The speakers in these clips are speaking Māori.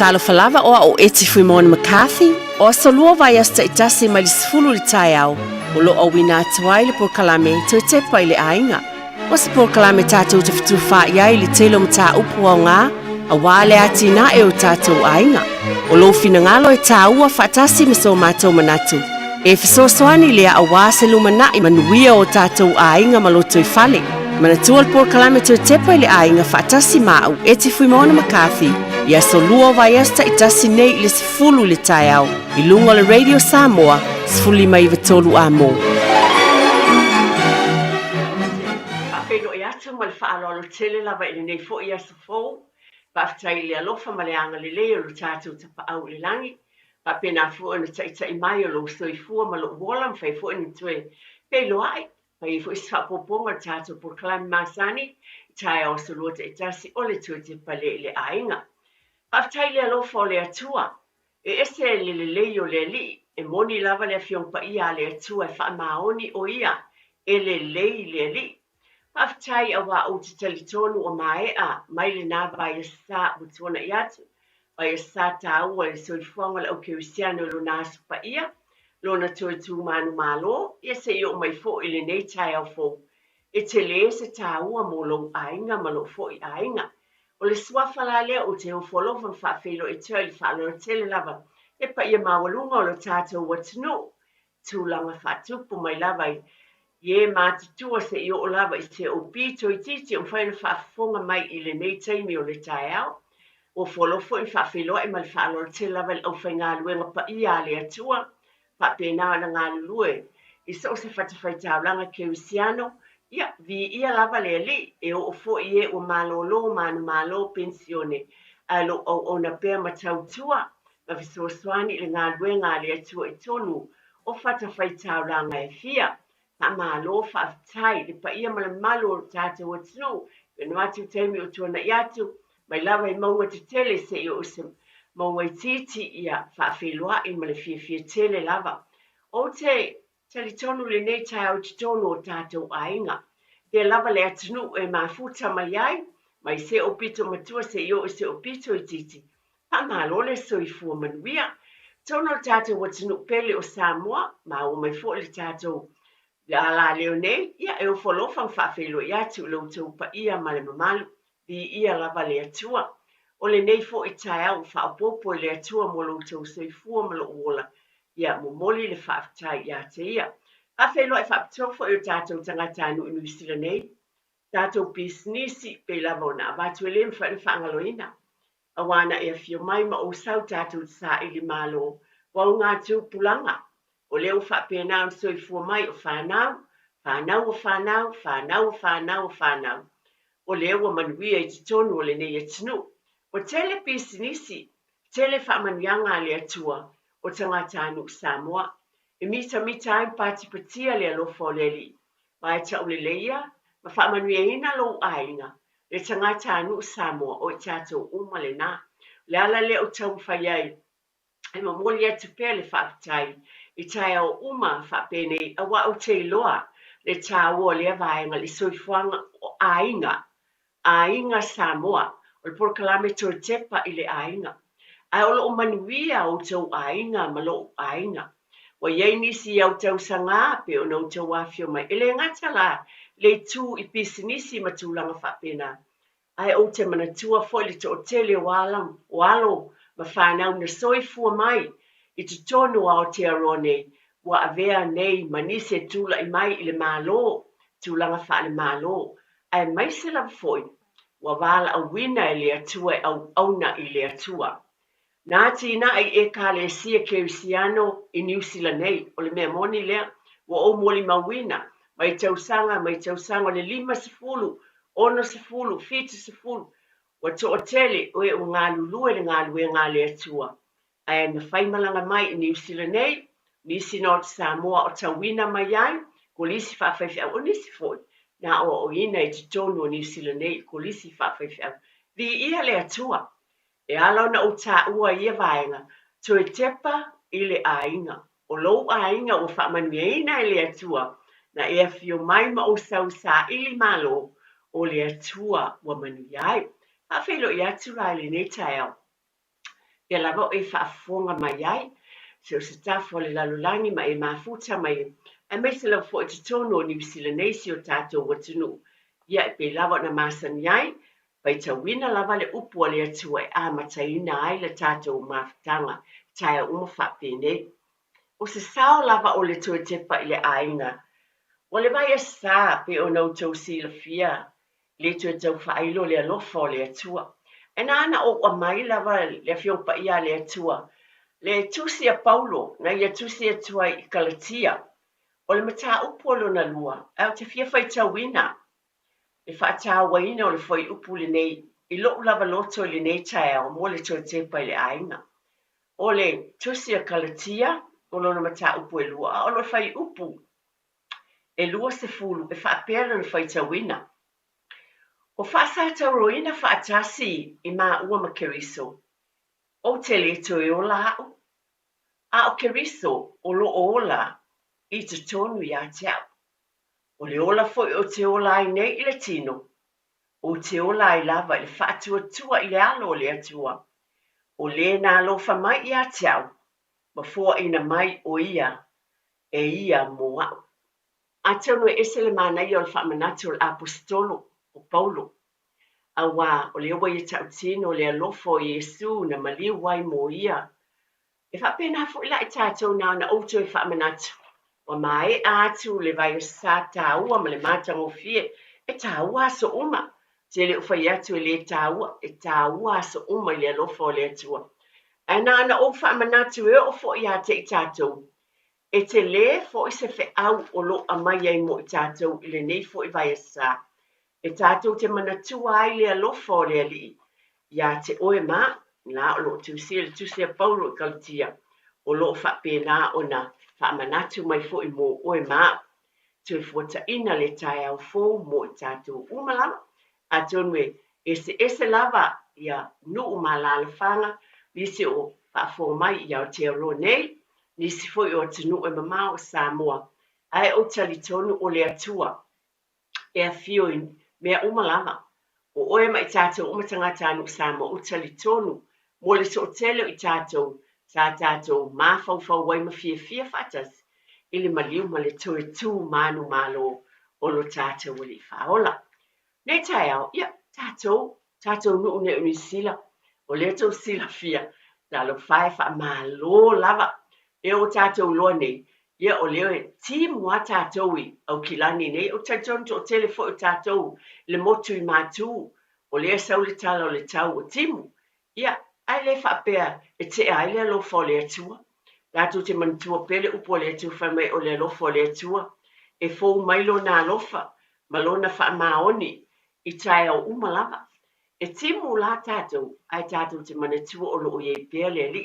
talo falava o eti fui mona McCarthy o asolua vai asta itasi mai sfulu li tai au o lo awina atuai le porkalame to te pai le ainga o se porkalame tatou te fitu fa iai le telo mta upu au ngā a wale atina e o tatou ainga o lo fina ngalo e taua fatasi miso matou manatu e fisosoani lea a wase lumana i manuia o tatou ainga maloto i fale manatua le porkalame to te pai le ainga fatasi mau eti fui mona McCarthy ia solua vai asta itasi nei le sifulu le tai au i lunga le Radio Samoa sifuli mai vetolu a mo. Apeno ia tu mal faalo tele lava i nei fo ia sofo pa ftai le alofa maleanga le le o tatu te pa au le langi pa pena fu na tai mai o lo soi fu ma lo wolam fai fu ni tue pe lo ai pa i fu sa poponga tatu por clan masani tai o solo te itasi o le tue te pale le ainga. Aftai le alofa le atua, e ese le o le li, e moni lava le fiong pa ia le atua e wha maoni o ia, e le li. Aftai awa o te talitonu o maea, mai le nā vai e sa butuana i atu, vai e sa ta ua e soifuanga le au keusiano lo nasu pa ia, lo na tue tu manu malo, e se i o mai fo i le nei tai au fo, e te le se ta ua mo lo ainga ma lo fo i ainga. O le suafa la lea o te o folofa whaafelo e tui whaaloa tele lava. E pa ia mawalunga o le tātou watino. Tūlanga whaatupu mai lava i. Ie mātutua se i o lava i se o pito i titi o whaina whaafonga mai i le nei teimi o le tae au. O folofo i whaafelo e mai whaaloa tele lava au whai ngā luenga pa ia le atua. Whaapena na ngā lue. I so se whatawhai taulanga ke usiano. Ia, vi ia lava le li, e o fo ie o malolo, manu malo, pensione, alo o na pea matautua, ma visoaswani le ngā luenga le atua i tonu, o fata whaitau langa e fia, pa malo whaftai, le pa ia mala malo tata o tino, e no atu teimi o tuana i atu, mai lava i maunga te tele se i o se maunga i titi ia whaafeloa i male fia tele lava. O te talitonu le nei tai au titonu o tātou ainga. Te lava le atinu e mafuta mai ai, mai se o pito matua se i o se o pito i titi. Pa malo le soifua manuia. Tono tātou atinu pele o Samoa, ma o mai fo le tātou la leo nei, ia e o folofang whaafelo i atu lo tau pa ia male mamalu, di ia lava le atua. O le nei fo i tai au whaapopo le atua mo lo tau soifua malo uola. Ia mo moli le whaaftai ia te ia. A whelo e whaaptofo i o tātou tangata anu inu sila nei. Tātou pisnisi pe lava o na avatu e le mwhani whaangaloina. A wana e a Fiafia Mai ma o sau tātou sa ili malo. Wau ngā tū pulanga. O leo whaapena am soifua mai o whanau. Whanau. O leo wa manuia i titonu o le nei atinu. O tele pisnisi, tele whaamanuianga le atua. O tangata anu Samoa, e mita ai pati patia le alofa o leli. Mai tau le leia, ma whaamanui ina lo ainga, le tangata anu Samoa o i tātou uma le nā. Le ala le o tau whaiai, e ma moli atu pē le whaakitai, i tai au uma whaapene awa o te iloa, le tāua le avaenga le soifuanga o ainga Samoa, o le porkalame tō tepa i le ainga. Ai olo o manuia o tau ainga ma lo ainga. Wa iei nisi au tau sanga pe o nau tau afio mai. Ele ngata la le tu i pisinisi ma tūlanga whapena. Ai o te manatua foi le to o tele walo ma whanau na soifua mai i te tonu ao te arone wa avea nei manise tūla i mai i le malo, tūlanga wha le malo. Ai mai se la foi wa wala a wina i le atua au auna i le atua. Nā tina ai e ka le sia ke usiano i New Zealand nei, o le mea moni lea, wa o moli mawina, mai tausanga le 5 10 7 wa to o tele o e o ngā lulue le ngā lue ngā le atua. Ai na whaimalanga mai i New Zealand nei, nisi no te Samoa o tawina mai ai, ko lisi whawhaiwhau o nisi foi, na o ina i te tonu o New Zealand nei, ko lisi whawhaiwhau. Di ia le atua. E ala na o tā ua ia vaenga, to e tepa i le ainga. O lou ainga o whaamanuia i le atua, na e a Fiafia Mai ma o sau sa ili malo o le atua wa manuiai. A whelo i atu rai le nei tae au. ia lava o e whaafonga mai ai, se o se tafo le lalulangi ma e mafuta mai, e mai se lau fo e te tono o New Zealandese o tātou watunu, ia e pe lava na masani ai, pai tawina lava le upu le atua e amataina ai le tātou mafutanga, tae uma whapene. O se sao lava o le tue tepa i le ainga, o le vai e sā pe o nau tau sila fia, le tue tau whailo le alofa o le atua. E nana o a mai lava le fiopa ia le atua, le tusia Paulo na ia tusia tua i Galatia, o le mata upu na lua, au te fia fai tawina, le whaata waina o le fai upu le nei, i lo lava loto le nei tae o mo le tue tepa i le ainga. O le tusia Galatia, o lona mata upu e lua, o le fai upu, e lua se fulu, e whaapera na fai tawina. O whaasa tauroina whaatasi i maa ua makeriso, o te le toe o lao, a o keriso o lo ola i te tonu i a teau. O le ola foi o te ola i nei i le tino, o te ola i lava i le whaatua tua i le alo o le atua, o le na alofa mai i a teau, ma fua ina mai o ia, e ia mo au. A tonu e ese le mana i o le whamanatu o le apostolo o Paulo, a wā o le owa i tau tino o le alofo i Yesu na maliu wai mo ia. E whapena fu ila i tātou nā na outo i whamanatu. O mai atu le vai o sa tāua ma le mātango fie, e tāua aso uma. Te le uwhai atu e le tāua, e tāua aso uma i le alofo o le atua. E nā na o whamanatu e o fo i a te i tātou. E te le fo i se fe au o lo a mai ai mo i tātou i le nei fo i vai o sa. E tātou te manatua ai le alofo o le ali. Ia te oe mā, la o lo tusia Paulo i Galatia, o lo whapena o na whamanatu mai fo i mo oe mā, tu e fuata ina le tae au fō mo i tātou umalama, a tonwe ese lava ia nu umalala whanga, nisi o whaafo mai ia o te aro nei, nisi fo i o te nu e mamao Samoa, ai o tali tonu o le atua, e a fio i mea umalama, o oe mai tātou umatangata anu Samoa o tali tonu, mo le so tele i tātou, sa tātou mawhauwhau wai ma Fiafia fatas, ili maliu ma le toe tū manu malo o lo tātou wali whaola. Nei tae au, ia, tātou nuu ne uni sila, o le tau sila fia, talo whae wha malo lava, e o tātou loa nei, ia o leo e timu a tātou i au kilani nei, o tātou o telefo o tātou, le motu i mātū, o lea sau le tala o le tau o timu, ia, ai le whapea e te ai le alofa o le atua, tātou te mantua pele upo le atua whamai o le alofa o le atua, e fōu mailo na alofa, malona wha maoni, i tae au umalava. E timu la tātou, ai tātou te manatua o lo o iei pēr le li,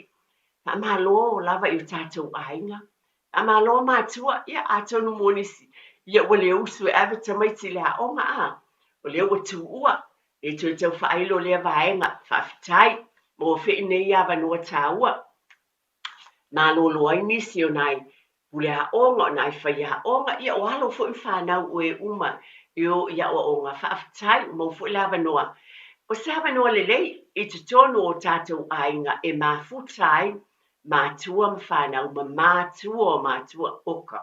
pa malo lava i o tātou ainga, a malo mātua, ia a tonu monisi, ia wale usu e awe tamaiti le haonga a, o leo wa tu ua, e tui tau whailo lea vaenga, whaafitai, mo whi nei awa noa tāua. Malo loa nisi o nai, pule haonga o nai whai haonga, ia o halo fo i whanau o e uma, ia o onga whaafitai, mo fo i lava noa. O sawa noa lelei, i te tono o tātou ainga e mafutai, mātua mwhanau, ma mātua o mātua oka.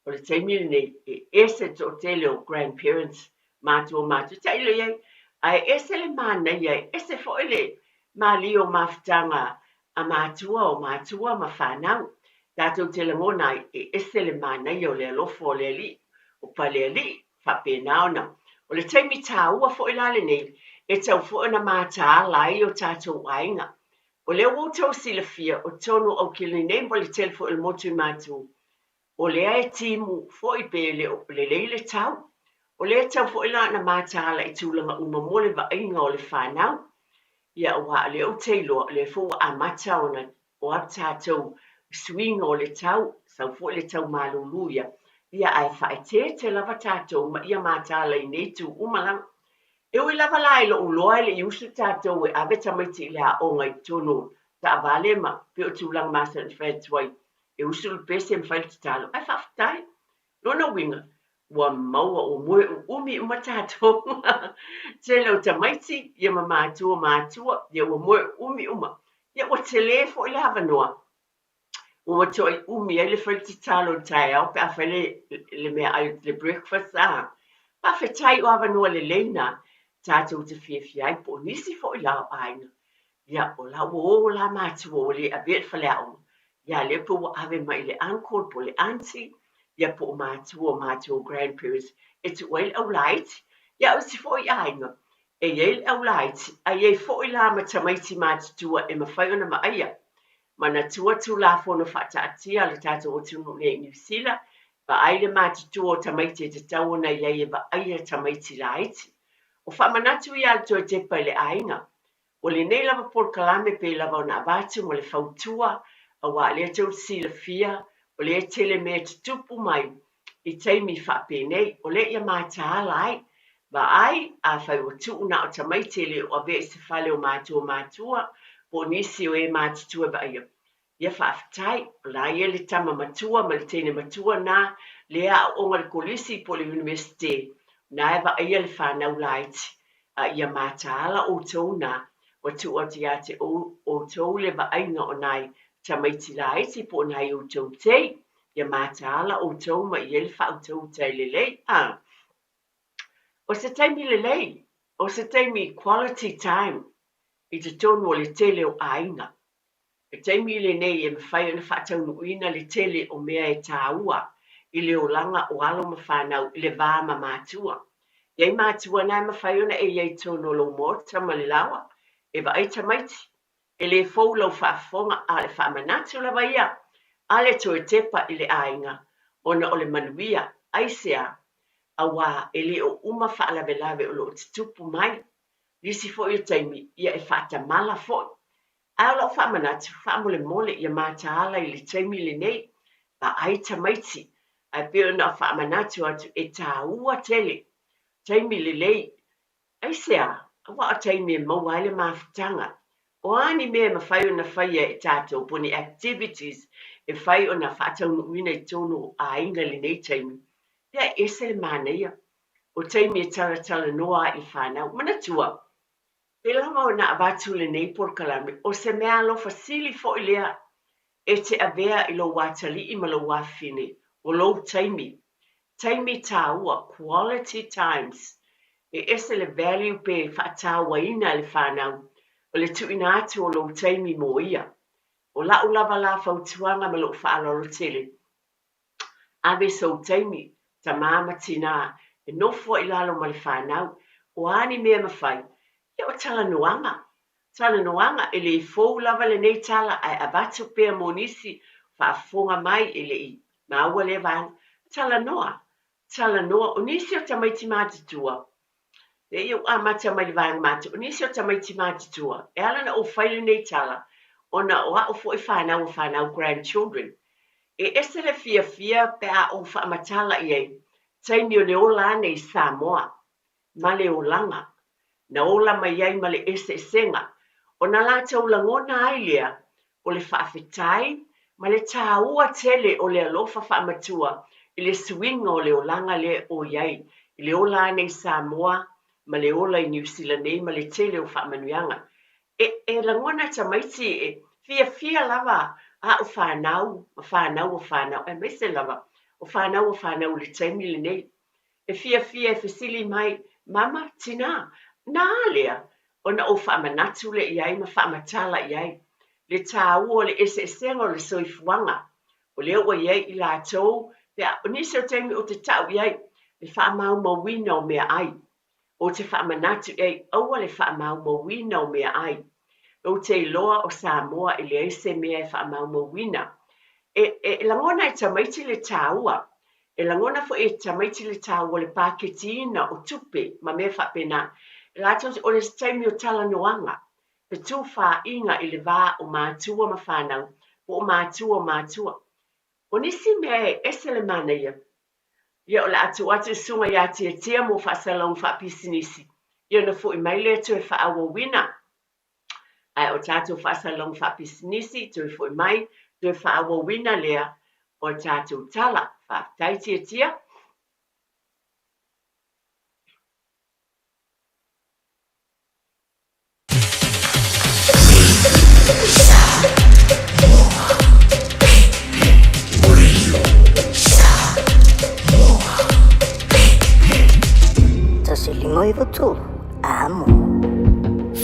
O le taimiri nei, e ese to tele o grandparents, mātua, tailo iei, ai ese le mana iei, ese fo ele, ma li o mafutanga, a mātua o mātua ma whanau. Tātou tele ngona e ese le mana iei o le alofo o le li, o pa le li, whapenao na. O le taimi tā ua fo ilale nei, e tau fo na māta lai o tātou ainga. O le o tau sila fia o tono au kili nei mo le telefo il motu i mātou. O le e timu fo i pele o le leile tau. O le tau fo ila na māta ala i tūlanga uma mo le va inga o le whanau. Ia o wa le o teilo le fo a mata o na o a tātou swinga o le tau. Sau fo le tau maluluia. Ia ai whae te lava tātou ma ia māta ala i nei tu umalang. E ui lava lai lo uloa le iusu tātou e awe tamaiti le a onga i tono ta avale ma pe o tūlang masa ni whae tuai e usu le pese mwhae te talo. Ai whaftai, lona winga, ua maua o moe umi uma tātou. Te leo tamaiti, ia ma mātua, ia ua moe umi uma. ia ua tele foʻi le havanoa ua toe umi ai le faletitalo le taeao pe afa le mea ai le breakfast a paafetai o havanoa leleina tatou te fiafia ai po o nisi foʻi la o aiga ia o la ua o la matua o le avea le faleaʻoga ia le po ua ave mai le uncle po le aunty ia po o matua grandparents e tuʻu ai le aulaiti ia o si foʻi aiga e iai le aulaiti a iai foʻi la ma tamaiti matutua e mafai ona maaia mana tuatu la fono faataatia le tatou o tunu le Niusila pa ai le matutua o tamaiti e tatau ona iai e vaaia tamaiti laiti o faamanatu ia le toe tepa i le aiga o lenei lava polokalame pe lava ona avatu ma le fautua auā lea tau silafia o lea tele mea tutupu mai i taimi faapenei o lea ia mataala ai vaai a fai ua tuuna o tamaiti e lē o avea i se fale o matua po nisi o e matutua vaaia ia faafetai o la ia le tama matua ma le teine matua na lea aʻoga le kolisi po le universite na e vaaia le fanau laiti a ia mataala outou na ua tuuati iā te outou le vaaiga o nai tamaiti laiti po nai outou tei ia mataala outou ma ia le faautou tailelei a o se taimi lelei o se taimi quality time i te tonu o le tele o aiga e taimi lenei e mawhai ona whaataunuina le tele o mea e tāua i le olanga o alo ma whanau i le vā ma mātua. Iai mātua nai mawhai ona e iei tono lo mōta ma le lawa e wa ai tamaiti e le fau lau whaafonga a le whaamanatu la waia a le toe tepa i le ainga ona o le manuia aisea a wā e le o uma whaalawelawe o lo te tupu mai lisi fo i taimi ia e whaatamala fo a lo whaamanatu whaamole mole ia mātaala i le taimi le nei ba ai tamaiti a pe ona whaamanatu atu e tāua tele taimi le lei aisea a wa a taimi e maua ele mawhitanga o ani mea mawhai ona whaia e tātou poni activities e whai ona whaataunuina i tono a inga le nei taimi ia ese le māneia o taimi e taratala noa i whanau manatua e lama o na avatu le nei porkalame o se mea alofa sili fo i lea e te avea i lo watali i ma lo wafine o lo taimi tāua quality times e ese le value pe whaatawa ina le whanau o le tuina atu o lo taimi mo ia o la lava la fautuanga ma lo whaalolo tele ave so taimi ta mama tina e nofo i lalo ma le whanau o ani mea mawhai ia o tala noanga e le fou lava le nei tala ai abatu pea monisi whaafonga mai e le i maua le vang tala noa o nisi o tamaiti mātutua e iu amata mai le vang matu o nisi o tamaiti mātutua e alana o whaile nei tala ona o a fo i whanau grandchildren e ese le fiafia pe a o whaamatala i ei taimi o le ola nei Samoa ma le olanga na ola mai ai ma le ese senga o na lātou langona ai lea o le whaafetai ma le tāua tele o le alofa whaamatua i le swinga o le olanga le o iai i le ola nei Samoa ma le ola i New Zealand nei ma le tele o whaamanuianga e langona tamaiti e fia lava a o whanau e mese lava o whanau le taimi le nei e fia e fesili mai mama tina na lea ona o whaamanatu le iai ma whaamatala iai le tāua le ese o le soifuanga o leo wa iai i lātou pe o nisi o taimi o te tau iai le whaamau mawina o mea ai o te whaamanatu iai aua le whaamau mawina o mea ai o te iloa o Samoa i le ese mea e whaamau mawina e langona e tamaiti le tāua e langona fo e tamaiti le tāua le paketina o tupe ma mea whaapena lātou o le taimi o tala noanga pe tū whainga i le vā o mātua ma whanau o mātua o nisi mea e ese le mana ia ia o le atu sunga ia tia mo whaasalau whaapisinisi ia na fo i mai lea tu e whaawa wina ai o tātou whaasalau whaapisinisi tu e fo i mai tu e whaawa wina lea o tātou tala whaatai tia silingoivo tu. Amo.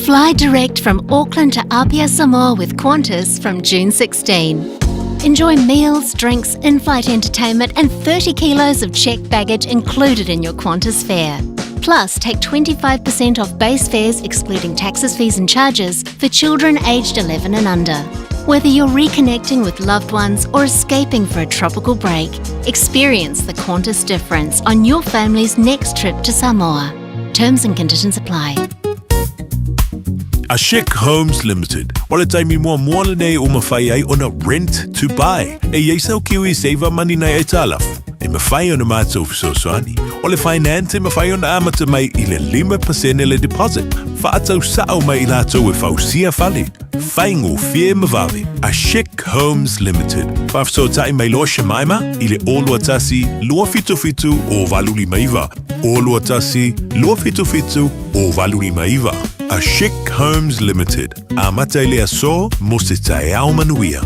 Fly direct from Auckland to APR Samoa with Qantas from June 16. Enjoy meals, drinks, in-flight entertainment and 30 kilos of checked baggage included in your Qantas fare. Plus, take 25% off base fares excluding taxes, fees and charges for children aged 11 and under. Whether you're reconnecting with loved ones or escaping for a tropical break, experience the Qantas difference on your family's next trip to Samoa. Terms and conditions apply. Ashik Homes Limited. Wala taimi mua moala nei o mawhai ai ona rent to buy. E yeisau kiwi saver money nei e talaf. E mawhai ona mātou fisoswani. O le finance e mawhai ona amata mai I le 5% le deposit. Whaatau sao mai I lātou e whausia whale. Whaingo fie mawave. Ashik Homes Limited. Whafso tai mai loa shemaima I le olua tasi lua fitu o valuli maiva. Olua tasi lua fitu o valuli maiva. Ashik Homes Limited. Amata ile aso mo se tae au manuia.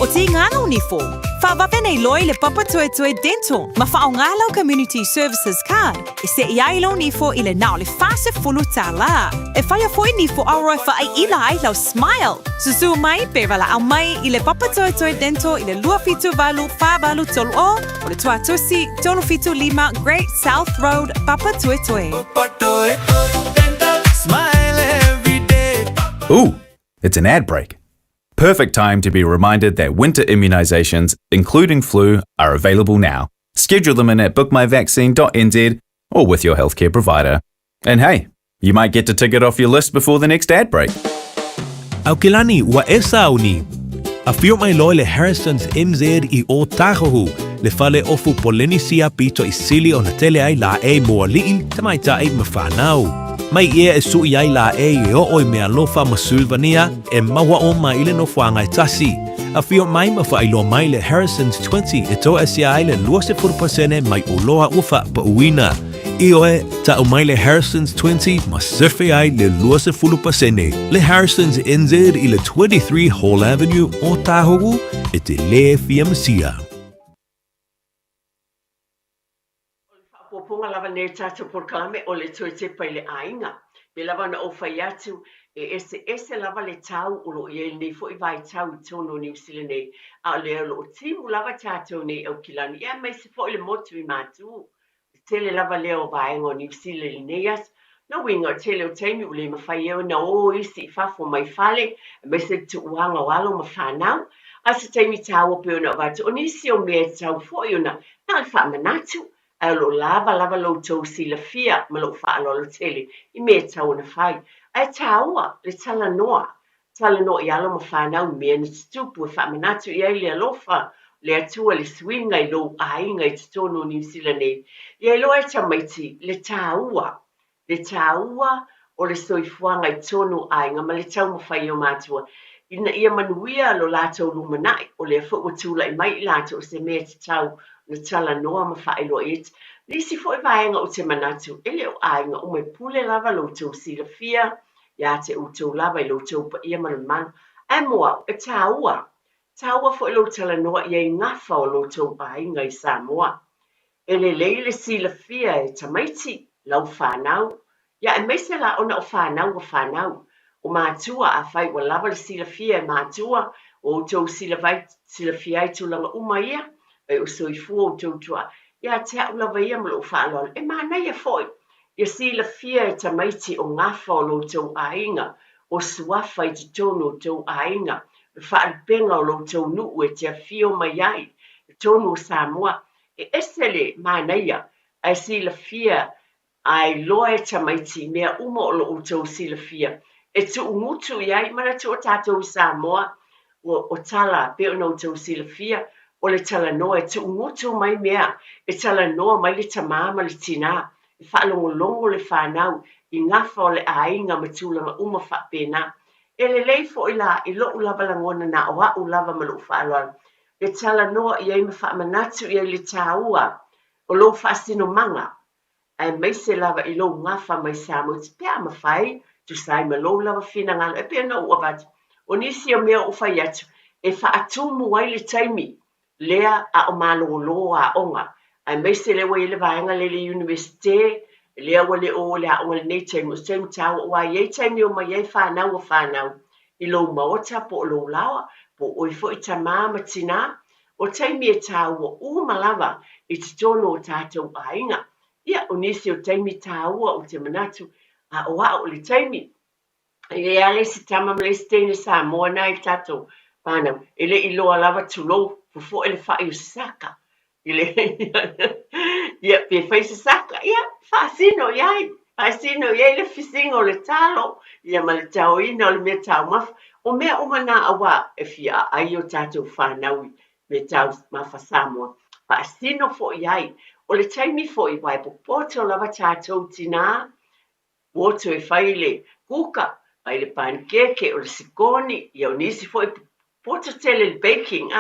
O ti ngana unifo. Whawape nei loi le Papa Toe Toe Dental. Ma whaongalau Community Services Card. E se iai lau nifo I le nao le fase fulu tala. E whaia foi nifo auroi wha ai ila ai lau smile. Susu mai pe wala au mai I le Papa Toe Toe Dental I le lua fitu valu wha valu tolu o le tua tusi tolu fitu lima Great South Road Papa Toe Toe. Papa Toe Toe Dental. Smile every day. Ooh, it's an ad break. Perfect time to be reminded that winter immunisations, including flu, are available now. Schedule them in at bookmyvaccine.nz or with your healthcare provider. And hey, you might get to tick it off your list before the next ad break. Aukilani wa esa uni. A fio mai loi le Harrison's MZ I o tahohu. Le fale ofu polenisia pito I sili o na tele ai la e moa li'i tamaita ai mawhanau. Mai ia e sui ai la e o oi mea lofa masulvania e maua o mai le no fuanga I tasi. A fio mai mawha ilo mai le Harrison's 20 e to asia ai le 20% mai o loa ufa pa uina. I oe ta o mai le Harrison's 20 ma surfe ai le 20%. Le Harrison's NZ I le 23 Hall Avenue o Tahogu e te le fiamsia. Poponga lava ne tata por kalame o le toite pai le ainga. Me lava na o fai atu e ese lava le tau ulo I nei fo I vai tau tono New Zealand nei. A le lo timu lava tato nei au kilani. Ia mai se fo le motu I matu. Tele lava leo vai ngo New Zealand nei as. Na winga tele o taimi ule mawhai eo na o isi fafo mai fale. Me se tu uanga walo mawhanau. Asa taimi tau o peona watu. O nisi o mea tau fo iona. Na alfa manatu. Alo lava lo tau Fiafia Mai lo whaalo tele I mea tau na whai. Ai taua le tala noa I alo ma whanau mea na tupu e whamanatu I ai le alofa le atua le swinga I lo ainga I tono New Zealand nei. I ai lo ai tamaiti le taua o le soifuanga I tono ainga ma le tau ma whai o mātua. Ina ia manuia lo lātou lumanai o le whau tula I mai lātou se mea te tau na tala noa ma whaelo it. Nisi fo I vaenga o te manatu, ele o ainga o me pule lava lo tau Fiafia, ia te o tau lava I lo tau pa ia man. E moa, e taua fo I lo tala noa ia I ngafa o lo tau ainga I Samoa. Ele leile Fiafia e tamaiti, lau whanau. Ia e meise la ona o whanau. O mātua a whai wa lava le Fiafia e mātua, o tau Fiafia I tulanga umaia. E o soifua o tautua. Ia te au lava ia ma lo whaaloa. E mana ia foi. Ia Fiafia e tamaiti o ngafa o lo tau ainga. O suafa I te tono o tau ainga. E whaalpenga o lo tau nuu e te fio mai ai. E tono o Samoa. E esele mana ia. Ai Fiafia ai loa e tamaiti mea uma o lo tau Fiafia. E tu umutu iai mana tu o tātou Samoa. O tala pe o no tau Fiafia. O le tala noa e tu umutu mai mea, e tala noa mai le tamama le tina, e whaalongolongo le whanau, I ngafa o le ainga matulanga uma whapena. E le leifo I la, I lo ulava langona na oa ulava ma lo whaaloa. E tala noa I ai ma whaamanatu I ai le tāua, o lo whaasino manga. E meise lava I lo ngafa mai Samoa, te pia ma whai, tu sai ma lo lava whina ngana, e pia na ua vatu. O nisi o mea o whai atu, e whaatumu ai le taimi, lea a o malolo a onga ai mai se le wai le vaenga le universite lea wale o le a wale nei taimi o taimi tau wa ye taimi o mai whanau i lo maota po lo lawa po o i fo i tama matina o taimi e tau o malava i te tono o tātou ainga ia o nisi o taimi tau o te manatu a o le taimi e ale si tama mle stene Samoa na i tātou whanau ele i loa lava tulo fo ele fa i saka ile ia pe fai se saka ia fasino ia le fisingo le talo ia ma le tauina o le mea tau maf o mea umana awa e fia ai o tātou whanaui me tau mafa Samoa fasino fo iai o le taimi fo i wai popoto lava tātou tina woto e fai le kuka ai le pankeke o le sikoni ia o nisi fo i poto tele le baking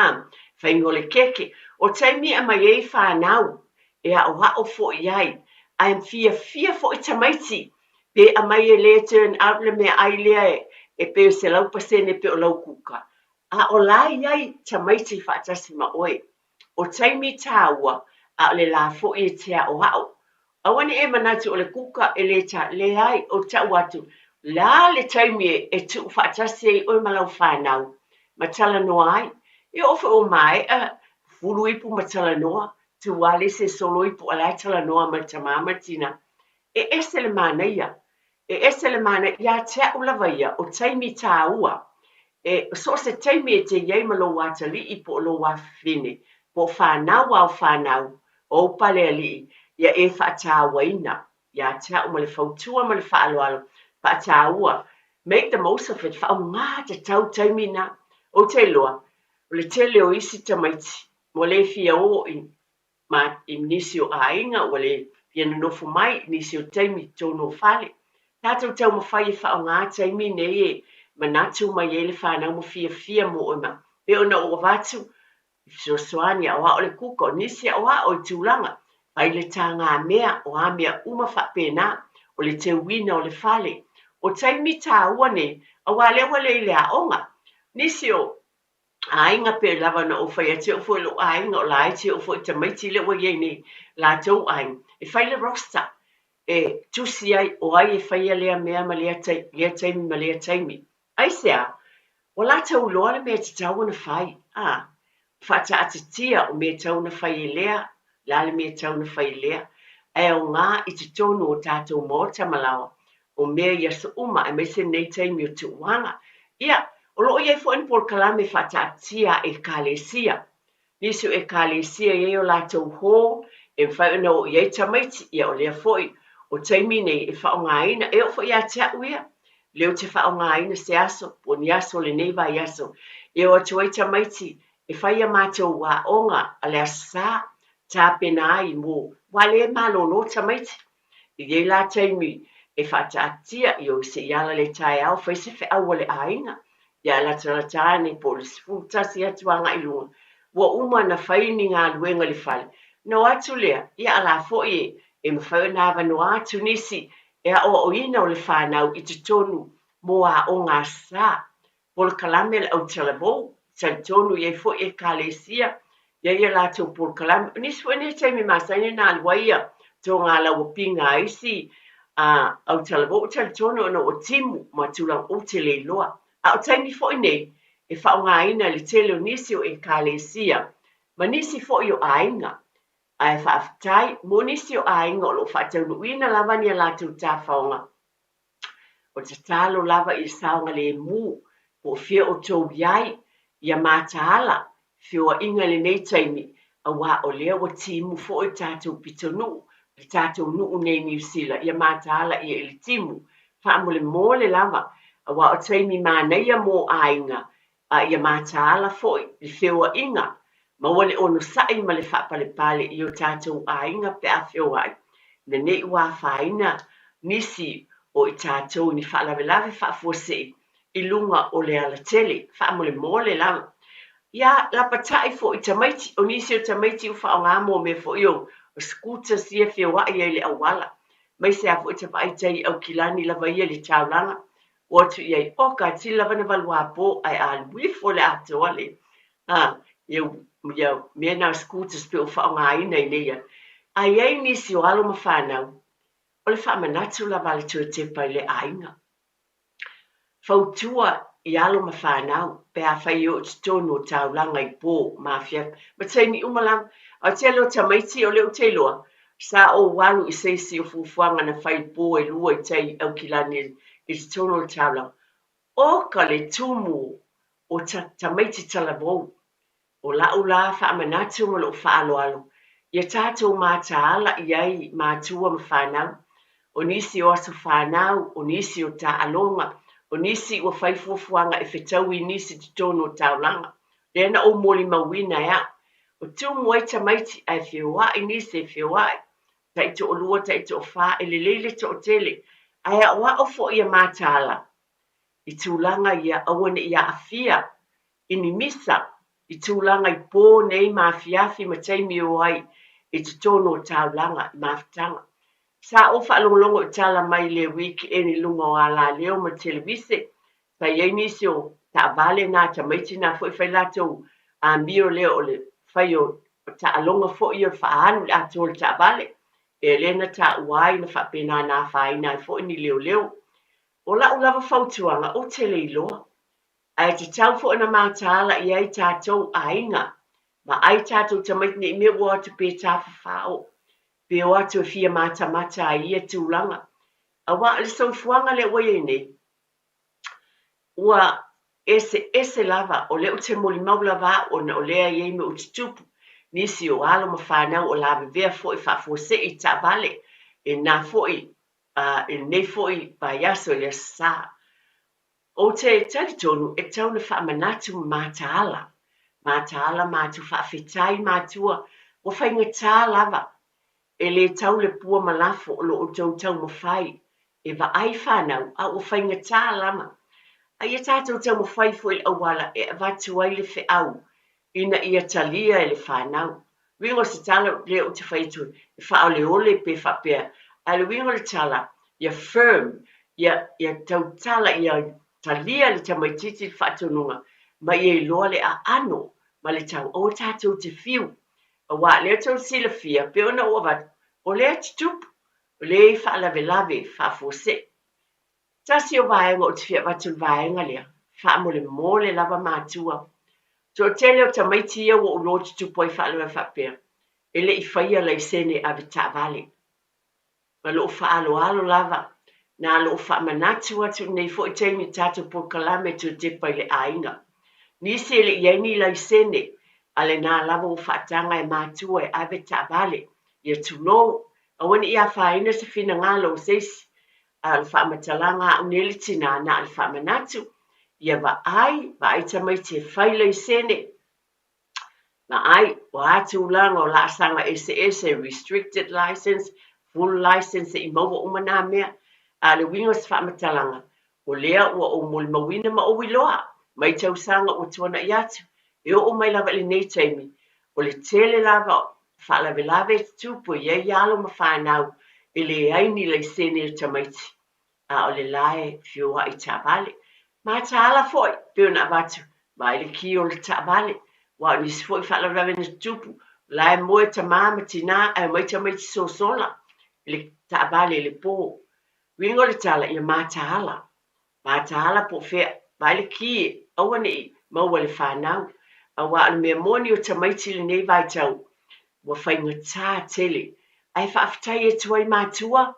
whaingo le keke, o taimi a mai ei whanau, e a o fo iai, a em fia fo i tamaiti, pe a mai e le turn out le mea ai lea e pe o se lau pasene pe o lau kuka. A o la iai tamaiti whaatasi ma oe, o taimi tāua, a le la fo i te a o hao. A wani e manatu o le kuka e le ta le ai o tau atu, la le taimi e tu whaatasi e oi malau whanau, ma tala no ai, e ofa o mai fulu ipu matala noa tu wale se solo ipu ala tala noa ma tamama tina e esele mana ia te ulava ia o taimi tāua e so se taimi e te iei malo watali ipu o lo wafine po whanau o pale ali ia e whaatawaina ia te au ma le fautua ma le whaaloalo whaataua make the most of it whao ngā te tau taimi na o te loa o le tele o isi tamaiti, mo le fia o i nisi o ainga, o le fia nofo mai, nisi o taimi tono fale. Tātou tau mawhai e whao ngā taimi nei e manatu mai e le whanau mo fia mo o ma. Pe ona o watu, so soani a o le kuka, o nisi a o i tūlanga, ai le tā ngā mea o a mea uma whapena, o le te wina o le fale. O taimi tā uane, a wale i le aonga, nisi o ainga pe lava na o fai ate o foi lo ainga o lai te o foi tamaiti le wa ye ni la tau aing e fai le rosta e tusi ai o ai e fai le mea ma le taimi ai sea o la tau lo le me te tau na fai fata ate tia o me tau na fai lea la le me tau na fai lea e o ngā i te tonu o tātou mōta malawa o mea ia sa uma e me se nei taimi o tu wanga ia o loo iai fo en por kalame whatatia e kalesia. Nisu e kalesia e o lātou hō, e whai o iai tamaiti ia o lea foi. O taimi nei e whaongaina, e o fo ia te uia. Leo te whaongaina se aso, po ni aso le nei vai aso. E o atu ai tamaiti, e whai a mātou wā onga, a lea sā, tā pena ai mō. Wale e malo no tamaiti. I iei la taimi e whatatia i o se iala le tai au, whai se wha awale ainga. Ia la taratane po le sifutasi atuanga i lunga. Wa uma na whaini ngā luenga le whale. No atu lea, ia ala fo'i e mwhau na wano atu nisi e a o ina o le whanau i te tonu mo a o ngā sā. Pol kalame le au talabou, tal tonu i e fo'i e kālesia. Ia la tau pol kalame. Nisi fo'i ne taimi masaini nā luaia tō ngā lau pinga isi au talabou tal tonu no o timu ma tulang o te le loa. A o taimi fo nei, e whaongaina le tele o nisi o e kālesia, ma nisi fo i o ainga, a e whaaftai, mo nisi o ainga o lo whaataunuina lava ni a lātou tā whaonga. O te tālo lava i saonga le mū, po whia o tō iai, ia mātaala, whia inga le nei taimi, a wā o lea o timu fo i tātou pitonu, le tātou nuu nei New Zealand, ia mātaala i e le timu, whaamole mōle lava, a wā o taimi māneia mō ainga, a ia mātaala foi, le whiua inga, ma wale ono sai ma le whapale pale i o tātou ainga pe a whiua ai. Na nei wā whaina nisi o i tātou ni whaalawelawe whaafuase i lunga o le ala tele, whaamole mōle lama. Ia la patai fo i tamaiti, o nisi o tamaiti u whaonga mō me fo i o skuta sia whiua i le awala. Mai se a fo i tawaitai au kilani lava ia le taulanga. Watu iai oka tila vana valua po ai a wifo le ato ale. Iau ia me na scooters pe o whaonga ina ia. Ai ei nisi o alo ma whanau. O le whaamanatu la vale tue te pai le ainga. Fautua I alo ma whanau, pe a whai o te tono o tau langa I pō mafia. Ma teini umalam, a te alo tamaiti o leo te loa, sa o walu I seisi o fufuanga na whai pō e lua I tei au kilani I te tono o tau langa. O ka le tumu o tamaiti talavou, o lau la whaamanatu ma lo whaalo alo. Ia tātou mātaala I ai mātua ma whanau, o nisi o aso whanau, o nisi o ta alonga, o nisi o whaifuafuanga e whetau I nisi te tono o taulanga. Lena o moli mawina ya. O tumu ai tamaiti ai whiwa I nisi e whiwa. Taito o lua, taito o wha, e lelele to o tele. Ai a wa o fo ia mātaala. I tūlanga ia awane ia afia. I ni misa. I tūlanga I pō nei ma fiafi ma teimi o ai. I te tono o taulanga, I mawhitanga. Sa o whaalongolongo I tala mai le wiki e ni lunga o ala leo ma televise. Sa iei nisi o ta vale nā tamaiti nā fwoi whai lato a mio leo o le whai o ta alonga fwoi o whaanu le ato le ta vale. E lena ta uai na whapena nā whaina I fwoi ni leo leo. O la ulava whautuanga o tele iloa. Ai te tau fwoi na mātaala I ai tātou a inga. Ma ai tātou tamaiti ni me ua te pē tāwha whao. Pe o atu e fia mata a ia tūlanga. A wa le saufuanga le waia nei. Ua ese lava o leo te moli maulava o na o lea iei me o te tupu. Nisi o alo ma whanau o la vea fo I whafose I ta vale. E nā fo I, e nei fo I baiaso le sa. O te talitonu e tau na whaamanatu mātaala. Mātaala mātu whaafetai mātua o whaingatā lava. E le tau le pua malafo o lo o tau mawhai. E wa ai whanau a o whaingatā lama. A ia tātou tau mawhai fo I awala e avatu ai le whi au. Ina ia talia e le whanau. Wingo se tala le o te whaitu e whao le ole pe whapea. A le wingo le tala, ia firm, ia tau tala ia talia le tamaititi le whaatununga. Ma ia loa le a ano, ma le tau o tātou te fiu. A wā lea tau sila fia, pe ona o wat, o lea te tupu, o lea I whaalave whaafose. Tasi o vaenga o te fia watu vaenga lea, whaamole mole lava mātua. So tele o tamaiti ia o lo te tupu I whaalave whapea. Ele I whaia lai sene a vita vale. Ma lo whaalo lava, na lo whaamanatu atu nei fo I teimi tātou po kalame tu te pai le ainga. Nisi ele ieni lai sene, ale nā lava o whaatanga e mātua e ave ta vale. Ia tulo, a wani ia whaina se whina ngalo seisi. Al whaamatalanga uneli tina na al whaamanatu. Ia va ai tamaiti e whaila I sene. Ma ai, o atu langa o la asanga ese restricted license, full license I maua umana mea. Ale wingo se whaamatalanga. O lea ua o mawina ma o wiloa. Mai tau sanga o tuana I atu. E o mai lava le nei taimi. O le tele lava, whaalave tupu ia ialo ma whanau. E le aini le sene o tamaiti. A o le lae whioa I ta vale. Ma ta ala foi, peo na vatu. Ma le ki o le ta vale. Wa o nisi foi whaalave na tupu. Lae moe ta mama tina, e mai tamaiti so sola. Le ta vale le po. Wingo le tala ia ma ta ala. Ma ta ala po fea. Ma le ki, awane maua le whanau. A wa ala mea moni o tamaiti le nei vai tau. Wa whainga tā tele. Ai whaafitai e tuai mātua.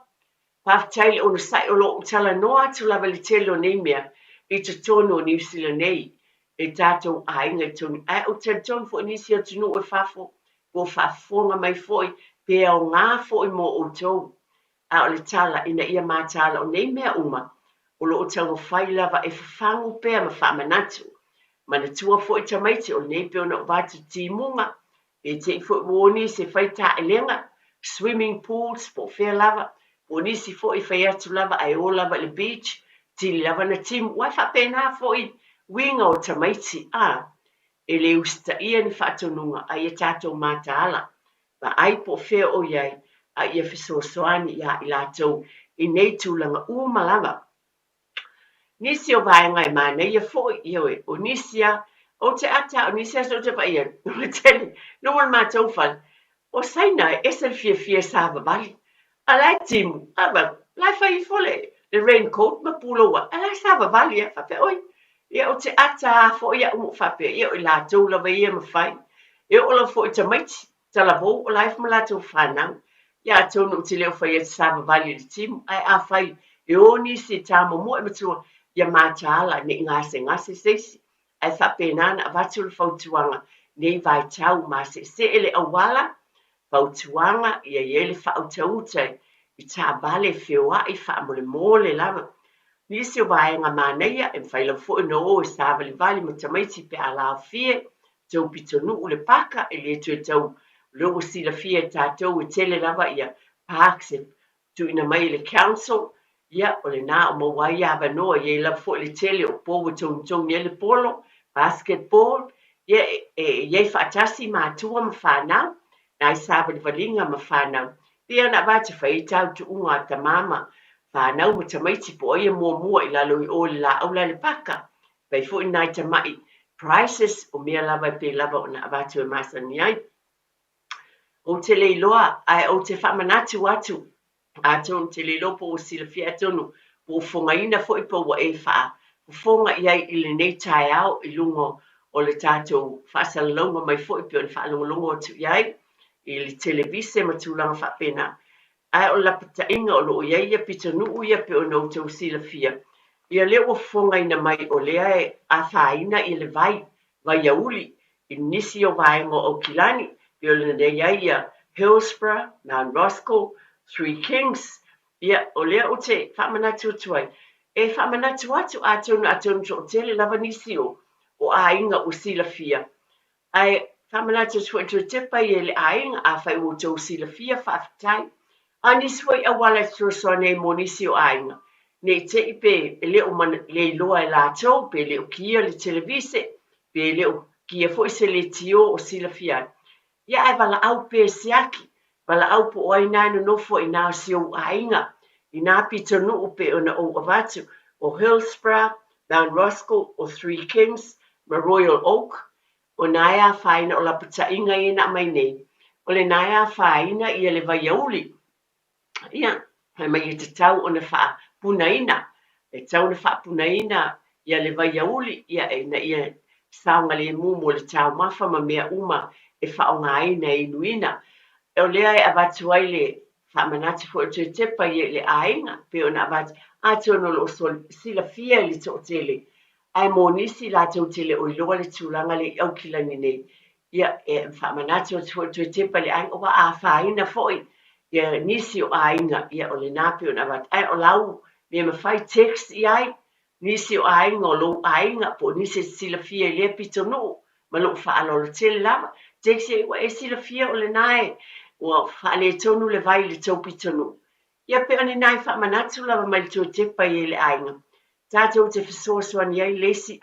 Whaafitai le ono sai o lo utala noa atu lava le tele o nei mea. I te tono o niusi le nei. E tātou a inga I tonu. Ai o te tono fo nisi atu no e whafo. Ko whafonga mai foi. Pea o ngā foi mo o tou. A o le tala ina ia mātala o nei mea uma. O lo utala whai lava e whafangu pea ma whaamanatu. Mana tua fo I tamaiti o nei peo na watu timunga. E te fo woni se whai ta elenga. Swimming pools po whea lava. Woni si fo I whai atu lava ai o lava le beach. Tili lava na timu. Wai whapena fo I winga o tamaiti. E le usta ia ni whaatonunga a ia tātou mātaala. Ma ai po whea o iai a ia whisosoani ia I lātou I nei tūlanga umalama. Nisi o vaenga I mana ia foi ioe o nisia o te ata o nisi aso te whaia, no tele, no one mātou whal, o saina e se Fiafia sāwa bali, a lai timu, aba, lai whai fole, le raincoat, ma puloa, a lai sāwa bali, whape oi, ia o te ata fo ia umu whape, ia o i lātou lawa ia ma whai, ia o la fo i tamaiti, talavo, o lai wha lātou whanau, ia tonu te leo whai e te sāwa bali le timu, ai a whai, e o nisi tāma mo e matua, ia mātāla, ne ngase seisi, ai whapenana a watu le whautuanga, nei vai tau ma se ele awala, whautuanga ia ele whautautai, i tā bale whioa i whaamole mole lava. Nisi o vaenga māneia, e whaila fo no o e sāwali vali ma tamaiti pe a lao fie, tau pitonu u le paka, e le tue tau logo sila fie tātou e tele lava ia pākse, tu ina mai le council, ia o le nā o mawai a vanoa, ia la fo le tele o povo tong ia le polo, basketball, ia e whaatasi mātua ma whanau, na i sāwali valinga ma whanau. Ia na vāti whai tau tu unga ta mama, whanau ma tamaiti po ia mua i lalo i o le la aula le paka. Pai fo i nai ta mai prices o mea lava pe lava o na vātu e masani ai. O te leiloa, ai o te whamanatu atu, atonu te leilo po o sila fia atonu, po fonga ina fo i po wa e wha, po fonga iai i le nei tai au i lungo o le tātou whaasalalonga mai fo i pio ni whaalongolongo atu iai, i le televise ma tūlanga whapena. Ai o la pata inga o loo iai ia pita nuu ia pe o nou tau sila fia. Ia leo o fonga ina mai o lea e a whaina i le vai auli, i nisi o vaengo o Kilani, pe o le nei ia Hillsborough, Mount Roscoe, Three Kings, ia o lea o te whamanatu tuai. E whamanatu atu atonu o tele lava nisi o a inga o sila fia. Ai whamanatu tuai te pai e le a inga a whai o tau sila fia whaafitai. A nisi wai a wala tuasoa nei mo nisi o a inga. Nei te ipe e leo le loa e lātou, pe leo kia le televise, pe leo kia fo se le tio o sila fia. Ia ai wala au pe siaki, wala au po oi nai no fo i nā sio a inga. I nā pita nuu pe ona o avatu, o Hillsborough, Mount Roscoe, o Three Kings, ma Royal Oak, o nāia whaina o la pata inga i na mai nei. O le nāia whaina i le vai auli. Ia, hai mai i te tau o na wha punaina. E tau na wha punaina i le vai auli, ia e na ia saunga le mumo le tau mafa ma mea uma e wha o ngā ina e inuina. E o lea e avatu ai le whamanati fo e te tepa i le ainga, pe o na avatu atu ono lo sila fia li to tele. Ai mo nisi la tau tele o iloa le tūlanga le au kilani nei. Ia e whamanati o te tepa le ainga, owa a whaina foi. Ia nisi o ainga, ia o le nape o na avatu. Ai o lau, me ma whai text i ai, nisi o ainga o lo ainga, po nisi sila fia i le pito no, ma lo whaalo le tele lava. Text i wa e sila fia o le nae, ua whaale tonu le vai le tau pito no. Ia pe ane nai whamanatu lava mai le tō tepa i le ainga. Tātou te whasoasoani ai lesi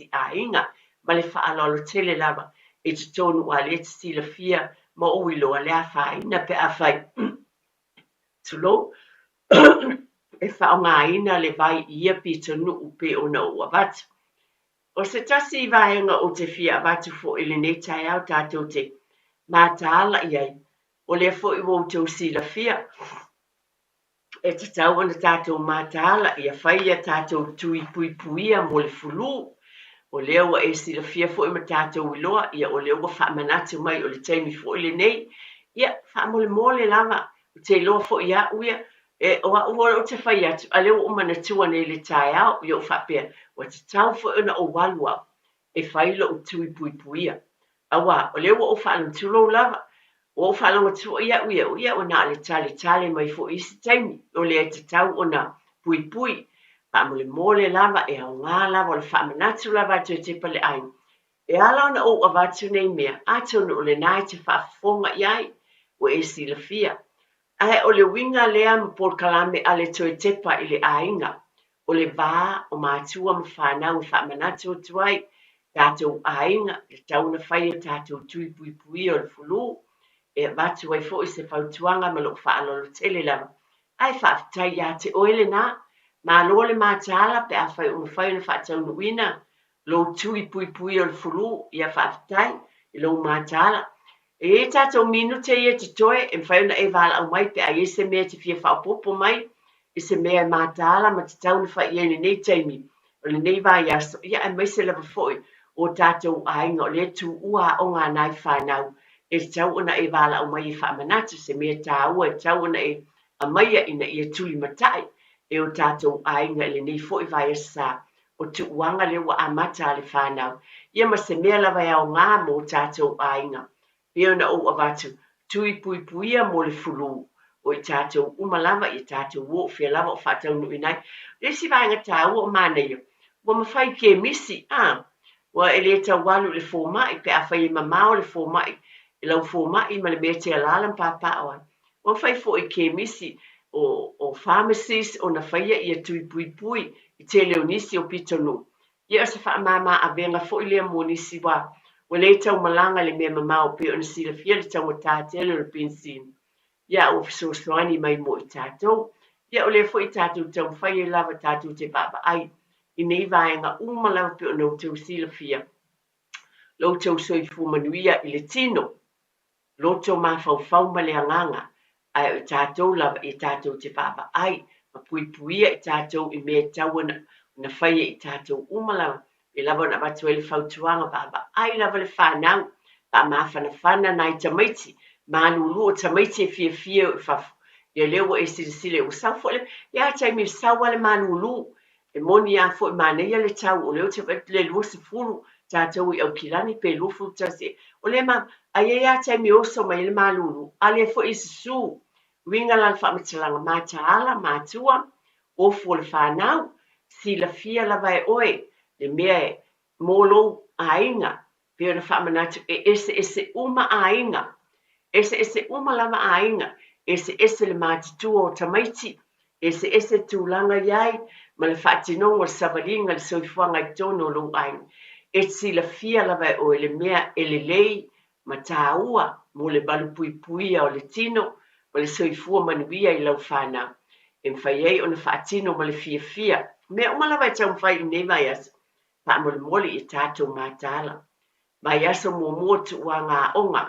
ainga, ma le whaalo le tele lava, e te tonu a le te sila fia, ma o ilo a le a whaina pe a whai. Tulo, e whaonga ina le vai ia pito no upe o na ua vatu. O se tasi i vaenga o te fia vatu fo ili nei tai au tātou te mātaala iai, o le fo i wau tau sila fia. E te tau ana tātou mātaala, ia whaia tātou tui pui puia mo le fulu, o lea ua e sila fia fo i ma tātou iloa, ia o lea ua whaamanatu mai o le taimi fo ili nei, ia whaamole mole lava, o te iloa fo i a uia, e o a ua o te whai atu, a leo o manatua nei le tai au, ia o whapea, o te tau fo ina o walua, e whaila o tui pui puia. Awa, o leo o whaalantulo lava, o whaalangatua ia uia, uia o nā le tale mai fo isi taimi, o lea te tau o na pui pui, whaamole mole lava, e au ngā lava, o le whaamanatu lava atu e te pale ai. E ala ona o avatu nei mea, atonu o le nai te whaafonga iai, o e sila fia. Ai o le winga lea ma por kalame ale toe tepa i le ainga, o le vā o mātua ma whanau i whaamanatu o tuai, tātou ainga, le tauna whaia tātou tui pui pui o le fulu, e vatu ai fo i se whautuanga ma loko whaalolo tele lava. Ai whaafitai ia te oele nā, mā loa le mātala pe a whai o mwhai na whaatau nuina, lo tui pui o le fulu ia whaafitai i lo mātala. E tātou minute ia te toe e mwhai ona e wala au mai pe a se mea te fia whaapopo mai i se mea mātala ma te tauna whai ia nei taimi o le nei vai aso ia e mai se lava foi o tātou ainga o le tu ua o ngā nai whanau e tau ona e wala au mai i whaamanatu se mea tā ua e tau ona e a maia ina ia tuli matai e o tātou ainga le nei foi vai asa o tu uanga le ua amata le whanau ia ma se mea lava e au ngā mo tātou ainga ia na o avatu tui pui puia mo le fulu o i tātou umalava i tātou o fia lava o whatau nui nai. Resi vāinga tā o mānei wa mawhai ke misi wa ele tau walu le fōmai pe a whai mamao le fōmai i lau fōmai ma le mea te alalam pāpā oan. Wa whai fo i ke misi o pharmacies o na whaia i a tui pui pui i te leonisi o pitonu. Ia se wha mama a venga fo i lea monisi wa wa le tau malanga le mea mamao pe ona sila fia le tau tātele o le pensin. Ia o fisosoani mai mo i tātou. Ia o le fo i tātou tau whai e lava tātou te baba ai. I nei vaenga umalawa pe ona o tau sila fia. Lo tau soifu manuia i le tino. Lo tau mawhau ma le anganga. Ai o tātou lava i tātou te baba ai. Ma pui puia i tātou i mea tau na whai i tātou umalawa. I lava na watu ele whautuanga baba. Ai lava le whanau. Pa mawhana nai tamaiti. Manulu o tamaiti e fia fia o whafu. Ia lewa e sile o saufu le. Ia taimi sawa le manulu. E moni a fo i manea le tau. O leo te watu le lua se furu. Tātou i au kilani pe lufu tase. O le ma. Ai ia taimi oso mai le manulu. Ale fo i su. Winga lan whamatalanga mata ala matua. O fo le whanau. Sila fia lava e oe. Le mea e molo ainga pe ona whaamanatu e ese uma ainga ese uma lava ainga ese le mātitua o tamaiti ese tūlanga iai ma le whaatinonga le savalinga le soifuanga i tono lo ainga sila fia lava e oe le mea e le lei ma tāua mo le balu pui puia o le tino ma le soifua manuia i lau whanau e mwhaiei ona whaatino ma le fia mea umalava e tau mwhai i nevai asa pa mole i tātou mātala. Mai aso mua tu wa ngā onga,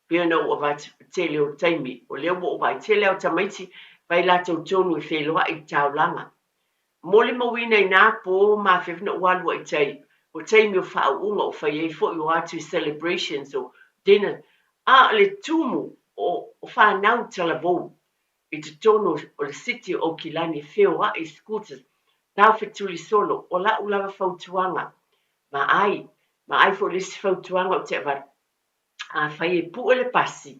pia na ua vatu tele o taimi, o leo mo vai tele o tamaiti, vai lātou tonu i wheloa i taulanga. Mole mawina i nā pō mā whiwhina walua i tai, o taimi o whao unga o whai e fo i o atu celebrations o dinner. Le tumu o whanau talavou, i te tono o le city o Kilani wheoa i scooters, tau whetuli solo, o la ulawa whautuanga. Ma ai fo lisi whautuanga o te avar. A whai e pu le pasi.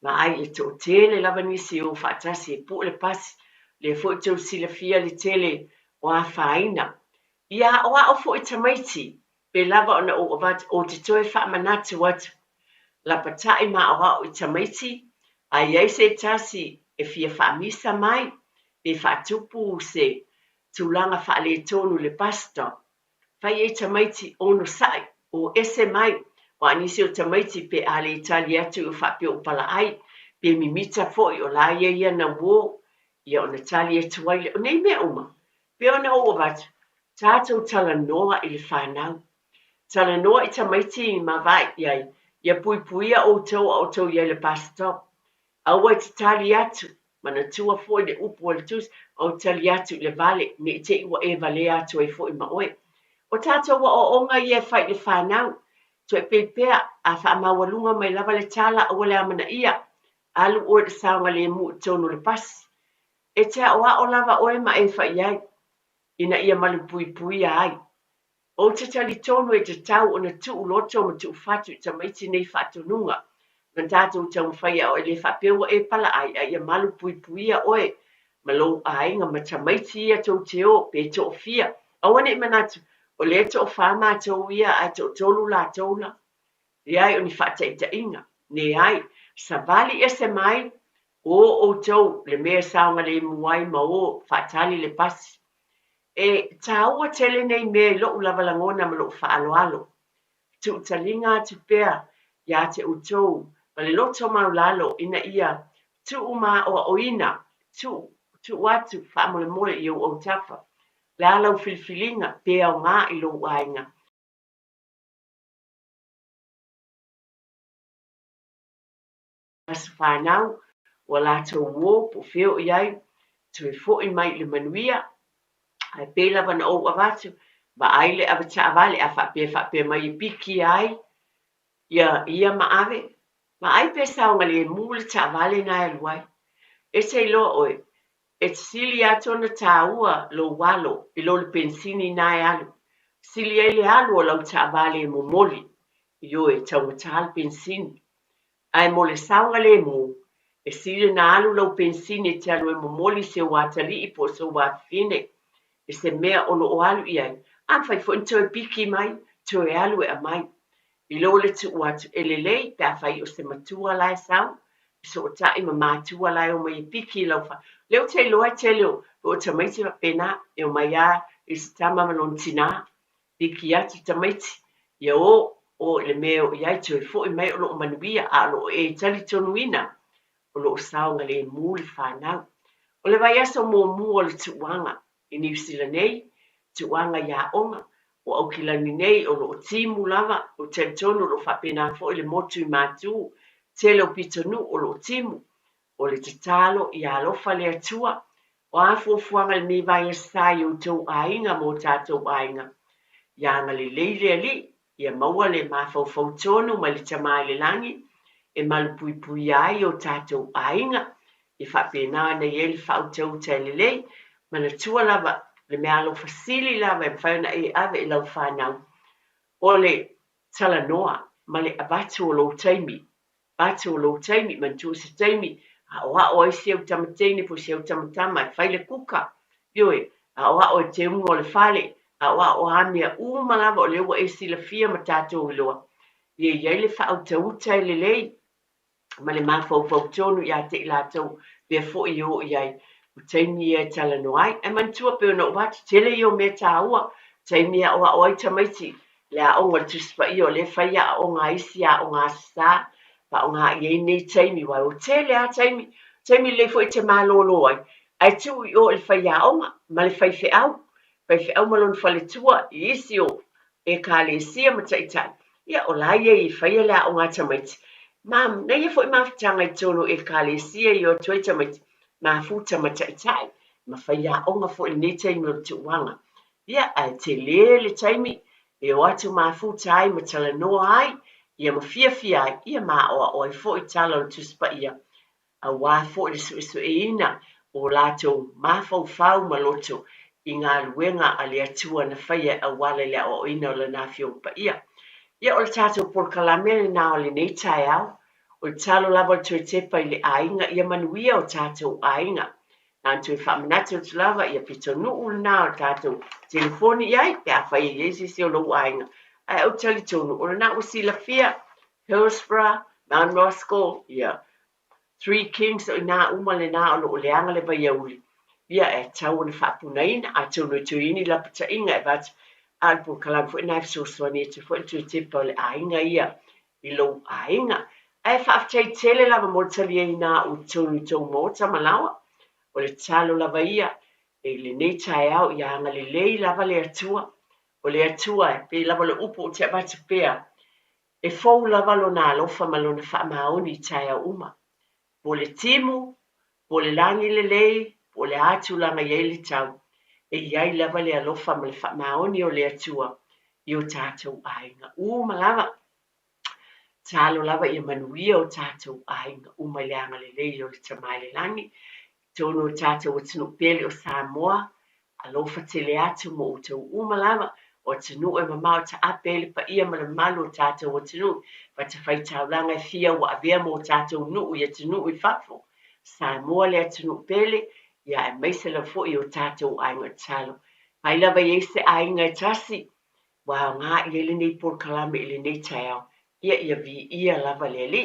Ma ai e to tele lava nisi o whaatasi e pu le pasi. Le fo i tau sila fia le tele o a whaina. Ia o a o fo i tamaiti. Pe lava ona o avat o te toe whaamanatu watu. La patai ma o a o i tamaiti. Ai ei se tasi e fia whaamisa mai. Pe whaatupu se tūlanga whaale tonu le pasta. Whai e tamaiti ono sai o ese mai. Wa anisi o tamaiti pe ale itali atu o whapio o pala ai. Pe mimita foi o la ia na wo. Ia o na tali e tuaile. O nei mea uma. Pe ona o watu. Tātou tala noa i le whanau. Tala noa i tamaiti i mawai iai. Ia pui puia o tau iai le pasta. Aua i te tali atu. Mana tua foi le upu o le tus. O tali atu le vale. Ne te iwa e vale atu e foi ma oe. O tātou wa o onga i e whai le whanau. To e pepea a whaamawalunga mai lava le tala o le amana ia. Alu o le saunga le mu tono le pasi. E te o lava oe ma e whai ai. Ina ia malu pui pui ai. O te tali tono e te tau o na tuu loto ma tuu fatu i tamaiti nei whatununga. Nan tātou tau mwhaia o le whapewa e pala ai a ia malu pui pui a oe. Malo ai nga ma tamaiti ia tau te o pe to fia. Awane i manatu. O le to whama tau ia a to tolu la tola. Iai o ni whataita inga. Ne ai, sa vali ese mai, o tau le mea saunga le muai ma o whatali le pasi. E tāua tele nei mea lo ulava langona ma lo whaaloalo. Tu talinga tu pea, ia te utou, ma le loto maulalo ina ia, tu uma o oina, tu watu whaamole mole i o tafa. La lau filfilinga pe au ngā i lo ainga. aso whanau, o lātou wō, po whio iai, tui fōi mai le manuia, ai pēla wana o awatu, ba ai le awata avale a whape mai piki ai, ia maave, ma ai pe saunga le mule ta avale na e luai, e se lo oe, e sili atona tāua lo walo, i lo le pensini na e alu, sili e le alu o lau ta avale e momoli, io e taunga pensini, ai mo le saunga le mu, e sili na alu lau pensini te alu e momoli se watali i po so wafine, e se mea ono o alu iai, an fai fo into e piki mai, to e alu e a mai, i lo le tu watu e le lei, pe a fai o se matua lai sau, so o tai ma matua lai o mai piki lau fa, leo te loa te leo, o ta maiti ma pena, e o mai a, i se tama malon tina, piki atu ta maiti, ia o le meo iai tu e fo i mai o lo manuia, a lo e tali tonuina, o lo saunga le muli whanau, o le vai aso mua le tuanga, i New Zealand nei, tuanga ia onga, o au kilani nei o lo timu lava, o te tonu lo whapena fo i le motu i mātu, te lo pitonu o lo timu, o le tatalo i alofa le atua, o a fuafuanga le mi vai asai o tau ainga mo tātou ainga, ia nga le leile ali, ia maua le mawhau tonu ma le tamai le langi, e malupui pui ai o tātou ainga, i whapena na i ele whau tau te lelei, mana tua lava, le mea alo fasili lava e whauna e ave e lau whanau. O le tala noa, ma le abatu o lo taimi, man tu se taimi, a oa o e siau tamatene po siau tamatama, e whaile kuka, yoe, a oa o e te ungo le whale, a oa o hamia umalava o le ua e sila fia ma tātou iloa. Ie le whau tauta e lelei, ma le mawhau tonu i a te ilatou, bea fo i o iai, o taimi e tala noai, e mantua pe ona watu tele i o me tāua, taimi a oa oai tamaiti, le a onga tuspa i o le whaia a onga isi a onga asā, pa onga i nei taimi wai, o tele a taimi le fo i te malolo ai, ai tu i o le whaia a onga, ma le whai au malon whale tua, i isi o, e ka le isia ma taitai, ia o lai e i whaia le a onga tamaiti, mam, nei e fo i mawhitanga i tono e ka le isia i o tuai tamaiti, ma futa ma taitai, ma whaia onga fo i nei taimi o tuanga. Ia, ai te le taimi, e o atu ma futa ai, ma tala noa ai, ia ma fiafia ai, ia ma o fo i tala o tuspa ia, a wā fo i su e ina, o lato ma fau ma loto, i ngā luenga a le atua na whaia a wale le o ina o le na fio pa ia. Ia o le tātou por kalamene na o le nei tai au, o le talo lava tue tepa i le ainga, ia manuia o tātou ainga. Nā tue whamanatu o tulava, ia pito nuu na o tātou telefoni iai, pe a whai i esi si o lo ainga. Ai au tali tonu, o le na usi la fia, Hillsborough, Mount Roscoe, ia, Three Kings o ina uma le na o lo leanga le vai auli. Ia e tau na whapunaina, a tonu tuini la pata inga e vatu, al por kalam fo ina so swani te fo tu te pole ainga ia I lo ainga ai fa aftai tele lava mo tali ina u tonu to mo tamalawa o le talo lava ia e le nei tai au ia nga le lei lava le atua o le atua e pe lava le upo te abatu pea e fou lava lo na alofa malona fa maoni tai au uma po le timu po le langi le lei po le atu langa ia le tau e iai lava le alofa ma le fa maoni o le atua I o tātou ainga lava talo lava ia manuia o tātou ainga leanga le lei o le tamai le langi tono tātou o tunu pele o Samoa alofa tele atu mo o tau lava o tunu e mamau ta apele pa ia ma le malu o tātou o tunu pa te whai taulanga e fia wa avea mo tātou nuu ia tunu I whafo Samoa le tunu pele ia e maisela fo I o tātou ainga talo pai lava I se ainga e tasi wa ngā I le nei por kalame I le nei taiao ia vi ia lava le li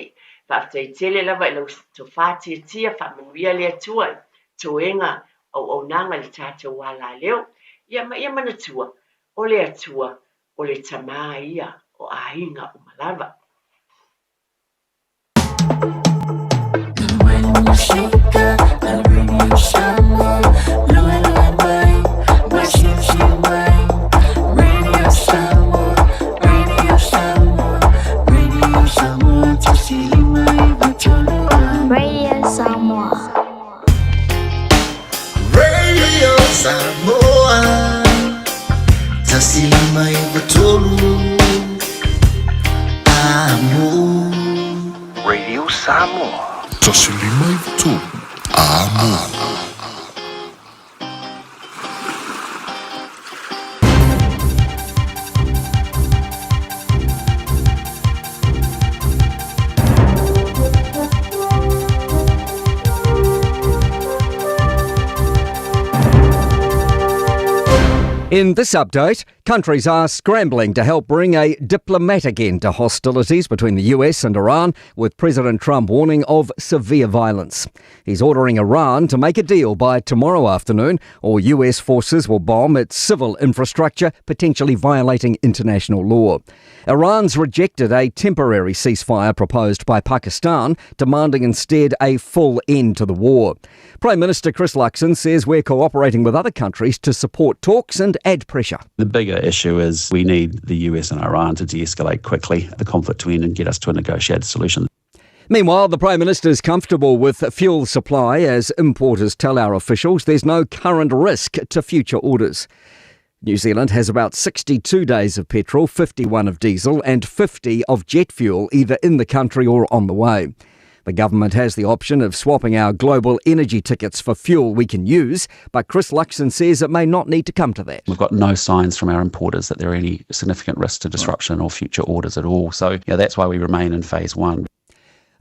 whaftai tele lava I lau to whātia tia whamanuia le atua toenga au nanga le tātou wala leo ia mana tua o le atua o le tamā ia o ainga malava When you shake up the radio Samoa, Loa Mai, Washington Mai, Radio Samoa, Radio Samoa, Radio Samoa, Tasili Mai, Vatolo Radio Samoa. Radio Samoa. Tasili mai batolu. Amo. Radio Samoa. Tasili mai batolu. Amo. In this update, countries are scrambling to help bring a diplomatic end to hostilities between the US and Iran, with President Trump warning of severe violence. He's ordering Iran to make a deal by tomorrow afternoon, or US forces will bomb its civil infrastructure, potentially violating international law. Iran's rejected a temporary ceasefire proposed by Pakistan, demanding instead a full end to the war. Prime Minister Chris Luxon says we're cooperating with other countries to support talks and add pressure. The bigger issue is we need the US and Iran to de-escalate quickly the conflict to end and get us to a negotiated solution. Meanwhile, the Prime Minister is comfortable with fuel supply as importers tell our officials there's no current risk to future orders. New Zealand has about 62 days of petrol, 51 of diesel and 50 of jet fuel either in the country or on the way. The government has the option of swapping our global energy tickets for fuel we can use, but Chris Luxon says it may not need to come to that. We've got no signs from our importers that there are any significant risks to disruption or future orders at all. So that's why we remain in phase one.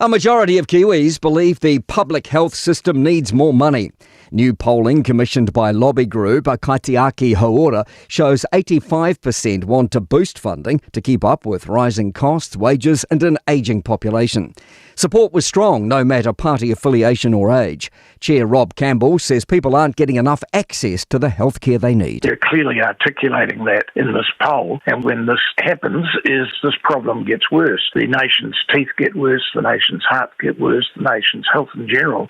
A majority of Kiwis believe the public health system needs more money. New polling commissioned by lobby group Kaitiaki Hauora shows 85% want to boost funding to keep up with rising costs, wages and an ageing population. Support was strong, no matter party affiliation or age. Chair Rob Campbell says people aren't getting enough access to the healthcare they need. They're clearly articulating that in this poll, and when this happens, this problem gets worse. The nation's teeth get worse, the nation's heart get worse, the nation's health in general.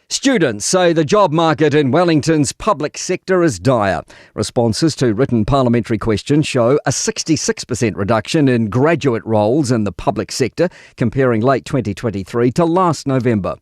Students say the job market in Wellington's public sector is dire. Responses to written parliamentary questions show a 66% reduction in graduate roles in the public sector, comparing late 2023 to last November.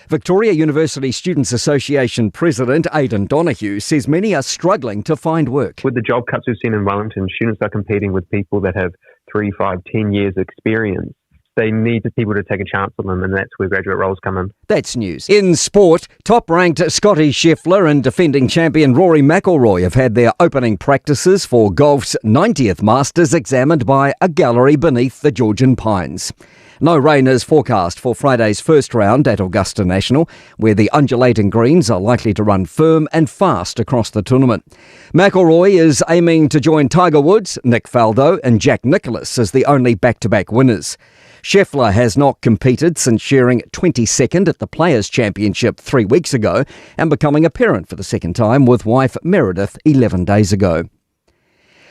Victoria University Students Association President Aidan Donoghue says many are struggling to find work. With the job cuts we've seen in Wellington, students are competing with people that have 3, 5, 10 years experience. They need people to take a chance on them, and that's where graduate roles come in. That's news. In sport, top-ranked Scotty Scheffler and defending champion Rory McIlroy have had their opening practices for golf's 90th Masters examined by a gallery beneath the Georgian Pines. No rain is forecast for Friday's first round at Augusta National, where the undulating greens are likely to run firm and fast across the tournament. McIlroy is aiming to join Tiger Woods, Nick Faldo and Jack Nicklaus as the only back-to-back winners. Scheffler has not competed since sharing 22nd at the Players' Championship 3 weeks ago and becoming a parent for the second time with wife Meredith 11 days ago.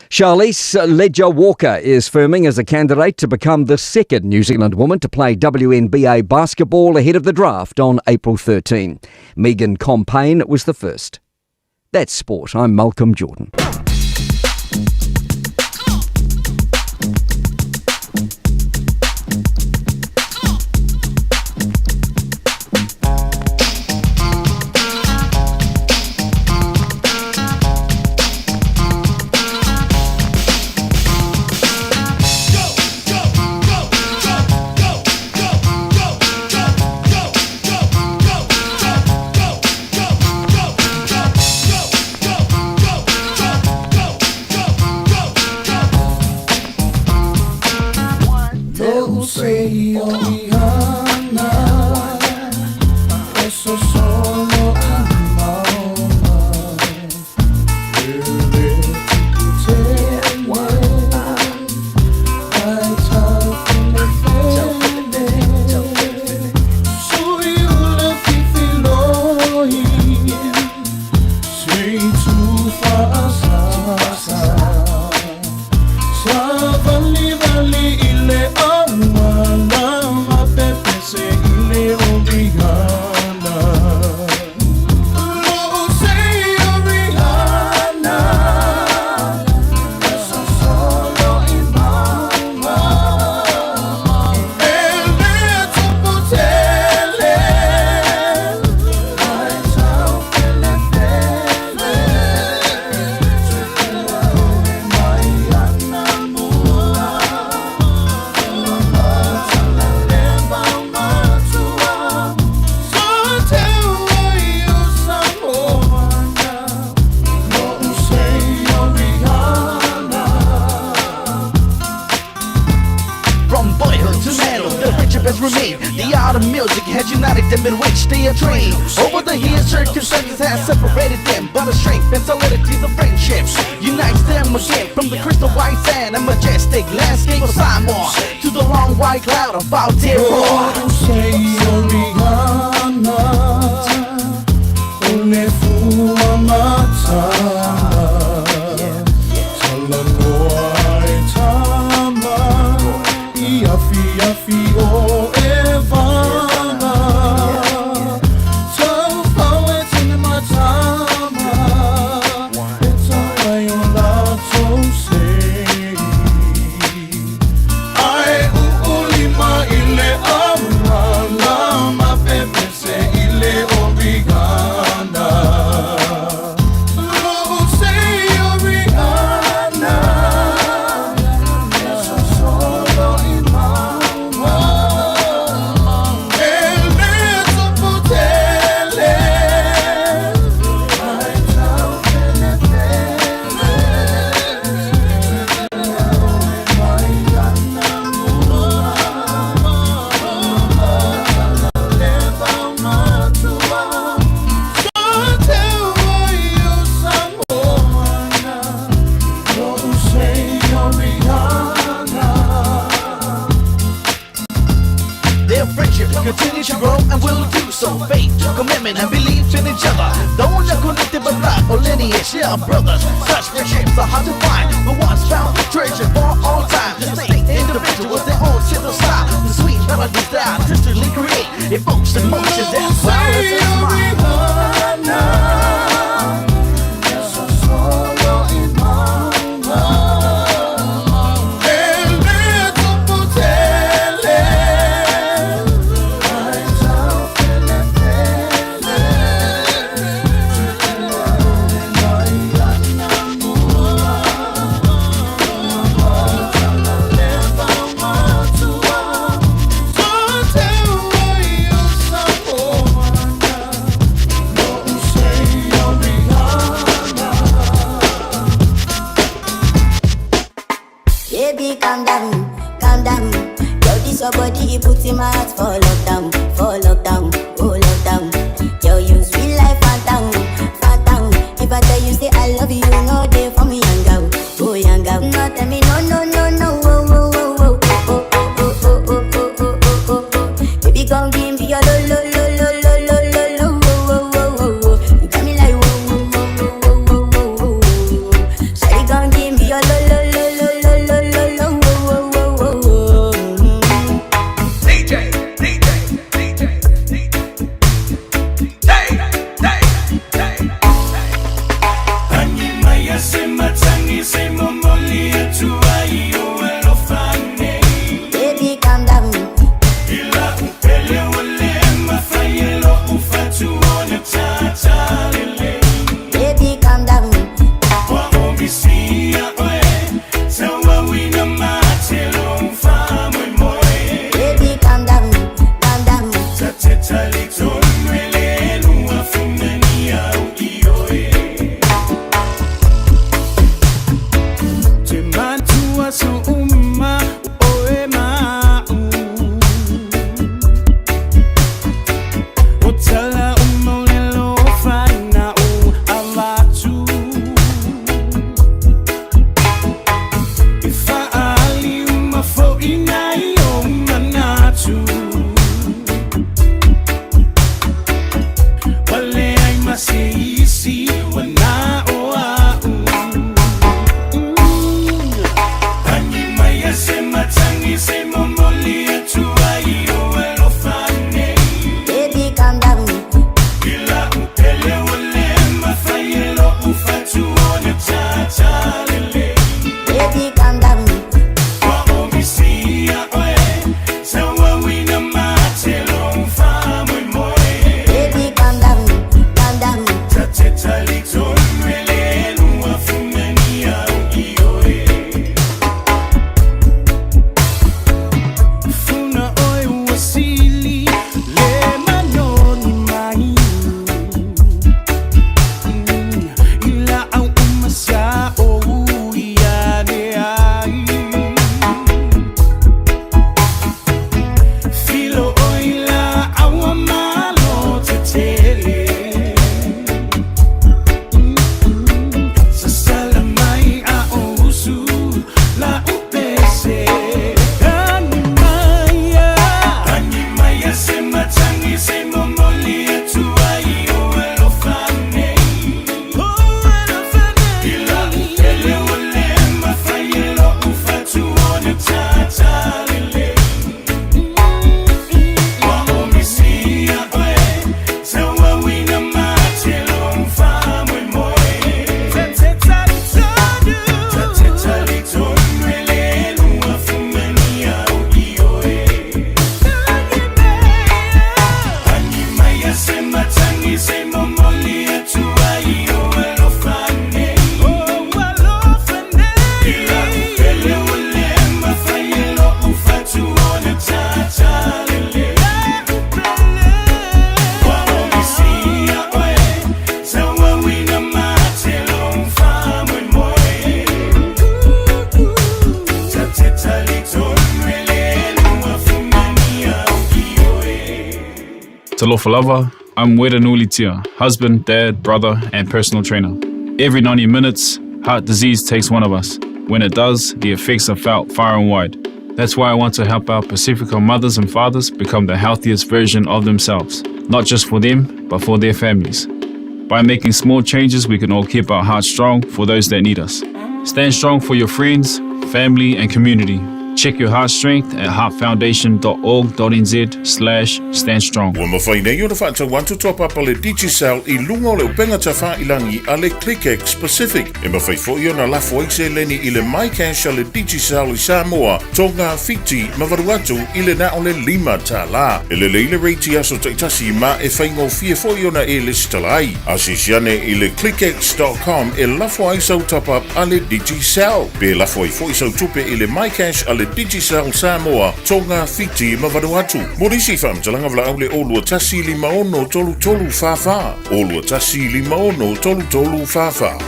Charlize Ledger-Walker is firming as a candidate to become the second New Zealand woman to play WNBA basketball ahead of the draft on April 13. Megan Compain was the first. That's sport. I'm Malcolm Jordan. has united them in which they are trained. Over the years, circumstances have separated them, but the strength and solidity of friendships unites them again. From the crystal white sand and majestic landscape of Samoa to the long white cloud of Aotearoa. Continue to grow and will do so. Faith, commitment, and belief in each other. Don't look connected by blood or lineage, yeah, brothers. Such friendships are hard to find, but once found, treasure for all time. Distinct individuals, their own simple style. The sweet melodies that artistically create evokes emotions that flowers and smile. Baby, calm down, calm down. Yo, this your body, it puts in my heart for lockdown, oh lockdown. Yo, you sweet life, phantom, phantom. If I tell you say I love you, no day for me, young girl, oh young girl. No, tell me no, no, no, no, oh, oh, oh, oh, oh, oh, oh, oh, oh, oh, oh, oh. Baby, come give me your lo, lo, lo, lo, lo, lo, lo, lo, oh, oh, oh, oh. You got me like whoa, whoa, whoa, whoa, whoa, whoa, whoa, whoa. Shawty, come give me your lo, lo, lo, lo, lo, lo, lo, lo, oh, oh, oh, oh, oh. DJ. Baby, calm down. Baby, calm down. Baby, calm down, calm down. Talofa lava, I'm Wera Nulitia, husband, dad, brother, and personal trainer. Every 90 minutes, heart disease takes one of us. When it does, the effects are felt far and wide. That's why I want to help our Pacifica mothers and fathers become the healthiest version of themselves, not just for them, but for their families. By making small changes, we can all keep our hearts strong for those that need us. Stand strong for your friends, family, and community. Check your heart strength at heartfoundation.org.nz/standstrong. Ua mawhai nei o na whaatau wantu top up le Digicel I lunga o le upenga ta whailangi a le ClickX Pacific. E mawhai fo I ona lafo eise leni I le MyCash a le Digicel I Samoa. Tonga fiti mawaruatu I le na o le 5 ta la. E le leile reiti aso taitasi ma e whaingo fia fo I ona e le stalai. Asisiane I le clickx.com e lafo aisau top up a le Digicel. Pe lafo I fo isau tupe I le MyCash a le Digicel Samoa, Tonga fiti mawaruatu. Morisi whamtalanga vla au le olua tasi 5 tolu tolu fafa. Olua tasi 5 tolu tolu fafa.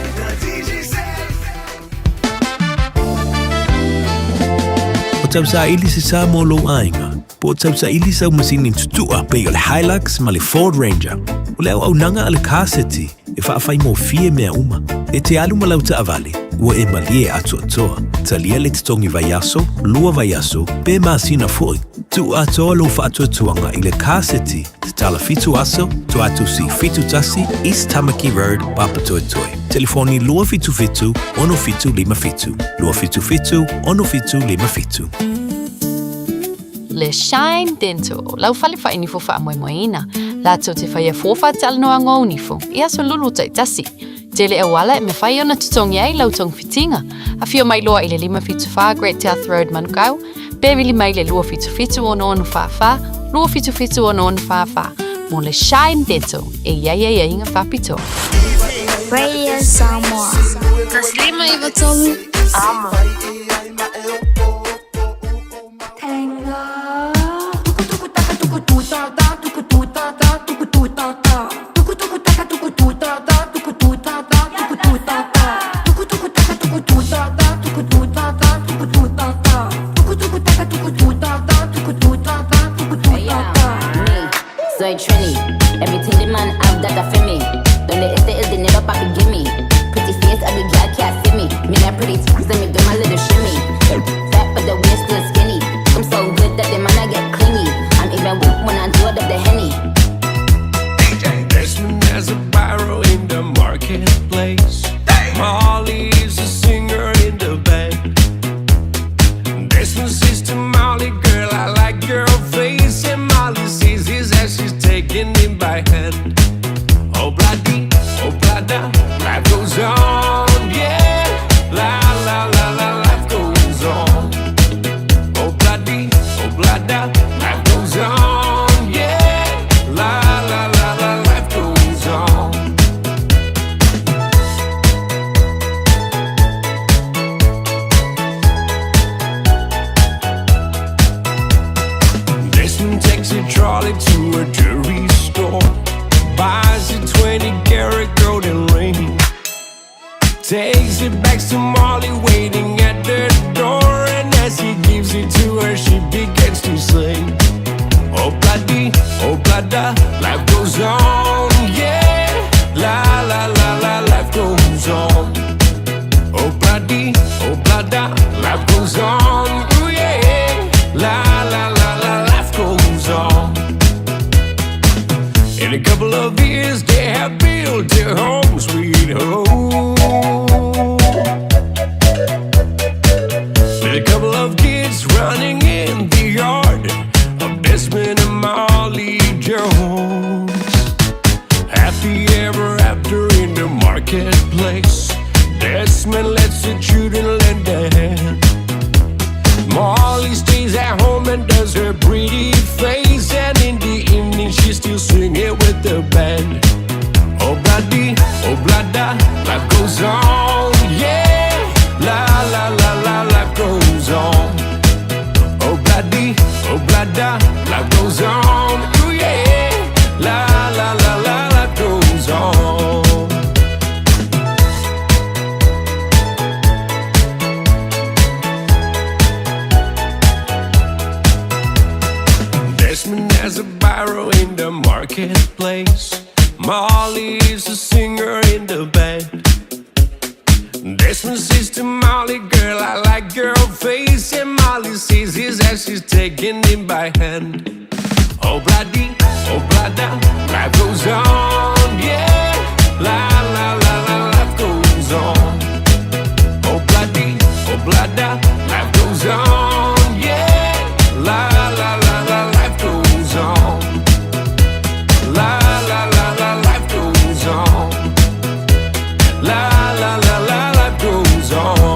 O tau sa ili se Samoa lo ainga. Po tau sa ili sa masini tutua pe o le Hilux ma le Ford Ranger. O le au nanga ale kaseti e whaafai mo fie mea uma. E te alu malau ta avale. Ua e malie atu atoa. Talia le titongi vaiaso, lua vaiaso, pe masina foi. Tu atoa lo whaatu atuanga I le kaseti, te tala fitu aso, tu atu si fitu tasi, East Tamaki Road, Papatoetoe. Telefoni lua fitu fitu, ono fitu lima fitu. Lua fitu fitu, ono fitu lima fitu. Le Shine Dental, lau fale fa inifo fa moina. La to te fa fofa tal no anga unifo. Ia so lulu tai tasi. Tele e wala me fai ona tutongi ai lau tong fitinga. A fio mai loa I le 5 fitu fa Great South Road Manukau. Bevili mai le lua fitu fitu ono fa fa. Lua fitu fitu ono fa fa. Mo le Shine Dental. E ia inga fa pito. Radio Samoa. Taslima iwa tomu. Ama. Soy Trini, everything the man have that a for me. Don't let it they never papi give me. Pretty face, ugly girl can't see me. Me not pretty, cause let me do my little shimmy. Fat but the waist still skinny. I'm so good that the man I get clingy. I'm even weak when I do it up the Henny. This one has a pyro in the marketplace. Molly is a singer in the band. This one's Sister Molly, girl, I like your face. And Molly sees his as she's taking him by hand. Oh, bloody, oh, blada, life goes on, yeah. La, la, la, la, life goes on. Oh, bloody, oh, blada, life goes on, yeah. La, la, la, la, life goes on. This one takes a trolley to a jewelry store. Buys a 20-karat golden ring. Takes it back to Molly waiting at the door. And as he gives it to her, she begins to sing. Oh, bloody, oh, blada, life goes on, yeah. La, la, la, la, life goes on. Oh, bloody, oh, blada, life goes on, ooh, yeah. La, la, la, la, life goes on. In a couple of years, they have built their home, sweet home. With a couple of kids running in the yard of Desmond and Molly Jones. Happy ever after in the marketplace. Desmond lets the children lend a hand. Molly stays at home and does her pretty face. And in the evening she still singing with the band. Oh, bloody, oh, blada, life goes on, yeah. La, la, la, la, life goes on. Oh, bloody, oh, blada, life goes on, ooh, yeah. La, la, la, la, life goes on. Desmond has a barrow in the market. marketplace. Molly is a singer in the band. Desmond says to Molly, girl, I like your face. And Molly says his as she's taking him by hand. Oh, bloody, oh, blada, life goes on, yeah. La, la, la, la, life goes on. Oh, bloody, oh, blada, life goes on, yeah. La, la, la, la, life goes on. La, la, la, la, life goes on. La, la, la, la, life goes on.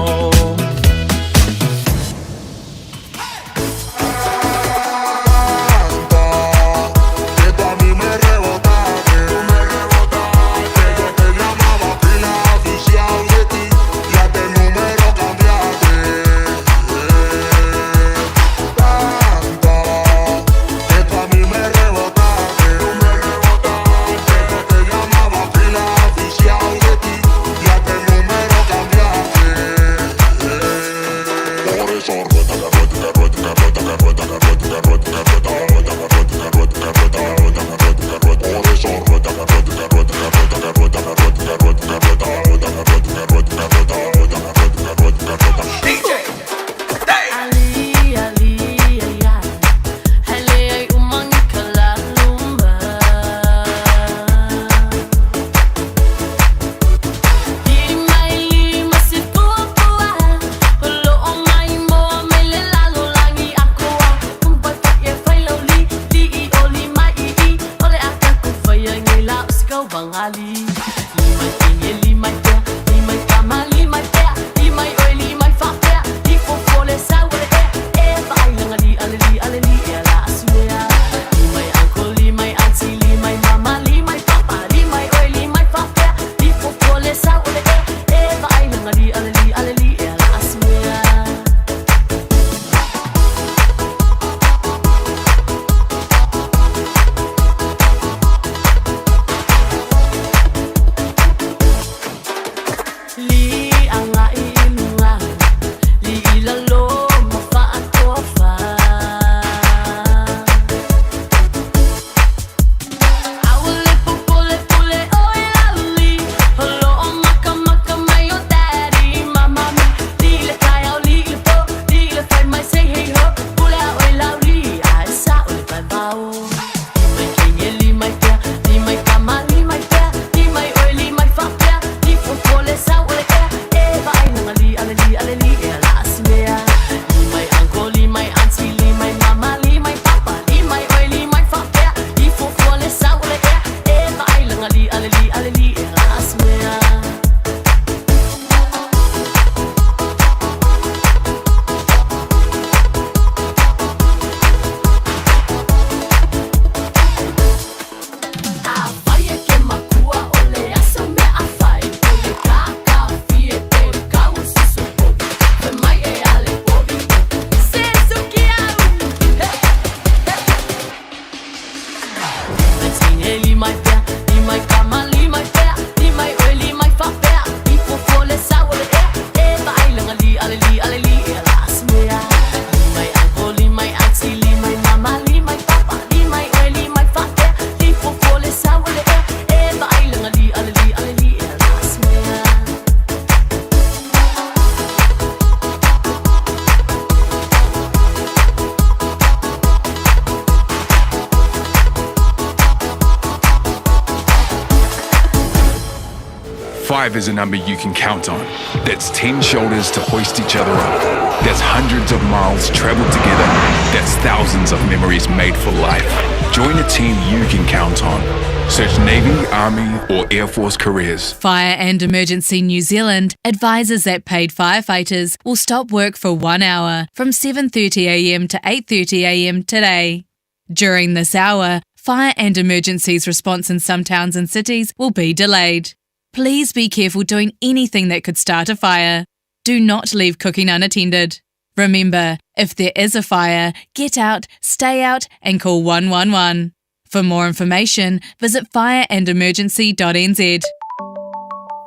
Five is a number you can count on. That's 10 shoulders to hoist each other up. That's hundreds of miles traveled together. That's thousands of memories made for life. Join a team you can count on. Search Navy, Army, or Air Force careers. Fire and Emergency New Zealand advises that paid firefighters will stop work for 1 hour from 7:30am to 8:30am today. During this hour, fire and emergencies response in some towns and cities will be delayed. Please be careful doing anything that could start a fire. Do not leave cooking unattended. Remember, if there is a fire, get out, stay out, and call 111. For more information, visit fireandemergency.nz.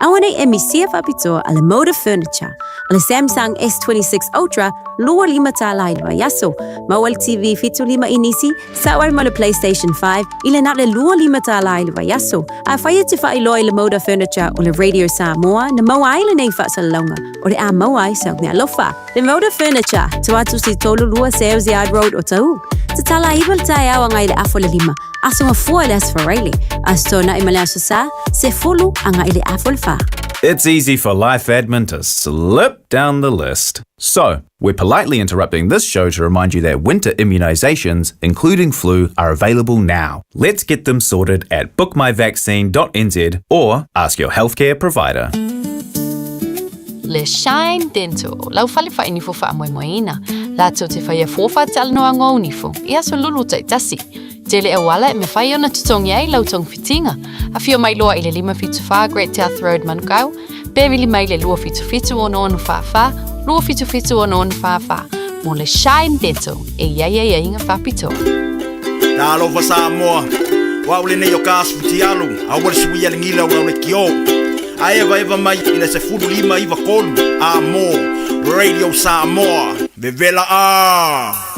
Awan ay emisia papito ala Moda Furniture, ala Samsung S26 Ultra, luar 5 talay ba yaso, mawal TV fito 5 inisi, sawar mala PlayStation 5, ila na luar 5 talay ba yaso. Faya tifa iloy la Moda Furniture o la Radio Samoa na mawai la nei fa sa longa, o de a mawai sa ni alofa. The Moda Furniture, tuatu si tolu lua Sales Yard Road o tau. Tatala ibal tayo ang ile afo la 5, aso mafua las farele, asto na imalasa sa, se fulu ang ile afo fa. It's easy for life admin to slip down the list. So, we're politely interrupting this show to remind you that winter immunisations, including flu, are available now. Let's get them sorted at bookmyvaccine.nz or ask your healthcare provider. Le Shine Dental, lau whaliwha inifo wha amoemoeina. Lātou te whaia fōwha te alanoa ngō unifo, ia so lulu tai tasi. Tele e wala e me whai ona tutongi ai lau tong fitinga. A whio mai loa i le 5 Great South Road Manukau, Berili mai le 2 ono ono whawha, 2 ono ono whawha. Mo Le Shine Dental, e ia inga whapito. Tā alofa Samoa, wa ule nei o kāsu ti alu, a wale sui ale ngila ula ule ki o. A eva mai ina se furu 5 iwa kolu, a mo, Radio Samoa, vevela a.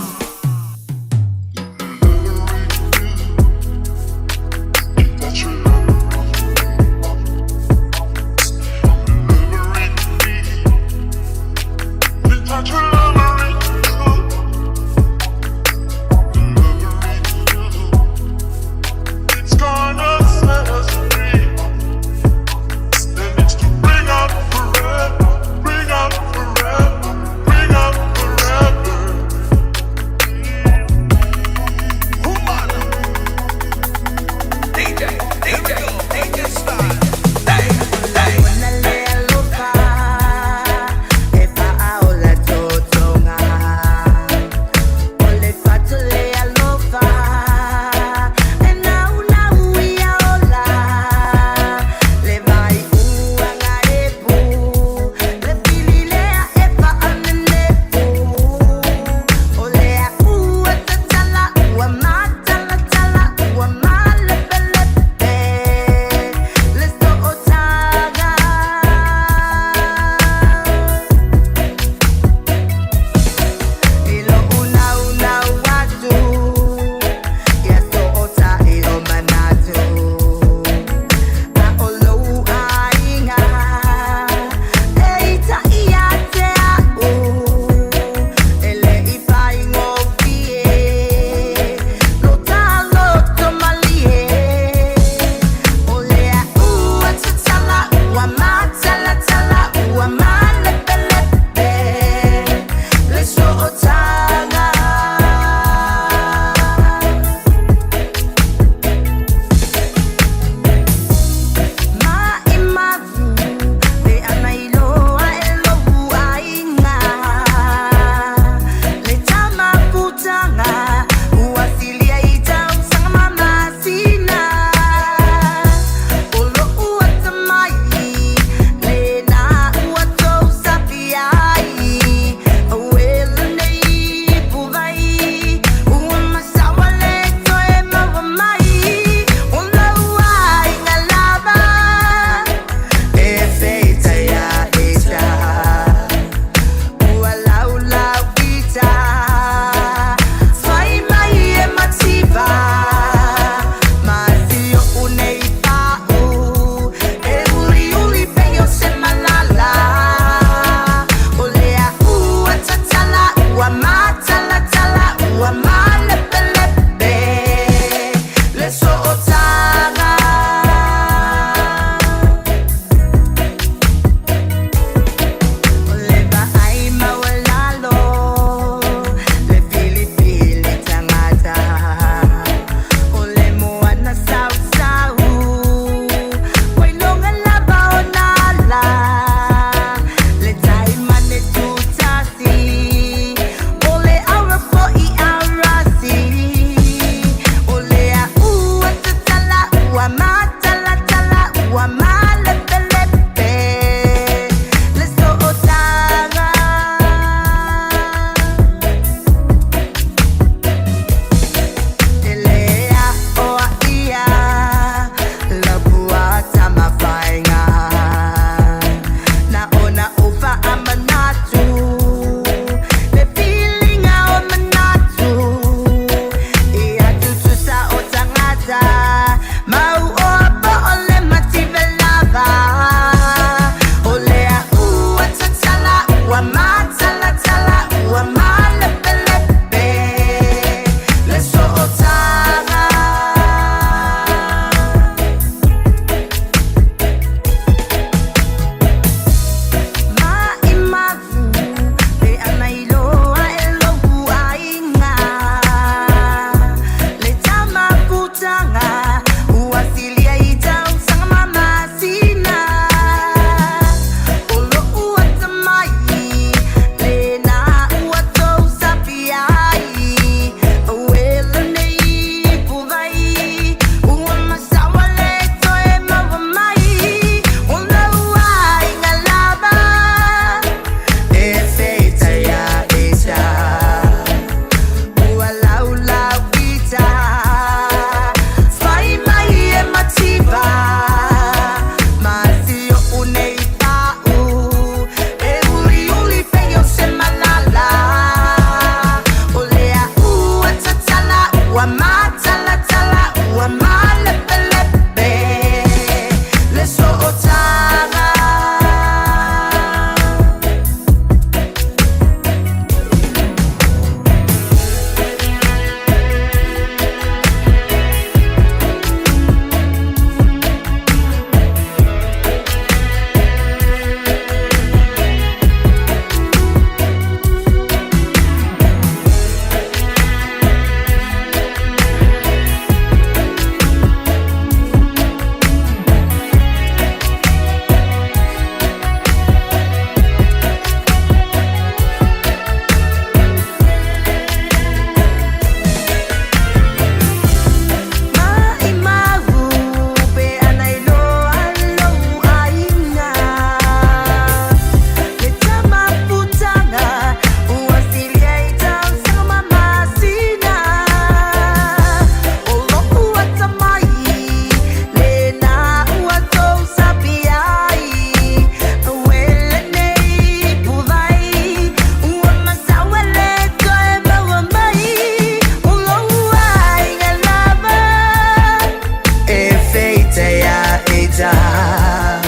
ita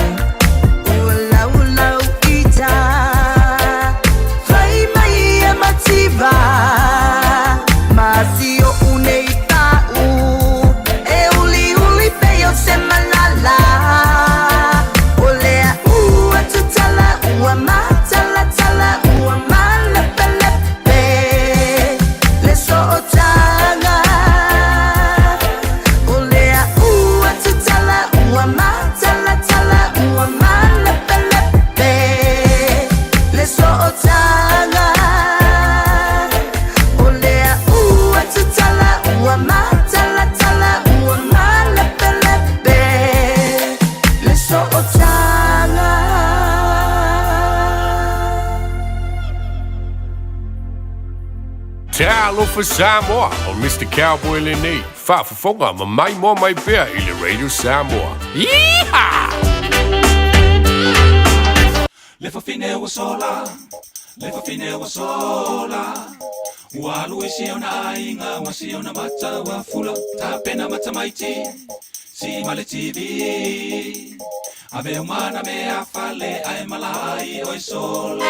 ula ula ita fai mai e mativa masio uneita e uli uli peyo se malala olea tutala matala tala mala pelepe le sotanga olea tutala matala tala mala pelepe le sotanga olea tutala matala tala mala pelepe le sotanga. Talo for Samoa on Mr. Cowboy Lenny. Fafafonga ma mai mo mai pea i le Radio Samoa. Yeehaw! Le fa fine wa sola, le fa fine wa sola. Wa luisi ona inga wa si ona mata wa fula ta pena mata maiti. Si male TV. Ave umana me afale ai malai oi sole.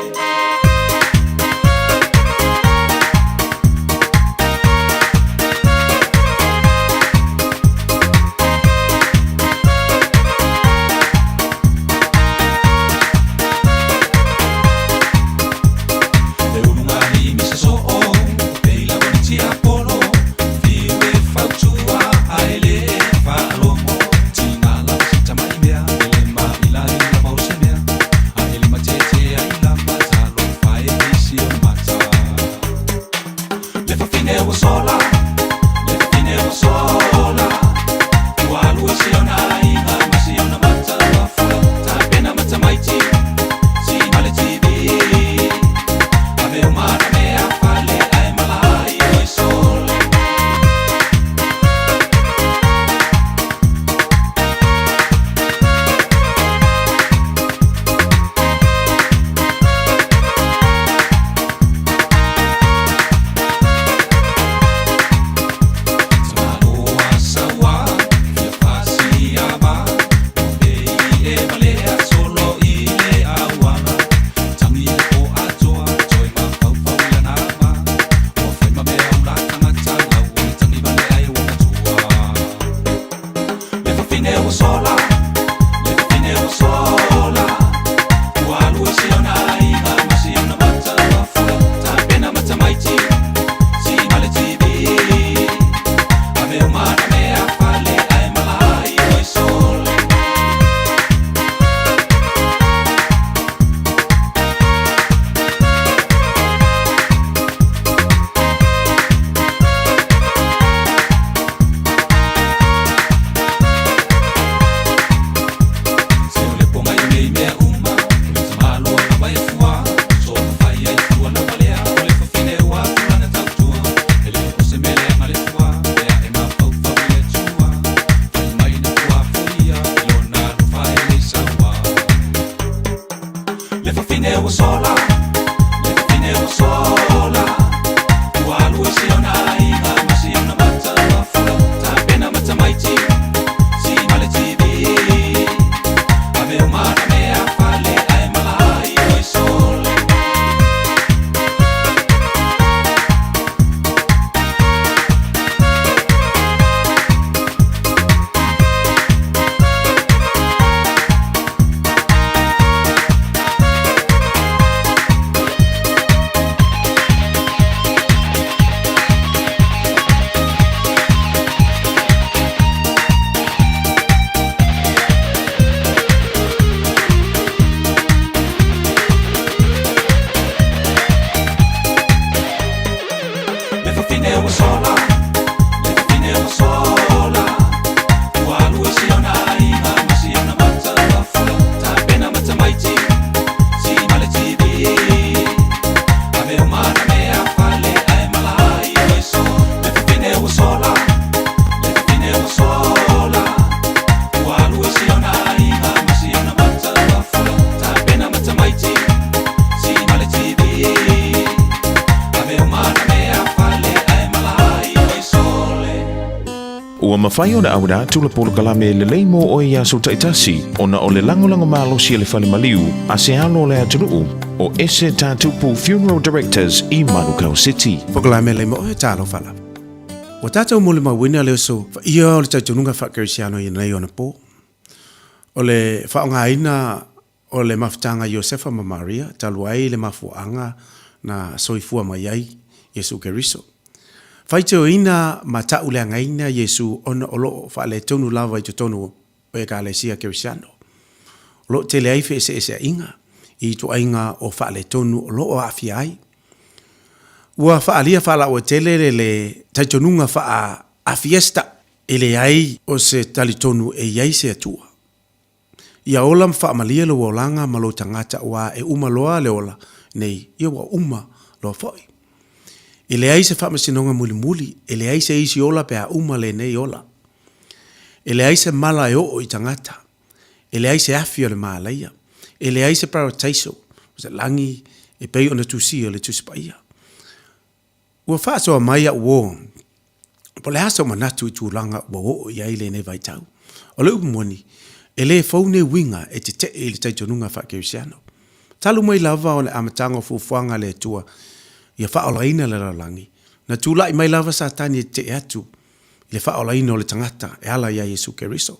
mawhai o na aura tula polo kalame le leimo o ia so taitasi o na o le lango malosi le fale maliu a se alo le atunuu o ese tatupu Funeral Directors i Manukau City. Pokalame le mo e talo fala. O tātou mo le mawina le so ia o le taitununga whakarisiano i nei o na po. O le whaongaina o le mafutanga Josefa ma Maria, taluai le mafuanga na soifua mai ai Yesu Keriso. Whaite o ina ma tau le angaina Yesu ona olo wha le tonu lava i te tonu o e ka le sia Kerisiano. Lo te le aife ese inga i tu ainga o wha le tonu o lo o afia ai. Ua wha alia wha la o tele le taitonunga wha a fiesta ele ai o se talitonu e iai se atua. Ia ola mwha malia lo waulanga ma lo tangata wa e uma loa le ola nei ia wa uma lo foi. Ele ai se wha masinonga muli, ele ai se isi ola pe a uma le nei ola. Ele ai se mala e o i tangata. Ele ai se afia le maalaia. Ele ai se parataiso, se langi e pei ona tusi o le tusipaia. Ua wha soa mai a uo, po le asa o manatu i tūlanga ua o i aile ne vai tau. O le upumoni, e le faune winga e te e le taitonunga wha Kerisiano. Talu mai lava o le amatanga fufuanga le tua, ia wha olaina le ralangi. Na tūlai mai lava sa tani e te atu, le wha olaina o le tangata e ala ia Yesu Keriso.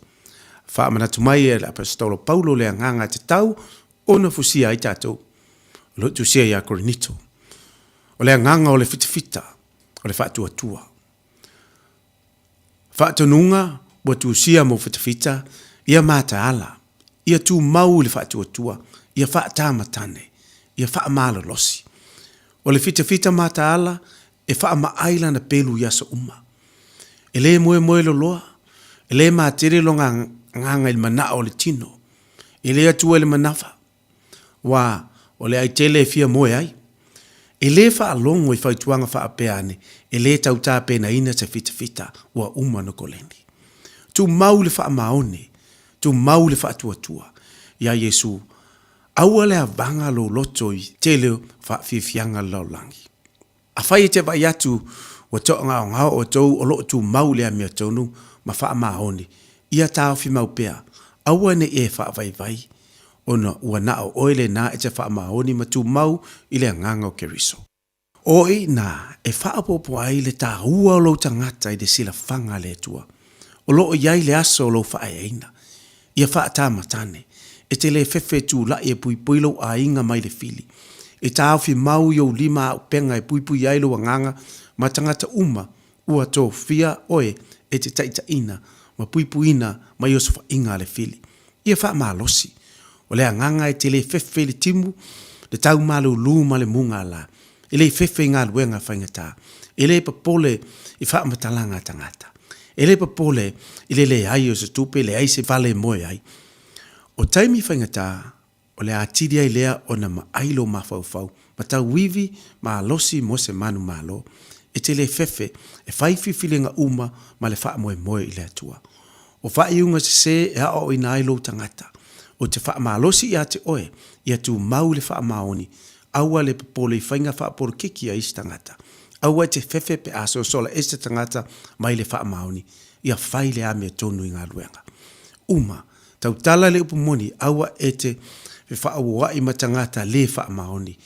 Wha manatu mai e le apostolo Paulo le anganga te tau, ona fusia i tātou. Lo tusia ia Korinito. O le anganga o le fitafita, o le whātua. Whātanunga, bua tusia mo fitafita, ia mata ala, ia tu mau le whātua, ia whātamatane, ia whāmalolosi. O le fitafita mata ala, e whāmaaila na pelu yasa uma. E le moe lo loa, e le mātere lo nganga il mana o le tino, e le atua le manafa, wa o le aitele fia moe ai. E le wha longo i whaituanga wha apeane, e le tau tā pēna ina te fita wa uma no koleni. Tu mau le wha maone, tu mau le wha tua, ia Yesu, aua le avanga lo loto i te leo wha fifianga lau langi. A whai te vai atu, wa toa ngao o tau o lo tu mau le amia tonu, ma wha maone, ia tāo fi mau pēa, aua ne e wha vai, ona ua nao oile na e te wha maoni ma tu mau i le nganga o Keriso. Oi na e wha apopo ai le tā ua o lo tangata i de sila whanga le tua. O lo iai le aso o lo wha eina. Ia wha tāmatane. E te le fefe tū la e pui lo a inga mai le fili. E tā awhi mau i o lima au penga e pui ai lo nganga ma tangata uma ua tō fia oe e te taita ina ma pui ina ma i osofa inga le fili. Ia wha malosi. O le anganga e te le fefe le timu, le tau malu luma le munga la. E le fefe ngā luenga whaingata. E le papole i wha matalanga tangata. E le papole i le ai o se tupe, le ai se vale moe ai. O taimi whaingata, o le atiri ai lea o na maailo mawhauwhau, ma tau wivi ma losi mo se manu malo. E te le fefe e whaififilenga uma ma le wha moe i le atua. O whaiunga se e ao i nā ilo tangata. O te wha malosi i te oe, i tu mau le wha maoni, aua le papole i whainga wha por kiki a isi tangata. Aua te fefe pe aso sola este tangata mai le wha maoni, i a whai le amea tonu i ngā luenga. Uma, tau tala le upumoni, aua e te wha awa i matangata le wha maoni,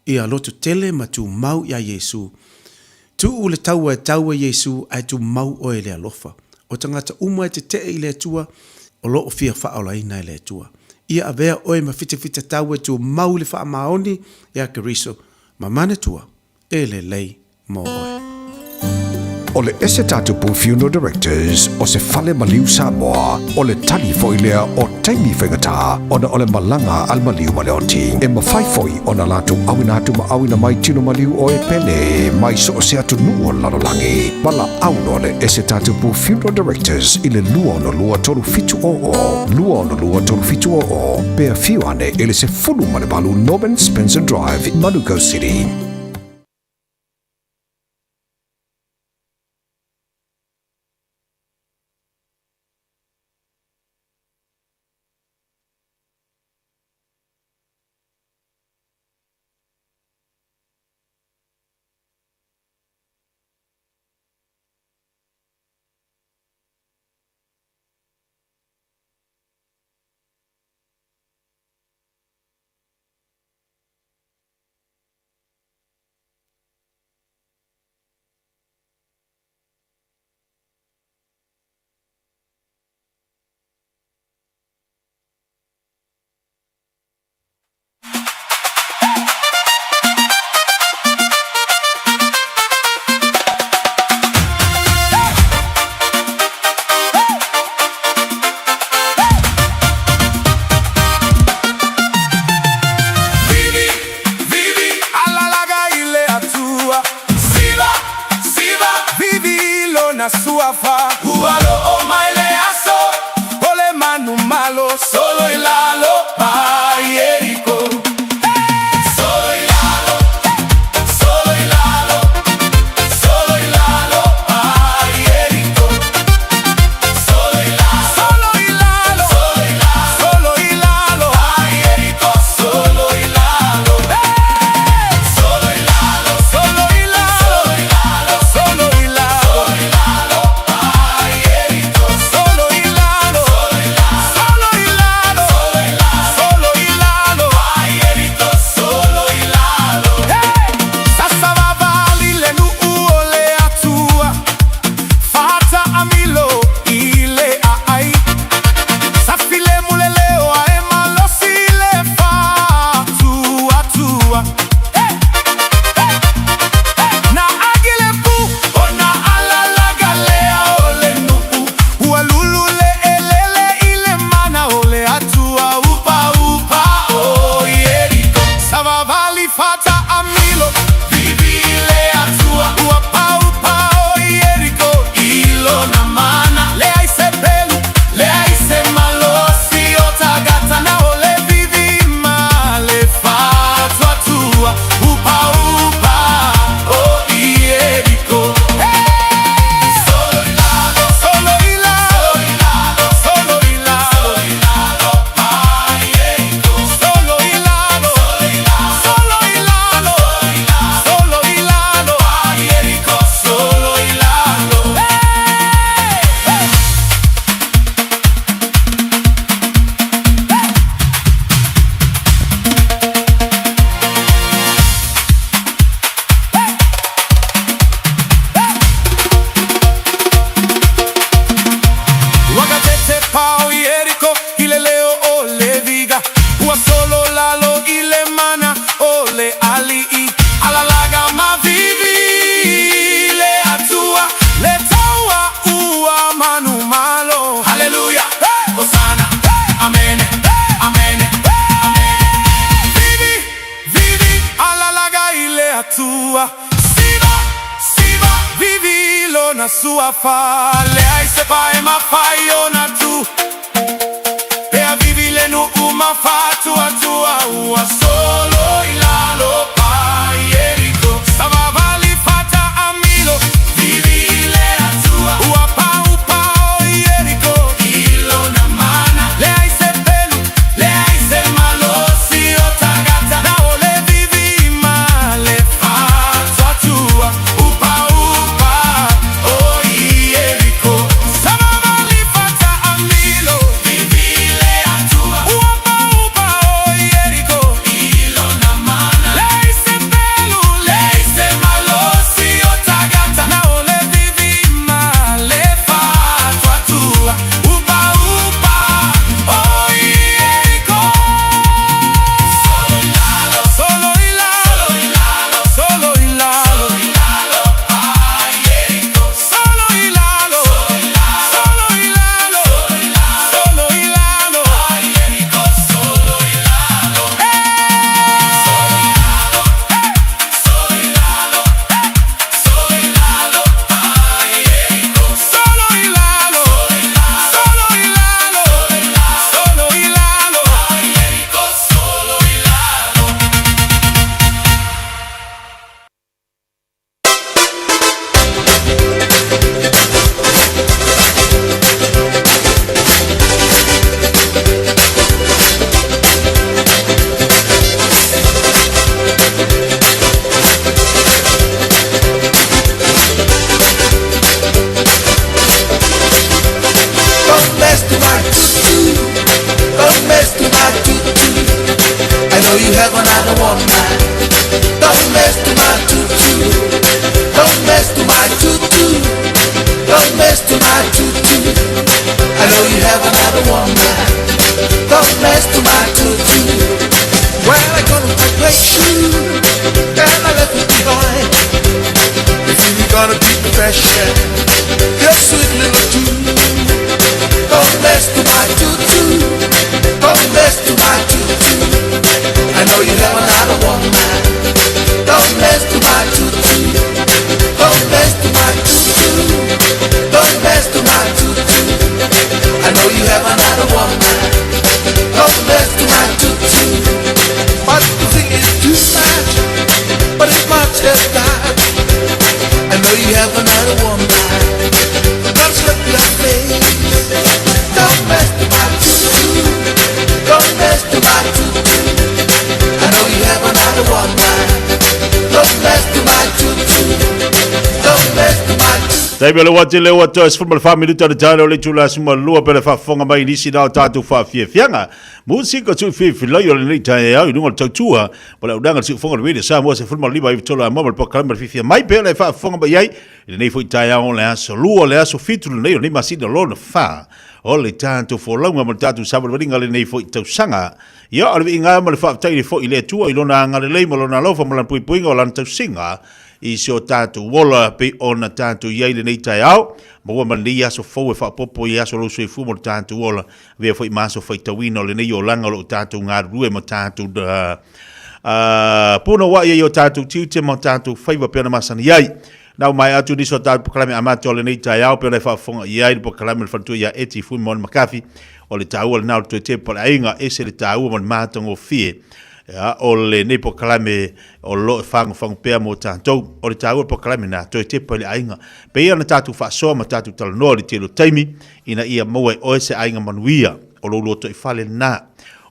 i a loto tele ma tu mau i a Yesu. Tu u le taua Yesu ai tu mau oe le alofa. O tangata uma e te te i le tua, o lo fia whaola ina i le tua. Ia avea oe ma fita tau e tu mau le wha maoni e a Keriso, ma mana tua e le lei mo oe. O le ese tatupu Funeral Directors o se fale maliu Samoa o le tali foilea o taimi whaingata ona o le malanga al maliu maleoti e mawhaifoi o na latu awinatu ma awina mai tino maliu o e pele mai so o se atu nuo lalolangi mala auno le ese tatupu Funeral Directors i le lua ono lua tolu fitu o pea fiu ane ele se fulu male balu Norman Spencer Drive Manukau City. fa le ai se pai ma pai ona tu e a vivi le nu uma fa tua ua solo ilalo pai eriko stava vali fata a milo vivi le a tua ua pau pau eriko ilo na mana le ai se pelu le ai se malosi o tagata na ole vivi ma le fa tua tua upa upa o eriko stava vali fata a milo vivi le a tua ua pau pau o eriko ilo na mana le ai se pelu le ai se malosi o tagata na ole vivi ma le fa tua tua upa upa o eriko solo ilalo solo ilalo ai eriko solo ilalo solo ilalo solo ilalo ai eriko solo ilalo solo ilalo solo ilalo ai eriko solo ilalo solo ilalo solo ilalo ai eriko solo ilalo Don't mess to my tutu. Don't mess to my tutu. I know you have another one man. Don't mess to my tutu. Don't mess to my tutu. Don't mess to my tutu. I know you have another one man. Don't mess to my tutu. Well, I got on my great shoe and I left it behind. You think you're gonna keep me fresh, yeah? Your sweet little tune. Don't mess to my tutu. Don't mess to my tutu. I know you have another one man. Don't mess to my tutu. Don't mess to my tutu. Don't mess to my tutu. I know you have another one man. Don't mess to my tutu. What you think is too much, but it's much as that. I know you have another one man. Don't slip your face. Don't mess to my tutu. Don't mess to my tutu. I know you have another one man. Don't mess to my tutu. Don't mess to my tutu. Tai bele wate le wate es football family ta talo le tula suma lua pele fa fonga mai nisi na tatu fa fianga musika tu fi la yo le tai ya you ngol tua pole udanga tu fonga le Samoa se football liba i tola mobile po kalma Fiafia Mai pele fa fonga ba yai le foi tai ya on le aso lua le aso fitu le ni masida lo na fa o le tanto fo longa mo tatu sabu le ngale nei foi tau sanga ya o le inga mo le fa tai le foi le tua i lona ngale le mo lona lo fa mo la pui pui o lan tau singa i so tatu wola pe ona tatu yai le nei tai au mo ma li aso fo e fa popo i aso lo so fu mo tatu wola ve foi maso foi tawino le nei o langa lo tatu nga rue mo tatu puno wa ye yo tatu tite mo tatu faiva pe na masani yai na mai atu ni so tatu klame amato le nei tai au pe le fa fonga yai po klame fa tu ya eti fu mo makafi o le tau le na to te po ainga ese le tau mo matongo fie ya o le ne po kalame o lo fang pe mo tanto o le tau po kalame na to te pele ainga pe ia na tatu fa so ma tatu tal no le telo taimi ina ia mo o se ainga manuia o lo lo to i fale na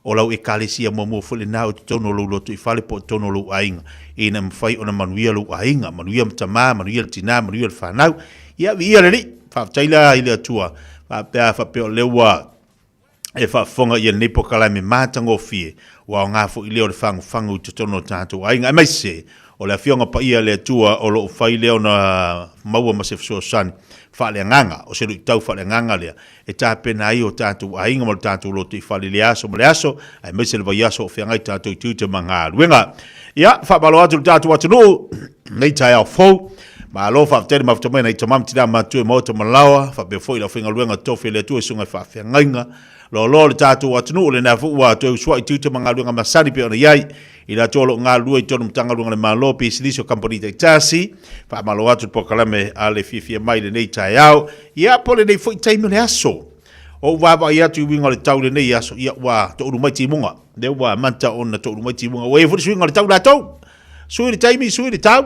o lau e kalesia mo fule na o tono lo lo to i fale po tono lo ainga ina mfai ona manuia lo ainga manuia mtama manuia tina manuia fa nau ia ia le fa taila ile tua fa pe o lewa e fa fonga ia ne po kalame matango fie wa nga fo ile o le fangu tono tanto ai nga mai se o le fionga pa ia le tua o lo fai le ona maua ma se so san fa le nganga o se lu tau fa le nganga le e ta pena ai o tanto ai nga mo tanto lo ti fa le aso ai mai se le vai aso fianga tanto tu te manga wenga ia fa balo atu tanto atu no nei tai au fo ma lo fa tele ma toma nei toma tira ma tu mo to malawa fa be fo ila finga luenga tofi le tu sunga fa fianga lo le tatu atunu le na fu wa to swa tu te manga lunga masani pe ona yai ila tolo ngā lua I tonu mtanga runga le malo pe silisio kampani te tasi pa malo atu po kalame ale Fiafia Mai le nei tai au ia pole nei foi taimi le aso o waba ia tu winga le tau le nei aso ia wa to mai timunga le wa manta ona to mai timunga we fu swinga le tau la tau sui le taimi sui le tau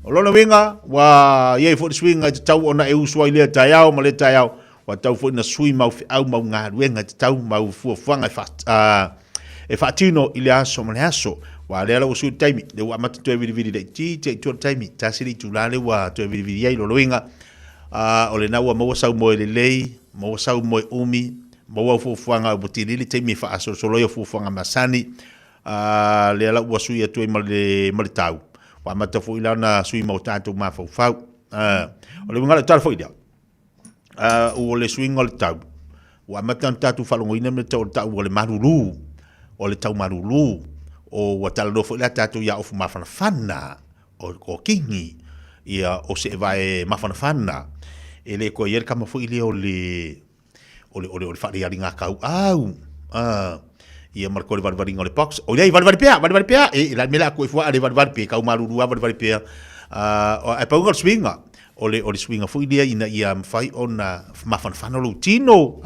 o lona winga wa ia fu swinga te tau ona e usua le tai au ma le tai au wa tau fu na sui mau au mau ngā ruenga te tau mau fuafanga e fatino ile aso ma le aso wa le ala usu taimi le wa mata to vidi le ti to taimi ta sili tu la le wa to vidi ai lo loinga o le na wa mo sa mo le lei mo sa mo umi mo wa fu fuanga bo ti le taimi fa aso so lo yo fu fuanga masani le ala wa su ya to ma le tau wa mata fu ila na sui mo tanto ma fa fa o le ngala tar fo ida o le swing o le tau wa mata tatu fa lo ina me tau o le marulu o le tau marulu o wa talo fo la tatu ya of mafana o kingi ia o se vai mafana ele ko yer kama fo ile o le fa ria ringa kau au ia marco le varvari ngole box o ia varvari pea e la mela ko fo ale varvari pe kau marulu varvari pea o e pa ngol swinga o le swinga fo ile ina ia fai ona mafana lo tino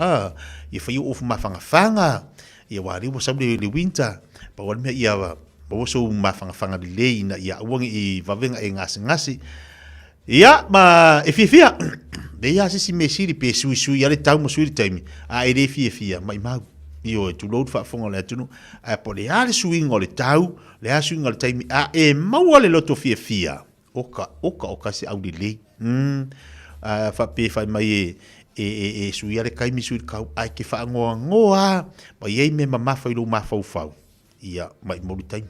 ia fai of mafanga ia wari wo sabe le winter pa wan me ia bo so mafanga le ina ia wangi I vavenga e ngasi ia ma e Fiafia de ia si mesiri pe sui ia le tau mo sui taimi a e le Fiafia mai mau io tu load fa fonga le tunu a po le ale sui ngole tau le a sui ngole taimi a e mau le loto Fiafia oka se au le fa pe fa mai e sui ale kai mi sui kau ai ke fa ngoa ma ye me mama fa lo ma fa ia mai mo tai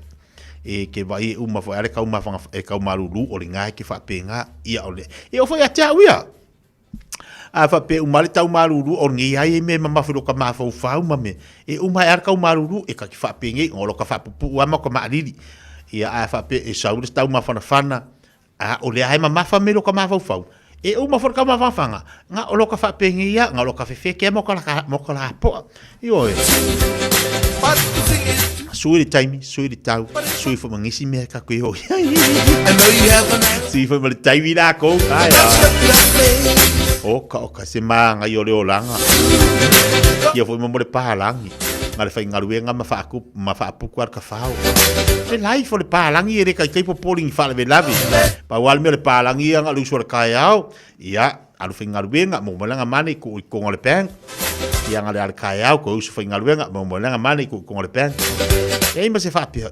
e ke vai uma fa ale kau ma fa e kau marulu o le ngai ke fa penga ia ole e o fa ya tia wia a fa pe uma le tau marulu o ngi ai me mama fa lo ka ma fa ma me e uma ar kau marulu e ka ki fa penga ngolo ka fa pu wa ma ko ma lili ia a fa pe e sa u tau ma fana a ole ai mama fa me lo ka ma fa e uma for ka mafanga nga o loka fa pengia nga loka fe ke mo kala po io sui taimi sui tau sui fo mangisi me ka ko io si fo mal taimi la ko oka se manga io le olanga io fo mo le palangi nga le fa ngaruenga ma fa pu kwar ka fa e lai fo le palangi e ka kai po poling fa le lavi pa wal me le palangi nga lu so ka yao ia alu fa ngaruenga mo malanga mani ku ko le peng ia nga le al ka yao ko su fa ngaruenga mo malanga mani ku ko le peng e ma se fa pia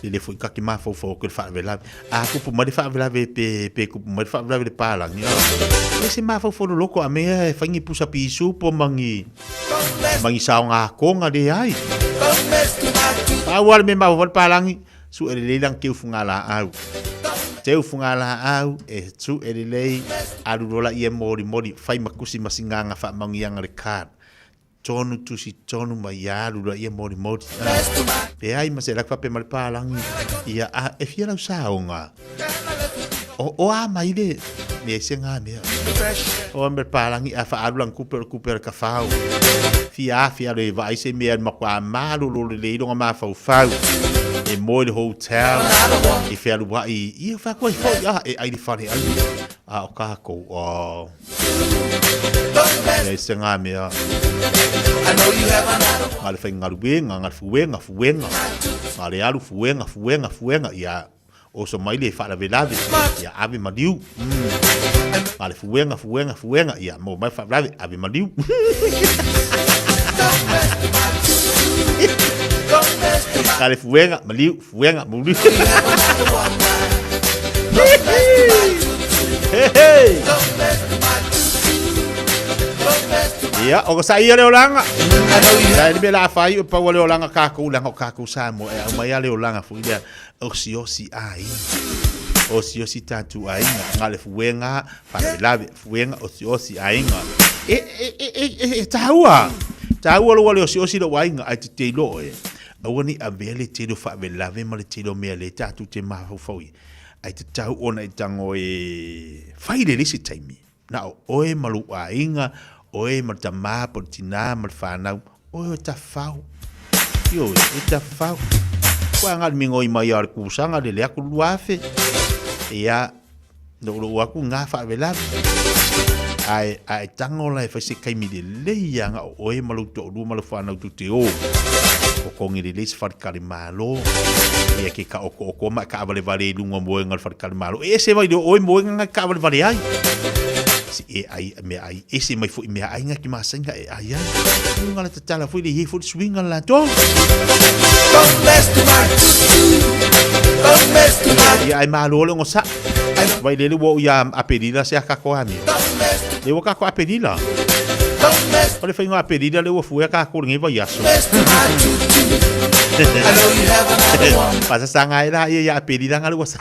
le foi ka ki ma fo ko fa le lavi a ku pu ma le fa le lavi pe ku ma fa le palangi e se ma fo lo loko a me fa ngi pusa pisu po mangi sao nga ko nga de ai awal me ma vol palangi su ele lang ke fungala au te fungala au e su ele alu rola ie mori fai makusi masinga nga fa mangi yang le kar tonu tu si tonu mai alu rola ie mori pe ai ma se la fa pe mal palangi ia a e fiera sao nga o a mai de ne senga me o amber palangi a fa alu lang kuper ka fao Fiafia le vai se me ma kwa malu le lo ma fa e mo le hotel e fe alu wa I fa ko fo ya e ai fa le a o ka ko o e senga me a mal fa ngal wenga ale alu fuenga ya o so mai le fa la velave ya ave madiu ale fuenga ya mo mai fa velave ave madiu ale fuenga madiu hey ia o sa ia le olanga dai be la fai o pa le olanga ka ko langa ka ko sa mo e mai le olanga fu ida o si ai o si tatu ai ngale fuenga pa le lave fuenga o si ai nga e taua lo o si lo ai nga ai te lo e awani avele te do fa le lave ma le te do me le tatu te ma foi ai te tau ona I tango e fai le lisi taimi na o e malu ainga o e martama por tina mar fanau o e ta fau Yo, ita fau. Kwa ngal mingo I mai ar kusanga le aku luafe. Ia no lo aku nga fa vela. Ai tangola fa se kai mi de le yanga o e malu to lu malu fa na tu te o. Ko ngi le se far kali malo. Ia ke ka o ma ka vale lunga mo ngal far kali malo. E se vai do o mo nga ka vale ai. Si e ai me ai e se mai fu me ai nga ki masenga e ai ai. Lunga la tala fu le fu swinga la to. Don't mess to my Don't mess to my Ia ai malo le ngosa. Vai le wo ia apelida se ka ko ami. Le wo ka ko apelida. Ole fa nga apelida le wo fu ka ko ngi vai aso. Pasa sanga ira ia apelida nga le wo sa.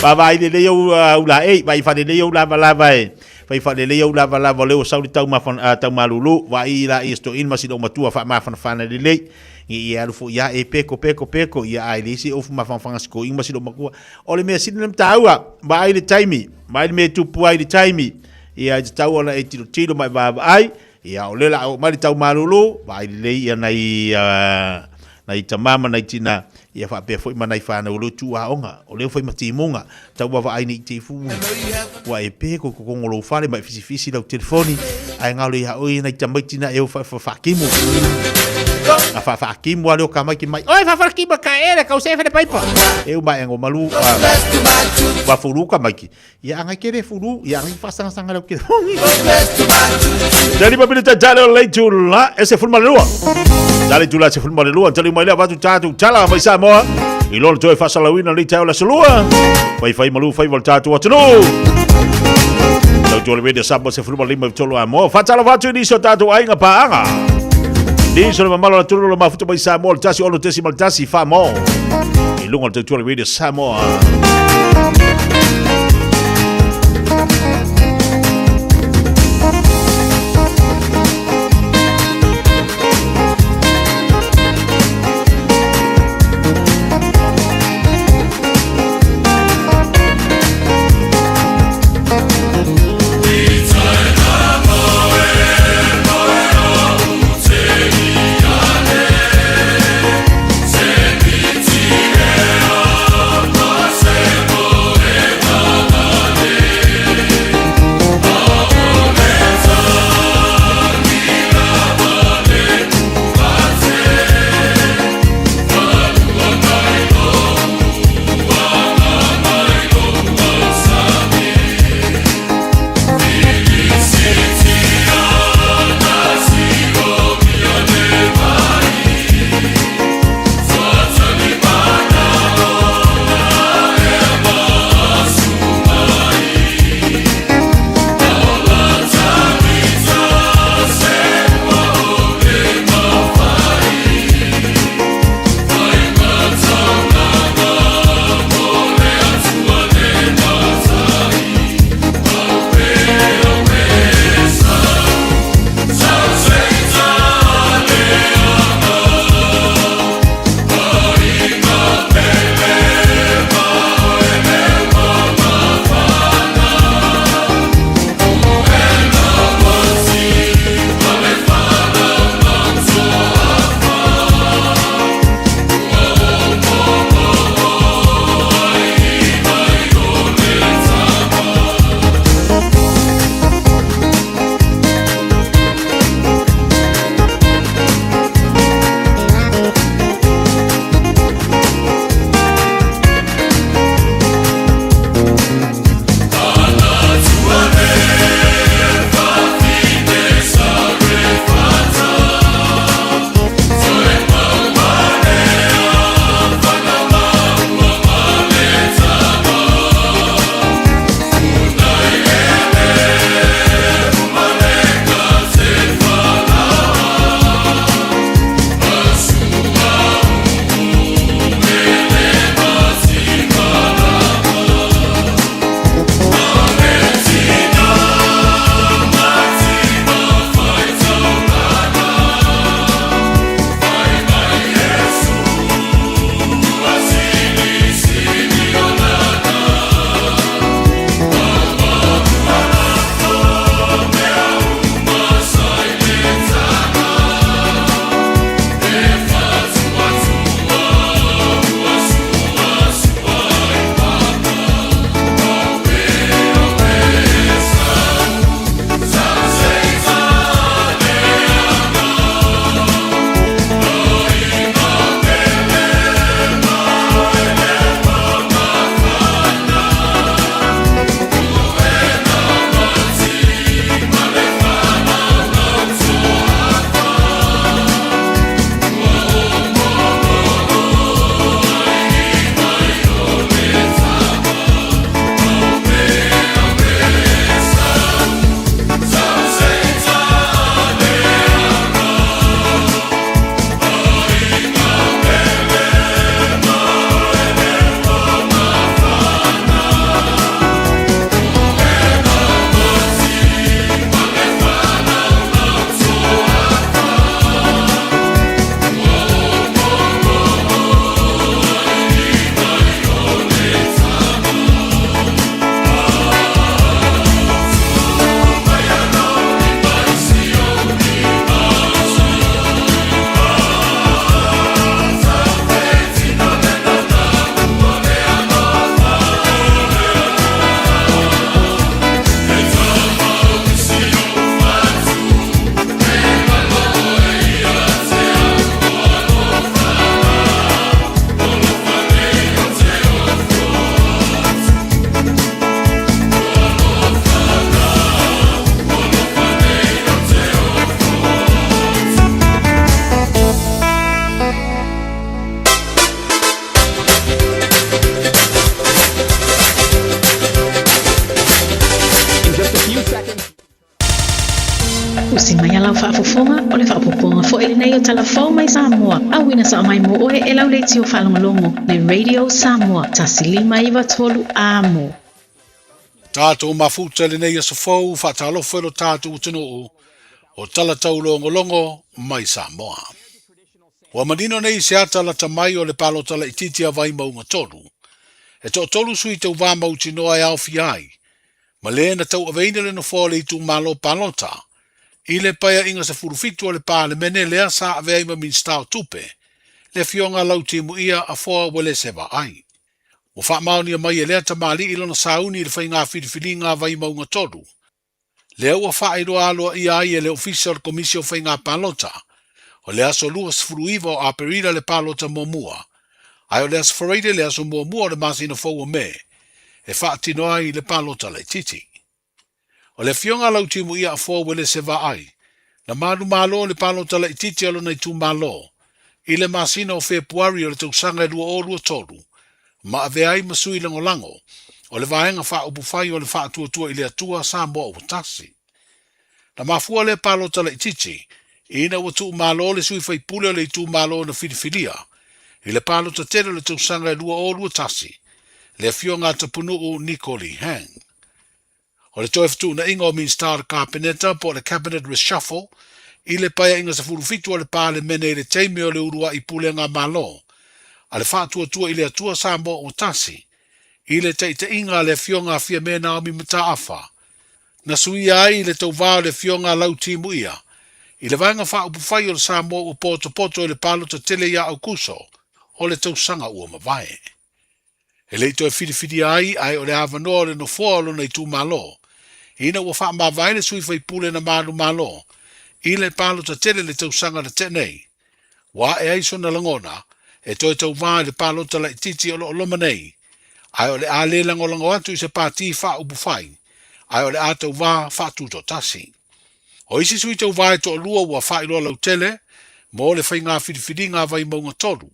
Vai le yo ula e vai fa le yo la vai. Vai fa le yo la le o sauli tau ma tau malulu vai la isto in masido matua fa ma fa le le. Ia fu ia e peko ia ai lisi of ma fanga sko inga masido makua ole me sinem taua ba ai le taimi mai me tupu ai le taimi ia tau ona e tiro mai ba ai ia ole la ma le tau malulu ba ai le ia nai tamama nai tina ia fa pe foi manai fa na ulu tu aonga ole foi matimunga tau ba ai ni te fu wa e peko ko ngolo fale mai fisi la telefoni ai ngalo ia oi nai tamai tina e fa kimu a fa kimu ale o kama ki mai oi fa kimu ka ele ka usefa de paipa eu mai ngo malu wa fulu ka mai ki ia nga kere fulu ia nga fa sanga le ki dali ba bilita dale le tula ese fulma le lua dale tula se fulma le lua dali mai le va tu tala mai Samoa i lolo toi fa salawina le tau la solua fai malu fai volta tu atunu tau le de Samoa se fulma le mai tolo amo fa tala va tu ni so tatu ai nga paanga Di sono mamalo la turno ma futo mai Samoa tasi ono tesi mal tasi fa mo. E lungo il tuo video Samoa. Say Usi mai alau whaafofonga o le whaapoponga fo ele nei o talafou mai Samoa. Awina sa mai mo oe e lau leiti o whalongolongo le Radio Samoa. Tasilima iwa tolu amo. Tātou mafuta le nei sa fou whaatalofa lo tātou tunu o tala tau longo mai Samoa. Wa manino nei se ata la tamai o le palo tala ititi a vai maunga tolu. E tolu sui tau wā mauti noa e Fiafia Mai. Ma le na tau aveina le no fōle i tu malo palota. I le paia inga sa furufitu o le pāle mene lea sa avea ima min stau tupe. Le fionga lau timu ia a fōa wale sewa ai. Mo wha maoni a mai e lea tamali ilo na sauni le whai ngā whirifili ngā vai maunga tolu. Lea ua wha iroa aloa ia ai e le official komisio whai ngā palota. O lea so lua sfuruiva o aperira le palota momua. Ai o lea sfureide lea so momua o le masina fōua me. E wha tinoa i le palota le titi. O le fionga lau timu ia a fōa wale sewa ai. Na manu malo le palota le titi alo nei tu malo. I le masina o Februari o le tausanga e lua o lua tolu. Ma ave ai masui lango lango. O le vaenga wha upufai o le wha atua i le atua Samoa o tasi. Na mafua le palota le titi. Ina ua tu malo le sui fai pule o le tu malo na filifilia. I le palota tere le tausanga e lua o lua tasi. Le fionga tapunu o Nicoli Hang. O le toe fitu na inga o min star carpeneta po le cabinet reshuffle. I le paia inga sa furufitu o le pāle mene le teime o le urua i pule ngā malo. A le whātua tua i le atua Samoa o tasi. I le te inga le fionga fia mena o mi mata afa. Na sui ai le tau vāo le fionga lau timu ia. I le vaenga wha upufai o le Samoa o poto i le palo ta tele ia au kuso. O le tau sanga ua mawai. E leito e whirifiri ai o le awanoa le no fōalo nei tū malo. Ina ua wha mawai le sui fai pule na malu malo. I le palo ta tele le tau sanga le tenei. Wa e aiso na langona. E toi tau vā le palo ta la ititi o lo loma nei. Ai o le a le lango atu i se pāti wha upufai. Ai o le a tau vā wha tuto tasi. O isi sui tau vā e to lua ua wha iloa lau tele. Mo le whai ngā whirifiri ngā vai maunga tolu.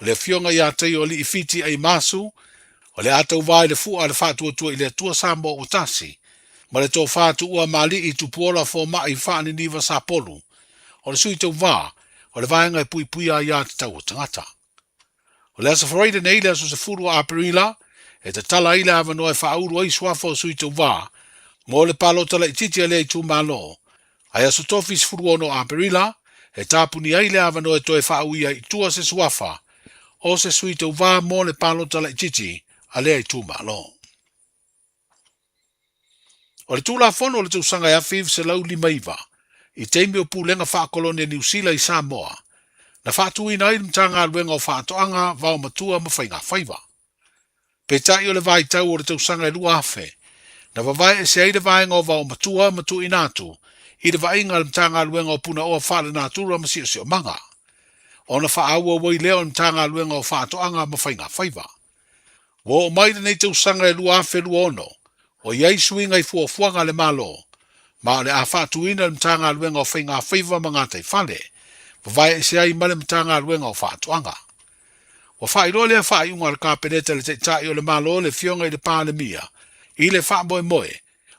O le fionga ia tei o li ifiti ai masu. O le atau vai le fua le whātua tua i le tua Samoa o tasi. Ma le tō whātua mali i tupuola fō mai whaani niwa sa polu. O le sui tau vā, o le vaenga e pui a ia te tau o tangata. O le asa whareide nei le aso se furu a Aprila, e te tala i le avanoa e whauru ai swafa o sui tau vā. Mo le palo tala i titi a le i tū malo. Ai aso tofis furu ono a Aprila, e tāpuni ai le avanoa e toi whau ia i tua se swafa. O se sui tau vā mo le palo tala i titi, a lea i tū malo. O le tūla fono o le tūsanga e awhiv se lau lima iwa, i teimi o pūlenga whaakolonia New Zealand i Samoa, na whaatui na ilim tanga aluenga o whaatoanga vau matua mawhainga whaiva. Pe tai o le vai tau o le tūsanga e lua awhe, na wawai e se aida vaenga o vau matua matu inatu, i le vainga ilim tanga aluenga o puna oa whaale natura masio sio manga. O na whaaua wai leo ilim tanga aluenga o whaatoanga mawhainga whaiva. Wo o maida nei tūsanga e lua awhe lua ono, o iai suinga i fuafuanga le malo, ma le a whaatuina le mtanga aluenga o whainga whaiva mga tei whale, wawai e se ai male mtanga aluenga o whaatuanga. Wa whairo le a whaiunga le kāpeneta le teitai o le malo le fionga i le pāle mia, i le whaamoe moe,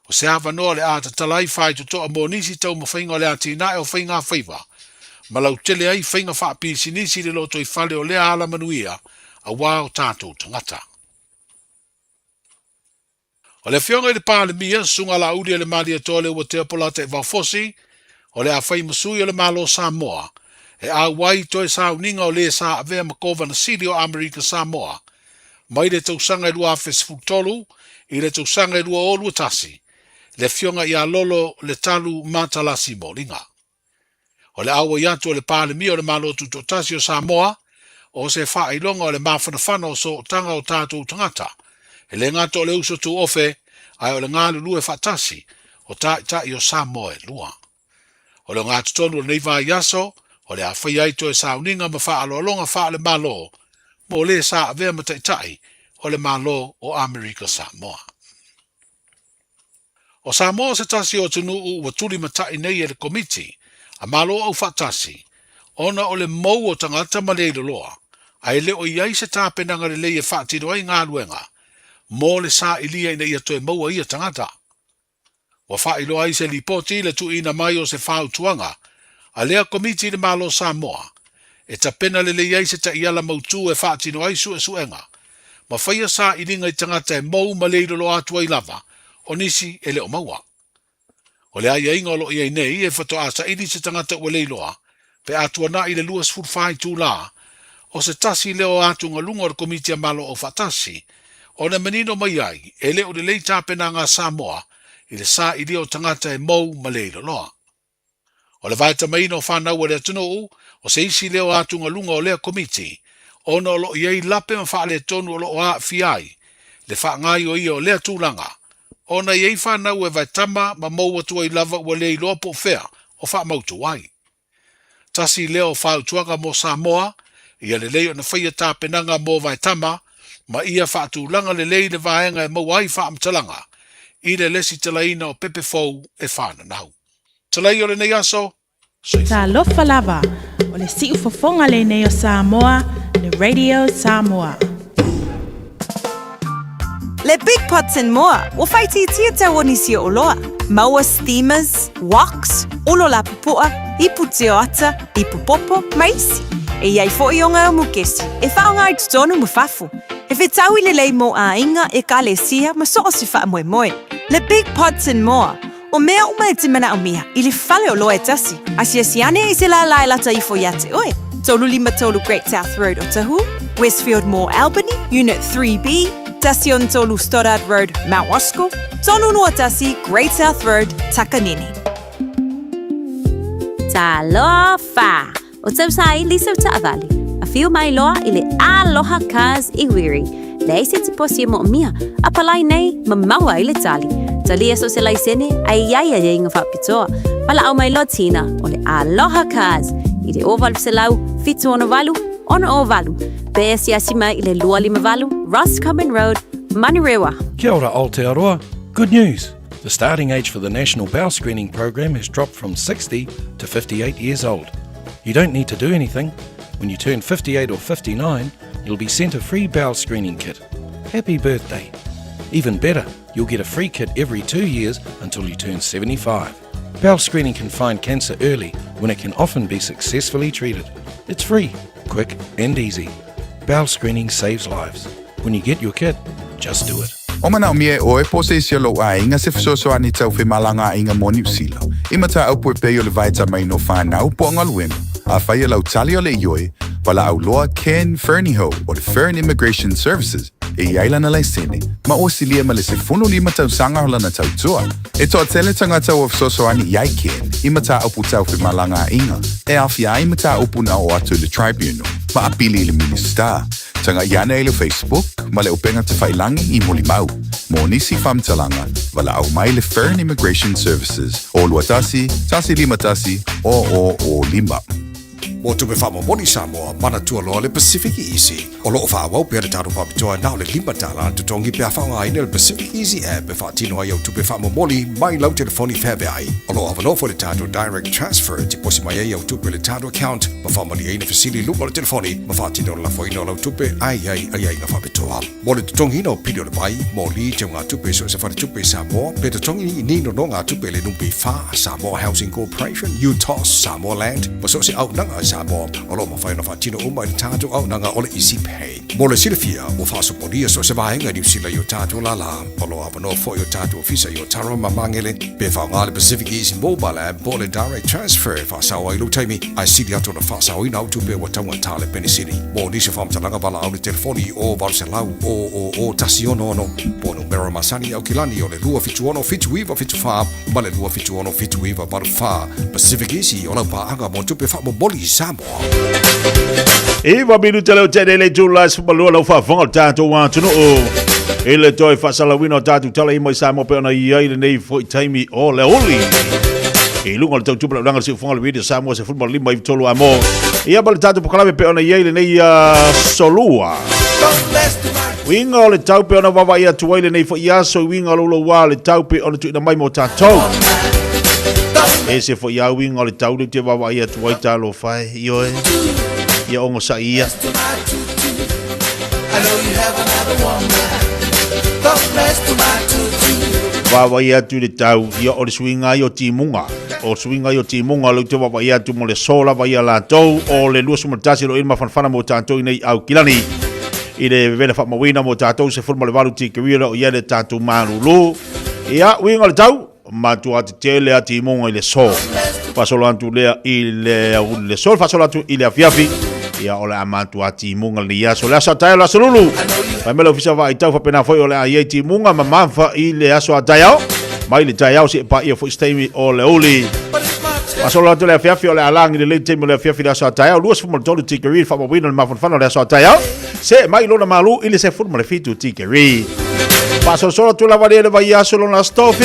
o se hawa noa le a tatalai whai tutoa mo nisi tau ma whainga le a tina e o whainga whaiva, ma lau tele ai whainga whaapisi nisi le loto i whale o le ala manuia, a wā o tātou tangata. O le fionga i le pāle mia, sunga la uri le malia tole ua te apolata e waufosi, o le a whai masui o le malo Samoa, e a wai toi sa uninga o le sa avea makova na siri o Amerika Samoa, mai le tausanga i lua fesfutolu, i le tausanga i lua o lua tasi, le fionga i a lolo le talu matalasi molinga. O le awa iatu o le pāle mia o le malo tutotasi o Samoa, o se wha ilonga o le mawhanawhana o so tanga o tātou tangata, e le ngata o le uso tu ofe, ai o le ngā lulu e whatasi, o tai o Samoa e lua. O le ngata tonu o le neiva yaso, o le a whai aito e sauninga ma wha aloalonga wha le malo, mo le sa avea ma tai o le malo o Amerika Samoa. O Samoa se tasi o tunu u wa tuli matai nei e le komiti, a malo au whatasi, ona o le mou o tangata ma le loa, ai le o iai se tāpenanga le lei e whaatiro ai ngā luenga, mo le sa ilia ina ia toe maua ia tangata. Wa whaeloa i se lipoti le tu ina mai o se whautuanga, a lea komiti le malo Samoa, e tapena le leiai se ta iala mautu e whaatino ai su e suenga, ma whaia sa i ringa i tangata e mou ma leiro lo atua i lava, o nisi e le o maua. O le aia inga o lo iai nei e whato asa ili se tangata ua leiloa, pe atua na i le luas furfai tu la, o se tasi leo atu ngā lunga o komiti a malo o whatasi, o na menino mai ai, e leo le lei tāpena ngā Samoa, i le sa i leo tangata e mou ma leiro loa. O le vaita maina o whanau le atunuu, o se isi leo atu ngā lunga o lea komiti, o na o lo iei lape ma whaale tonu o lo o a fiai, le whaangai o ia o lea tūlanga, o na iei whanau e vaitama ma mou atua i lava ua lei loa po whea, o wha mautu wai. Tasi leo whautuanga mo Samoa, ia le lei o na whaia tāpenanga mo vaitama, ma ia whaatūlanga le lei le vaenga e mauai whaamtalanga, i le lesi talaina o pepe fou e whananau. Talai o le nei aso, Ta lofa lava, o le si ufofonga le nei o Samoa, le Radio Samoa. Le Big Pots and More, o whaiti tia te wonisi o loa. Maua steamers, woks, olo la pupua, ipu te ata, ipu popo, maisi. E iai fo i o ngā mukesi, e whaonga i tutonu mu fafu. E whetau i le lei mo a inga e ka le sia ma soo si wha moe moe. Le Big Pots and More, o mea uma e timena o miha, i le whale o loa e tasi. Asia siane i se la lai lata i fo iate oe. Tolu lima tolu Great South Road o Tahu, Westfield Mall Albany, Unit 3B, Tasion tolu Stoddard Road, Mount Wasco, tonu no tasi Great South Road, Takanini. Talofa! O tau sai liso ta avali. A fio mai loa i le aloha cars i wiri. Le eise te posi mo mia, a palai nei ma maua i le tali. Tali so se lai sene ai iaia e inga whapitoa. Pala au mai lotina o le aloha cars. I le ovalu se lau, fitu ono valu, ono o valu. Pe si asima i le lua lima valu, Roscommon Road, Manurewa. Kia ora Aotearoa. Good news. The starting age for the National Bowel Screening Program has dropped from 60 to 58 years old. You don't need to do anything. When you turn 58 or 59, you'll be sent a free bowel screening kit. Happy birthday. Even better, you'll get a free kit every 2 years until you turn 75. Bowel screening can find cancer early when it can often be successfully treated. It's free, quick and easy. Bowel screening saves lives. When you get your kit, just do it. O mana o mie o e pose isi lo a inga se fisoso ani tau whi malanga inga mo New Zealand. Ima ta au pue peo le vaita mai no whanau po anga luem. A whaia lau tali o le ioi, wala au loa Ken Ferniho o le Fern Immigration Services. E iaila na lai sene, ma o silia ma le se fono lima tau sanga hola na tau tua. E toa tele tangata o fisoso ani iai Ken, ima ta au pu tau whi malanga inga. E awhia ima ta upu na o atu le tribunal, ma apili le minister. Tanga iana e le Facebook, ma le upenga te whailangi i moli mau. Mo nisi whamtalanga, wala au mai le Fern Immigration Services. O luatasi, tasi lima tasi, o lima. Mo tupe whamo moni Samoa, mana tua loa le Pacific Easy. O loo whaawau pia le tāru whapitoa nao le lima tāla, tutongi pia whaonga aina le Pacific Easy app e whaatino ai au tupe whamo moni mai lau telefoni whawe ai. O loo awanofo le tāru direct transfer, te posi mai ai au tupe le tāru account, ma whamani aina fasili lupa le telefoni, ma whaatino la foino lau tupe ai ngā whapitoa. Mo le tutongi no pidio le vai, mo li te ngā tupe so se whare tupe Samoa, pe tutongi ni no ngā tupe le numpi wha, Samoa Housing Corporation, UTOS, Samoa Land, ma so se au nanga Samoa, o lo mawhaina whaatino uma i tātou au nanga o le Easy Pay. Mo le silafia, mo whaasoporia so se vahenga New Zealand i o tātou la la, o lo awano fo i o tātou ofisa i o Tara Mamangele, pe whaonga le Pacific Easy Mobile App, po le direct transfer, whaasawa i lo taimi, ai siri atu na whaasawa i nau tupe wa taunga tāle penisiri. Mo nisi whamtalanga wala au le telefoni o Varselau o Tasiono ono, po numero masani au kilani o le lua fitu ono fitu iwa fitu wha, ma le lua fitu ono fitu iwa baru wha, Pacific Easy o lau paanga mo tupe wha mo boli Samoa. Iwa minu te leo tene le tūla e sumalua lau whawhanga tātou wātunu o. Ele toi whasalawina o tātou tala i mai Samoa pe ona iai le nei fo i taimi o le oli. E lunga le tautupa le uranga le siufonga le video Samoa se fulma lima i tolu amo. Ia ba le tātou pokalawe pe ona iai le nei solua. Winga o le tau pe ona wawa ia tuai le nei fo i aso winga lolo wā le tau pe ona tuina mai mo tātou. E se fo ia winga o le tau le te wawa ia tuai tālo whai ioe. Ia ongo sa ia. I know you have another woman. Don't mess to my tutu. Wawai atu le tau ia o le suinga i o timunga. O suinga i o timunga le te wawai atu mo le sola vai a lātou o le lua sumatasi lo ilma fanfana mo tātou nei au kilani. I le vele whamawina mo tātou se fulma le walu tika wira o ia le tātou mālulu. Ia winga le tau, matua te tele a timunga i le so. Fasolo antu lea i le sol, fasolo antu i le afiafi. Ia o le amantu a timunga le ia so le asa tae la salulu. Pai mele ofisa wa i tau whapena foi o le a iei timunga ma manfa i le aso a tae au. Mai le tae au si e pa ia fo istaimi o le uli. Fasolo antu le afiafi o le alangi le le teimo le afiafi le aso a tae au. Luas fuma le tolu tikeri whamawina le mafanfana le aso a tae au. Se mai lona malu i le se fuma le fitu tikeri. Pasolo tu la vale le vai aso lona stofi.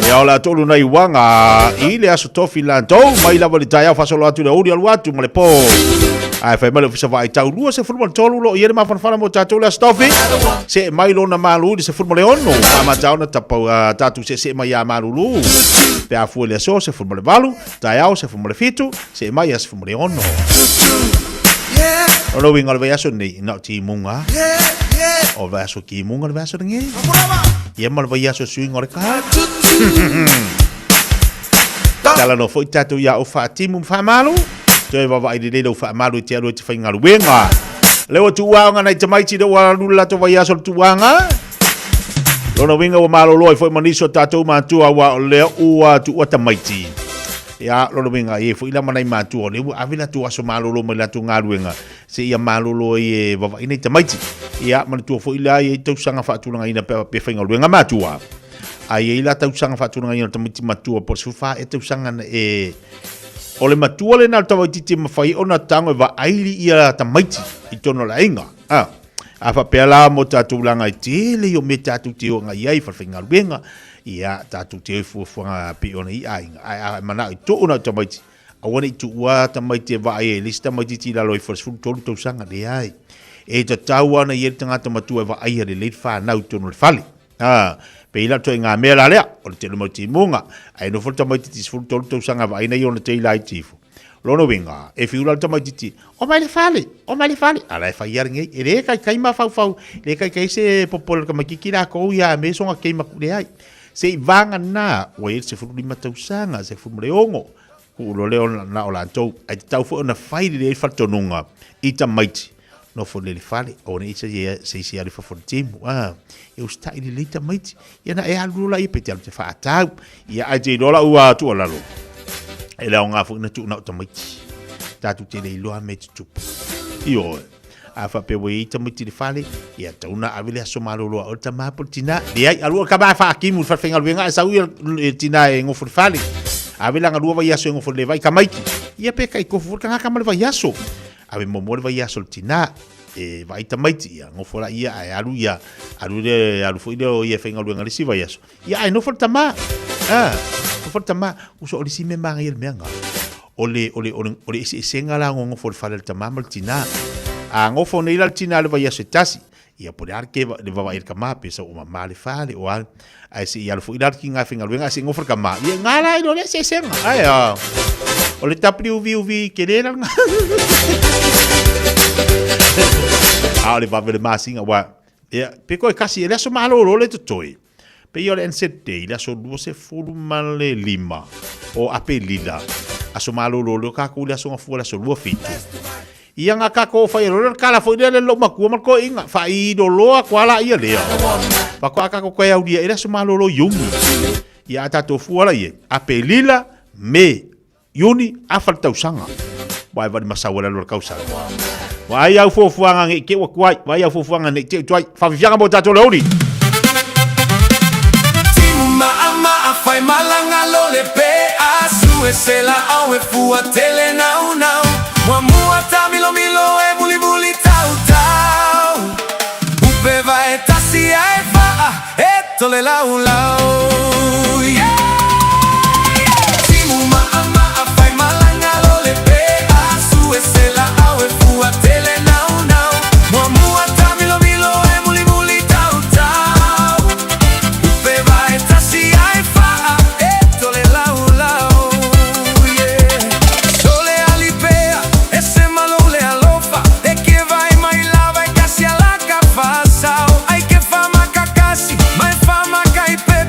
Ia o le atolu nei wanga i le aso tofi lantou. Mai la vale tae au fasolo atu le uli alu atu ma le po. Ai fai mele fisa vai tau lua se furma tolu lo iere ma fanfana mo tatu le stofi. Se mai lona malu se furma le ono. Ma tau na tapau tatu se mai ya malu. Pe a fu le so se furma le valu, tai au se furma le fitu, se mai ya se furma le ono. Ono winga le vaso ni na ti munga. O vaso ki munga le vaso ngi. Ia mal vaso swing ore ka. Tala no foi tatu ya o fatimu fa malu. Toi va vai de do fa malu te alo te fainga luenga. Leo tu wanga na te mai ti do wa lula to vai aso tu wanga. Lona winga o malo loi foi maniso tatu matua wa leo ua tu ata maiti. Ya lona winga e foi la manai matua le avila tu aso malo lo mai la tu nga luenga. Se ia malo lo e va vai nei te maiti. Ya man tu foi la e tu sanga fa tu nga ina pe fainga luenga matua. Ai la tu sanga fa tu nga ina te maiti matua por su fa e tu sanga e o le matua le na tawa titi mawhai o na tango e wa aili ia ta maiti i tono la inga. A fa pela mo tatu langa i tele o me tatu te o ngai ai farwhinga luenga ia tatu te o fuanga pi ona i ainga. A mana i to ona ta maiti. A wana i tu ua ta maiti e wa ai e lista maiti ti lalo i farwhulu tolu tau sanga le ai. E ta tau ana i e tangata matua e wa ai a le leit whanau tono le whali. Pe ila to nga me la lea o te mo ti munga ai no folta mai ti sful tolu sanga vai na yona te ila tifu lono winga e fiula to mai ti o mai le fale ala fa yar ngai e re kai ma fau le kai se popol ka makikira ko ya me so nga kai ma kule ai se vanga na o e se fulu lima tau sanga se fulu leongo ku lo leo na o la to ai tau fo na fai le fa tonunga ita maiti no fo le fale o ne se ali fo tim e o sta ile lita maiti ia na e alula i petel te fa tau ia a te dola ua tu ala lo e la nga fo na tu na maiti tatu te le lo a meti tu io a fa pe we ita maiti le fale ia tau na avile so malo lo o ta ma portina ia alu ka ba fa kimu fa fenga luenga sa u tina e ngofo fale avila nga lua vai aso ngofo le vai ka maiti ia pe kai ko fo ka ka mal vai aso ave momole vai aso tina e vai tamaiti ia ngofora ia ai alu foi de ia fenga luenga le si vai aso ia ai no for tama no for tama uso oli si me manga il menga ole isi senga la ngofo fale tama maltina a ngofo nei la tina le vai aso tasi ia por arke le vai ir kama pesa o mama le fale o ai si ia foi dar kinga fenga luenga si ngofo kama ia ngala no le se senga ai ole tapri uvi querer ale va vele masinga wa e pe ko kasi ele so malo le toi pe yo le ensete ile so do se fulu male lima o apelida aso malo lo ka ku le so fu le so lo fitu ia nga ka ko fa yo le kala fo ile lo maku mal ko inga fa i do lo kwala ia le pa ko ka ko ya udia ile so malo lo yumi ia ta to fu ala ie apelila me yuni afal tau sanga vai vai masawala lo kausa vai au fofuanga ngi ke wakwai vai au fofuanga ni te toi fa vianga mo tato loli Timuma ama afai malanga lo le pe asu esela au e fua tele now Mwamua ta milo e buli tau Upe vai tasi ai fa tole lau Timuma ama afai malanga lo le pe asu esela au e fua tele now Mwamua ta milo e buli tau Upe vai tasi ai fa tole lau Sole alipea ese malo le alofa de que vai mai lava e casi a la cafasao ai que fama kakasi mai fama caipe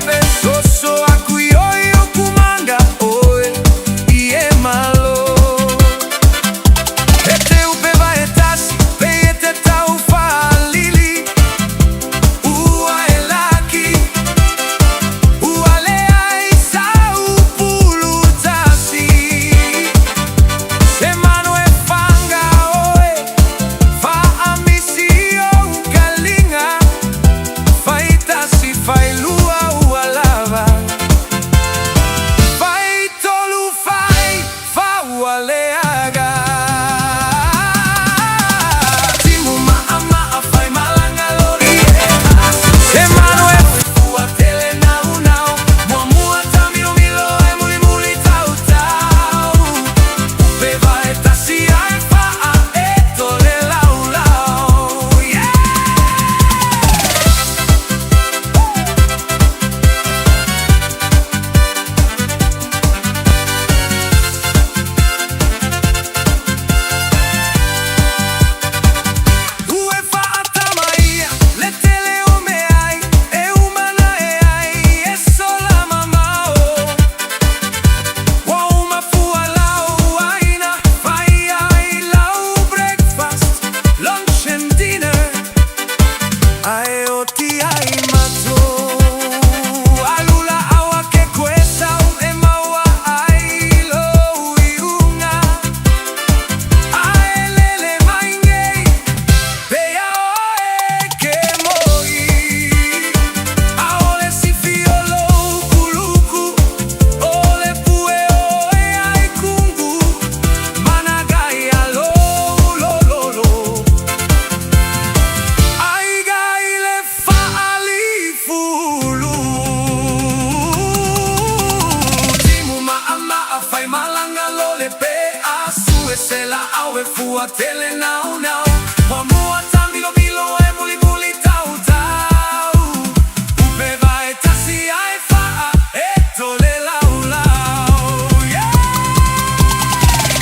awe fua tele nau nau. Mo mua tamilo milo e muli muli tau tau. Upe vai tasi ai faa e tole lau lau.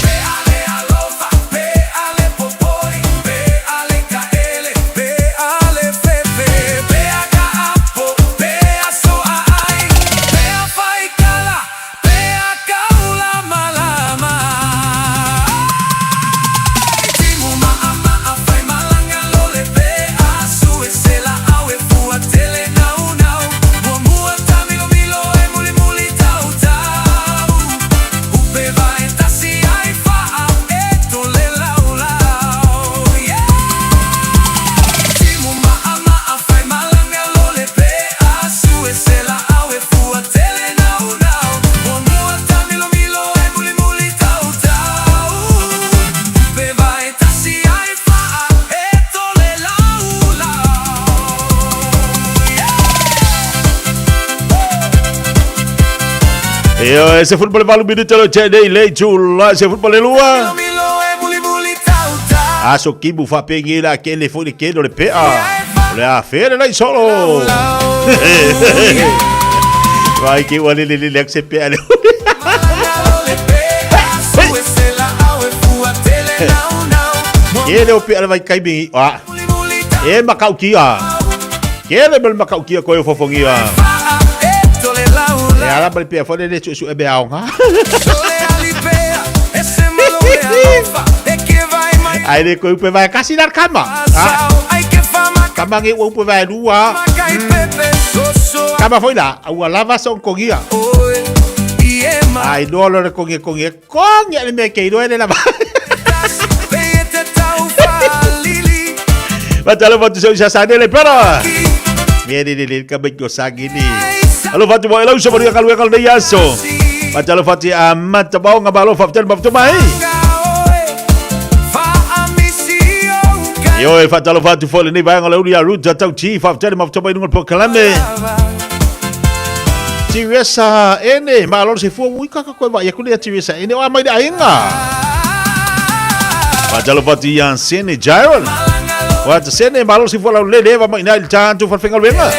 Pe ale alofa, pe ale popoi, pe ale kaele, pe ale fefe, pe aka apo, pe aso ai, pe a fai kala, pe aka ulama lama. Timu maama a fai malanga lole, pe asu e sela awe fua tele nau nau. Mua mua tamilo milo e muli muli tau tau. Upe vai tasi ai faa e tole lau lau. Timu maama a fai malanga lole, pe asu e sela awe fua tele nau nau. Mua mua tamilo milo e muli muli tau tau. Upe vai tasi ai faa e tole lau lau. Yo, ese fútbol vale un minuto lo c'è dei lei giulla, ese fútbol lua. Aso kibu fa pengila aquele foi que no le pea. Le a fere lei solo. Vai que wale le le se pea. Ele o pea vai cair bem. Ah. E macau kia. Ele bel macau kia ko eu fofongia. E ala bal pea fode de su e be aonga. Aí de coi vai kasi dar cama. Cama nge o vai lua. Cama foi lá, a lava são cogia. Ai dolor cogia ele me queiro ele lava. Batalo vatu já sabe ele pero. Ele cabelo que sagi ni. Alo fatu mo elo sabari kalau kalau dia so. Batalo fatu amat tabau ngabalo fatu baftu mai. Yo e fatalo fatu fole ni vai ngala uria ruta tau chi fatu maftu mai ngol pokalame. Tiwesa ene malor se fu wika ko vai kulia tiwesa ene wa mai ainga. Fatalo fatu yan sene Jaron. Wat sene malor se fu la leva mai na il tanto fa fengal venga.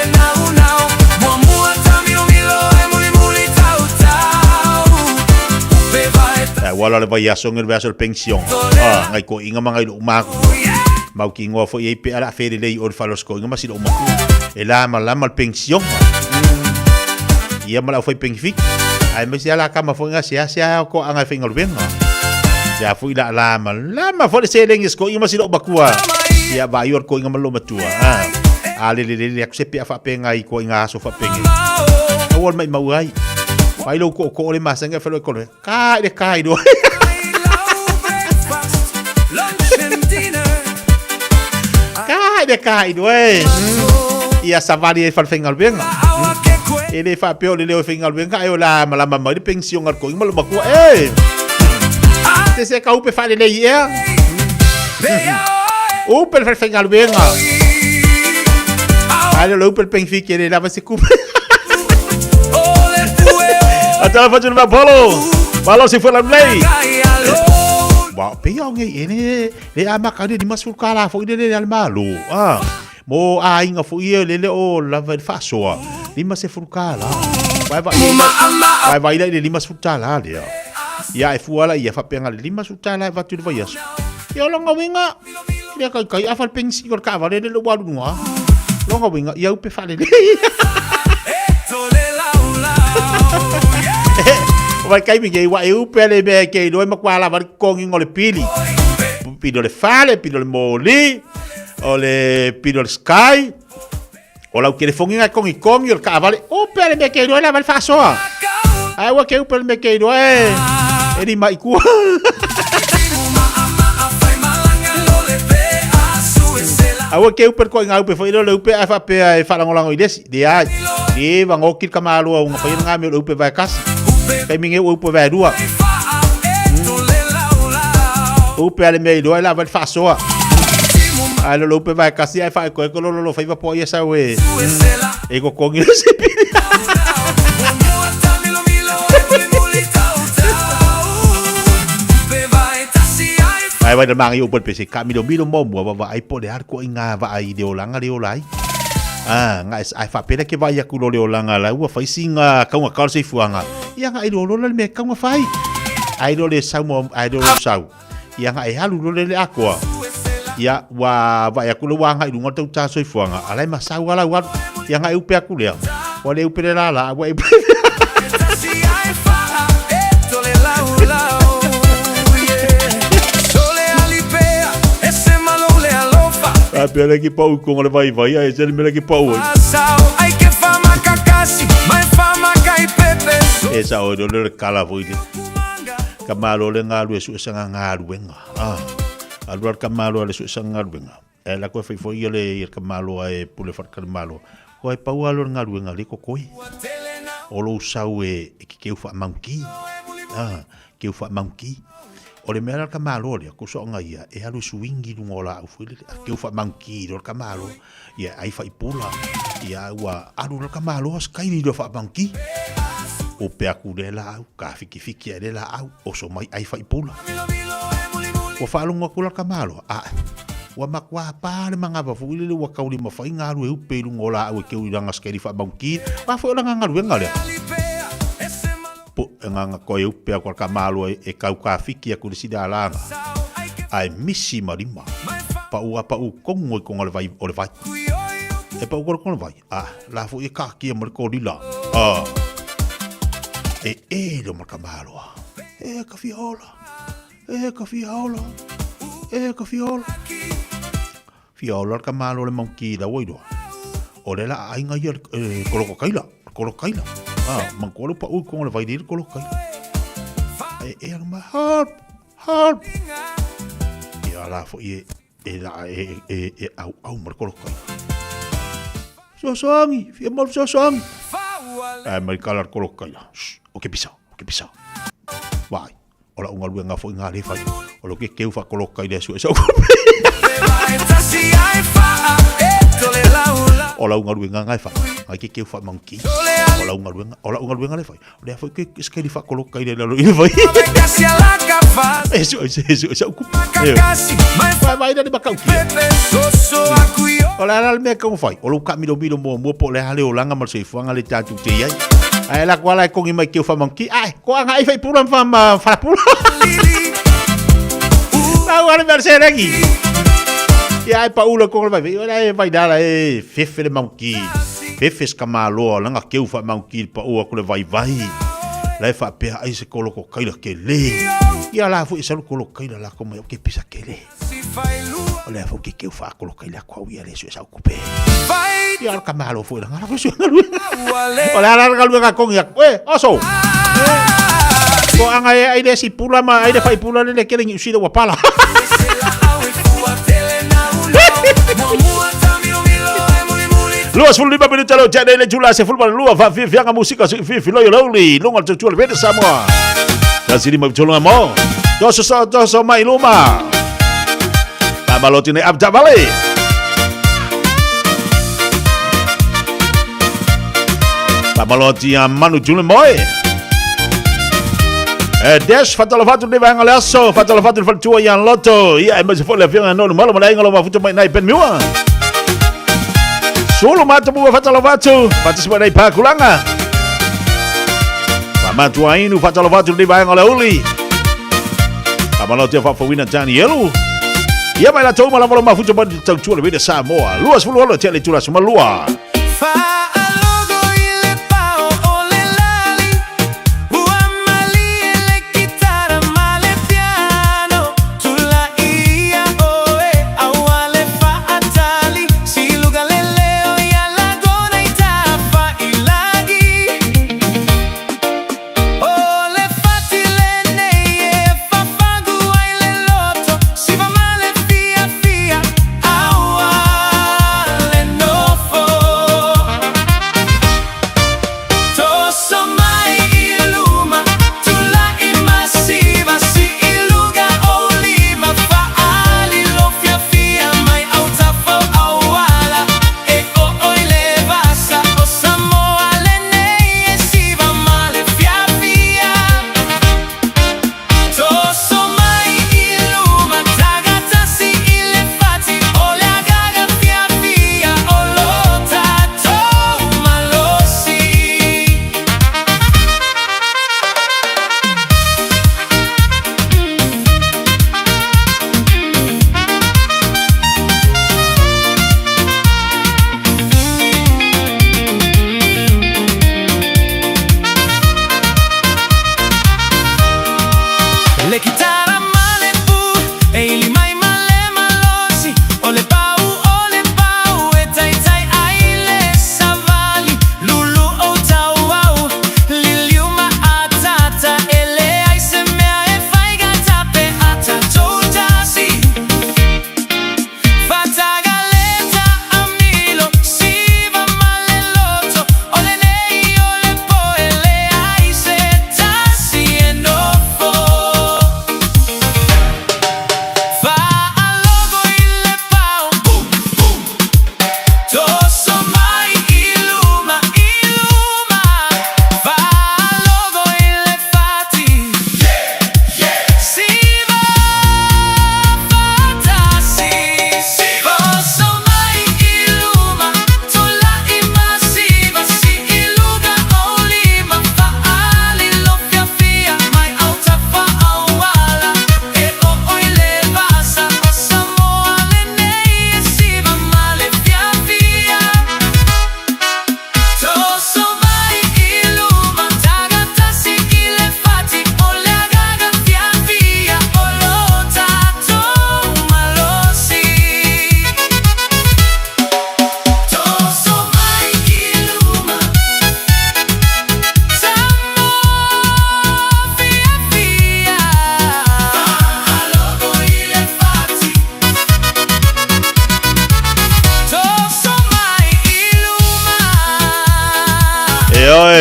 Wala le vai aso ngel vaso pension. Ah, ngai ko inga mangai lu mak. Mau ki ngo fo APR fere lei or falos ko inga masi lu mak. Ela mal pension. Ia mala foi penfik. Ai mesi ala kama fo nga sia ko anga fengal venga. Ya fo ila lama fo se lengis ko inga masi lu bakua. Ia ba yor ko inga malo matua. Ah. Ale le aku sepi afa pengai ko inga aso fa pengi. Awol mai mau ai. Vai lo ko le masa nga felo ko le. Kai do. Kai do. Ia savari fa fengal ben. Ele fa peo le fengal ben ka yo la malama mai pension ar ko ingalo makua se ka upe fa le ia. Upe fa fengal ben. Ale lo upe penfi que ele lava se cuba. Atala fazendo uma bolo. Balão se foi lá no lei. Ba pia ngai ene le amaka de masul kala fo de le malu. Ah. Mo ainga fo ie le o lava fasoa. Lima se furkala. Vai le lima sutala dia. Ya e fuala ia fa penga lima sutala va tu vai yaso. Ya longa winga. Dia kai afal pensi kor ka va le lo walu noa. Longa winga ia upe fa le. Vai kai mi gei wa eu pele be ke do ma kwala va kongi ngole pili. Pido le fale, pido le moli, o le pido le sky. O la que le fongi con i kongi o cavale. O pele me ke do la val faso. Ai wa ke eu pele me ke do e di mai ku. Awa ke uper ko ngau pe foi lo upe afa pe e fala ngolango idesi dia di bang okil kamalu un pa nga me upe vai kas pe minge upe vai dua upe ale me do la vai faso a lo upe vai kas ai fa ko lo fai va po esa we e ko kongi se vai vai na mangi o pese ka milo mo wa ai po le har ko inga va ai de olanga le olai nga ai fa pele ke vai aku le olanga la wa fai singa ka nga kal se fuanga ia nga ai lo le me ka nga fai ai lo le sau mo ai lo sau ia nga ai halu lo le akwa ia wa vai aku lo wanga i lunga tau ta so fuanga alai ma sau ala wa ia nga ai upe aku le wa le upe la wa Pia lagi pau ko ngale vai ai se me lagi pau ai que fama kakasi mai fama kai pepe esa o le kala foi kamalo le ngalu su sanga ngalu wenga alu kamalo le su sanga ngalu wenga la ko foi le kamalo ai pule fat kamalo ko ai pau alu ngalu wenga le ko koi o lo sau ke fa manki ke fa manki o le mea ka malo le ko so nga ia e alu swingi lu ngola u fili ke fa manki do ka malo ia ai fa ipula ia wa alu ka malo skai do fa manki o pe aku de la ka fiki de la o so mai ai fa ipula o fa lu ngokula ka malo wa makwa pa le manga ba fuli le wa ka uli ma fa ngalu e pe lu ngola o ke u langa skai fa manki wa fa langa ngalu ngale po nga ko eu pe ko ka malo e ka fiki a ku sida langa ai misi marima pa u ko ngoi ko ngale vai o le vai e pa u ko vai la fu e ka ki mo ko dila lo mo ka malo ka fiola fiola ka malo le monki da woido o le la ai nga yer ko kaila mangkolo pa ko le vai dir ko kai ma help ya la fo au mar ko kai so sangi fi mal so sang mai kalar ko kai o ke pisa vai ola unga lu nga fo nga le fai o lo ke fa ko kai de so ola unga lu nga fa ai ke fa manki ola unga lu nga le fai le fo ke skeli fa ko kai de lo i fai eso ku vai de bakau ki ola al me ko fai o lo ka mi mo po le hale o langa mal se fuanga le tatu te ai la kwala ko ngi mai ke fa manki ai ko nga ai fai pulan fa pula Agora me parece aqui. E aí Paula como vai ver? Olha aí vai dar aí fefe de manqui. Fefe escamalo, langa que eu fa manqui pa o ko vai. Lá fa pe aí se coloco caída que le. E lá foi se coloco caída lá como eu que pisa que le. Olha foi que eu fa colocar lá qual ia le se ocupé. E al camalo foi lá foi se. Olha lá galu con ya. Oso. Ko anga ai de si pula ma ai de fai pula le que le usida wapala. Luas full 5 minutos lo jadi le jula se full bal lua fa fi nga musika fi lo lonely longa tu tu le Samoa. Da sini mo tolong mo. Doso mai luma. Pamaloti ne abda vale. Pamaloti manu jule moe. Des fatalovato de vanga lasso fatalovato fal tua yan lotto ia mas fo le fianga no malo malai ngalo mafuto mai nai pen miwa solo mata bu fatalovato fatis mai pa kulanga pama tua inu fatalovato de vanga la uli pamalo te fa wina tani yelu ia mai la to malo mafuto mai tau tua le Samoa luas fulo lo tele tua suma lua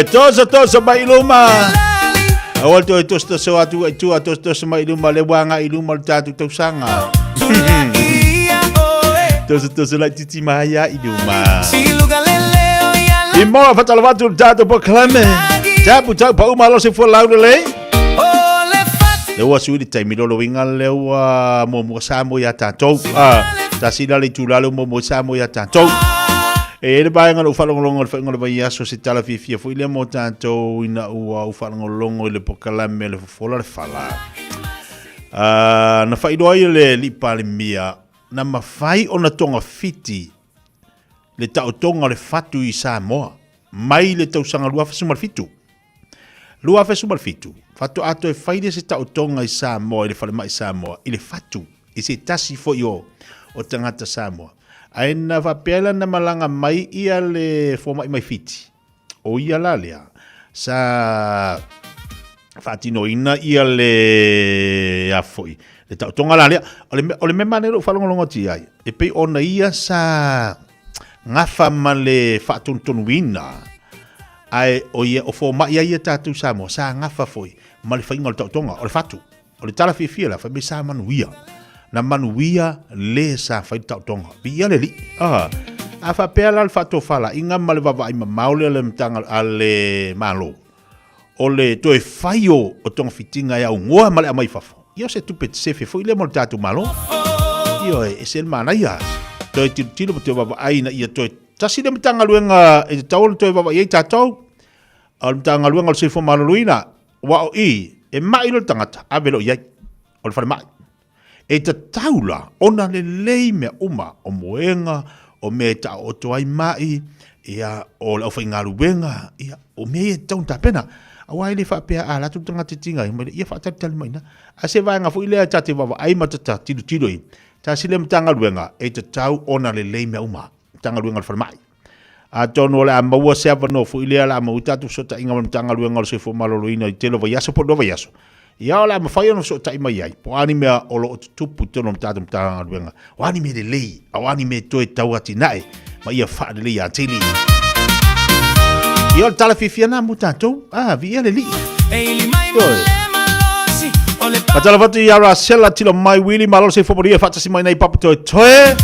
tosa mai luma. Awal to so atu to mai luma le wanga iluma tatu to sanga. To la titi maya iluma. Imo fa talvatu tatu po klame. Tapu pa uma lo se fo laude le. Le wa suri tai mi lo winga le wa mo samo ya tatou. Ta sila le tulalo mo samo ya tatou. E le bae ngalo whalongolongo le whaingolo vai aso se tala Fiafia fo ile mo tātou ina ua whalongolongo le pokalame le fofola le whala. Na whairoa i le lipa le mia, na mawhai o na tonga fiti le tau tonga le fatu i Samoa, mai le tau sanga lua fasumar fitu. Lua fasumar fitu. Fatu ato e whaide se tau tonga i Samoa, i le whalema i Samoa, i le fatu, i se tasi fo i o tangata Samoa. Aina whapela na malanga mai ia le foma i mai fiti. O ia la lea. Sa whatino ina ia le afoi. Le tau tonga la lea. O le mema nero whalongolongo ti ai. E pei ona ia sa ngafa ma le whatontonu ina. Ai o ia o foma ia ia tatu Samoa. Sa ngafa foi. Ma le whainga le tau tonga. O le whatu. O le tala Fiafia la. Whabe sa manuia. Na manuia le sa fai tau tonga. Pia le li. A fa pela al fato fala. Inga male vava ima maule le mtanga ale malo. O le toe faio o tonga fitinga ya ungoa male amai fafo. Io se tu pet sefe fo ile mo tatu malo. Io e se mana ia. Toe tilo te vava aina ia toe. Tasi le mtanga luenga e tau toe vava ia tatou. Al mtanga luenga le se fo malo luina. Wa o i e mai lo tangata. Avelo ia. O le fale mai. E ta taula, ona le lei mea uma o moenga, o me ta o toai mai, ia o lau whai ngā ruenga, ia o me e taun ta pena. Awai le whapea a latu tanga te tinga, ia whaatari tali mai na. A se vai ngā fu ilea ta te wawa ai matata tilo i. Ta sile mtanga ruenga, e ta tau ona le lei mea uma, mtanga ruenga le whalamai. A tono le a maua se avano fu ilea la mau tatu sota inga mtanga ruenga le se fu maloloina i telo vai aso po do vai aso. Ia la mawhai ono so tai mai ai. Po ani mea o lo tupu tono mtata mtanga ruenga. O ani me le lei. O ani me toe tau ati nae. Ma ia wha le lei a tini. Ia o tala Fiafia na mu tātou. Vi ia le li. Ma tala watu i ara sela tilo mai wili. Ma lolo se whoporia whatasi mai nei papa toe toe.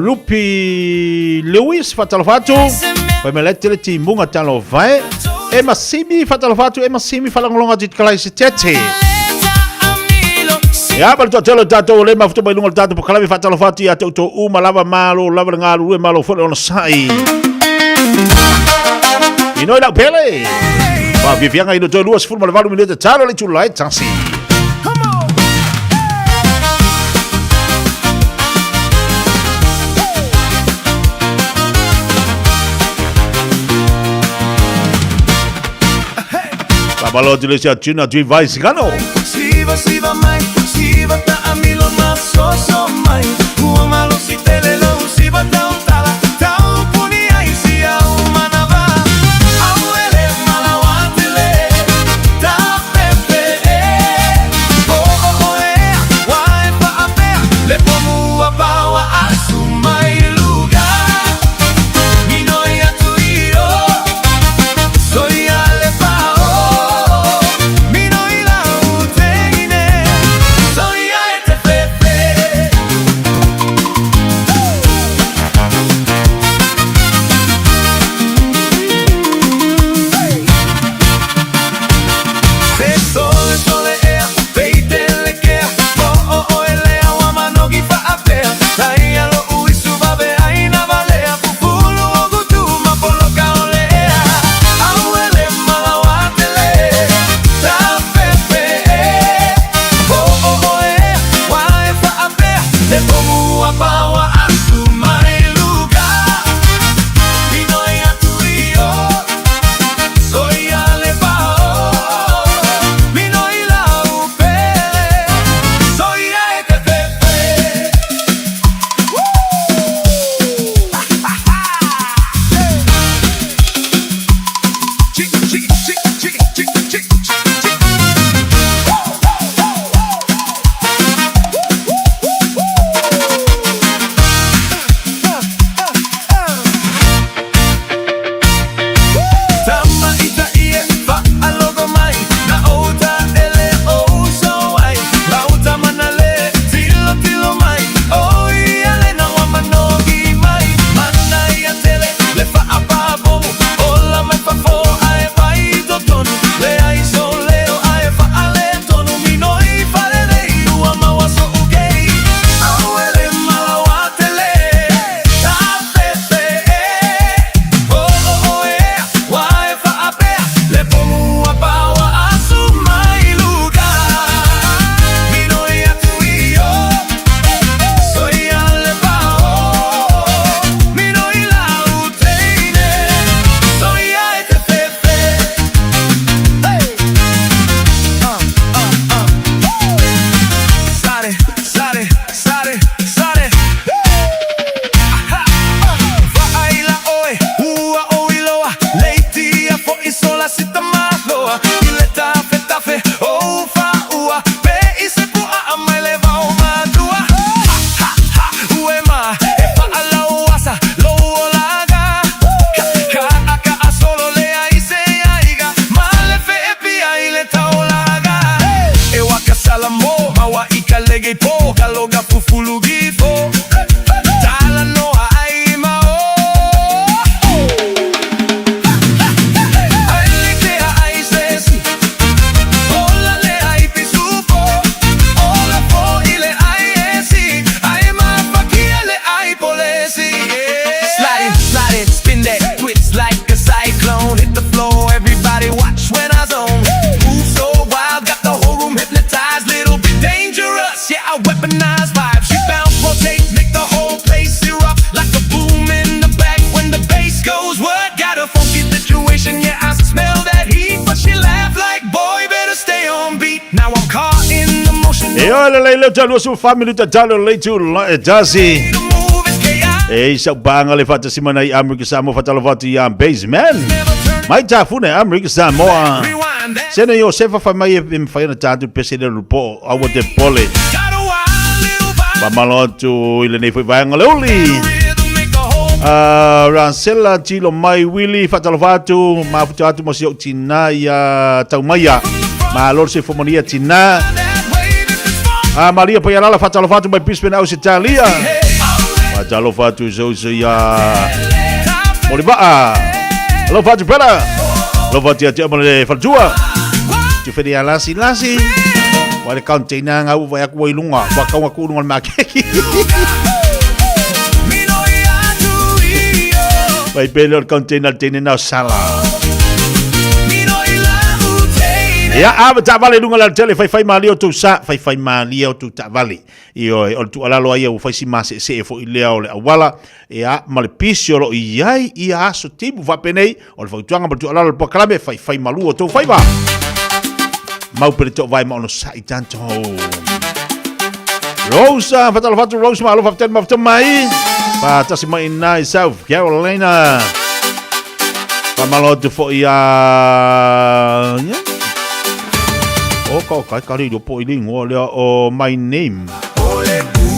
Rupi Lewis whatala watu. Pai me letele ti munga talo vai. E masimi fatalofatu e masimi falangolonga dit kalai se tete. Ya bal to telo tato le mafuto bai lunga tato pokalavi fatalofatu ya to uma lava malo lava ngalu e malo fo ona sai. Ino la pele. Ba vivianga ino to luas furma valu minute talo le tulai tansi. Malo tu le sia tuna tu vai sigano. Siva mai, siva ta amilo maso so mai. Ua malo si tele lo siva ta utala. Ta upuni ai sia umanava. Auele malawatele. Ta pepe. Oh wai pa apea. Le pomu abawa asumai lugar. Minoi atuio. Soy ale pao. Yo le talo su family ta talo le tu jasi. Sa banga le fata simana I America Samoa fatalo fatu ya basement. Mai ta fune America Samoa. Sena yo sefa fa mai im fa na tatu pese le rupo awo de pole. Pa malotu ile ne foi vanga le oli. Rancela tilo mai Willy fatalo fatu ma fatu mo si tina ya taumaya. Ma lor se fomonia tina. Maria Payalala fatalo fatu mai bispen aus Italia. Fatalo fatu zo ya Moriba. Lo fatu pela. Lo fatu ya mole fatua. Tu fede ya lasi. Wale kauntina ngau vai aku ilunga, wa kau aku ngal makeki. Vai pelo kauntina tene na sala. Ya tak vale dunga la tele fai mali o tu sa fai mali o tu tak vale io o tu ala lo ia o fai si mase se fo ile o le wala ya mal pisio lo iai ia so tibu va penei o fo tuanga tu ala lo proclame fai malu o tu fai va mau per to vai ma no sai tanto Rosa fatal fatu Rosa ma lo faten ma mai pa ta si mai na South Carolina pa malo tu fo ia Kari do po iling o my name.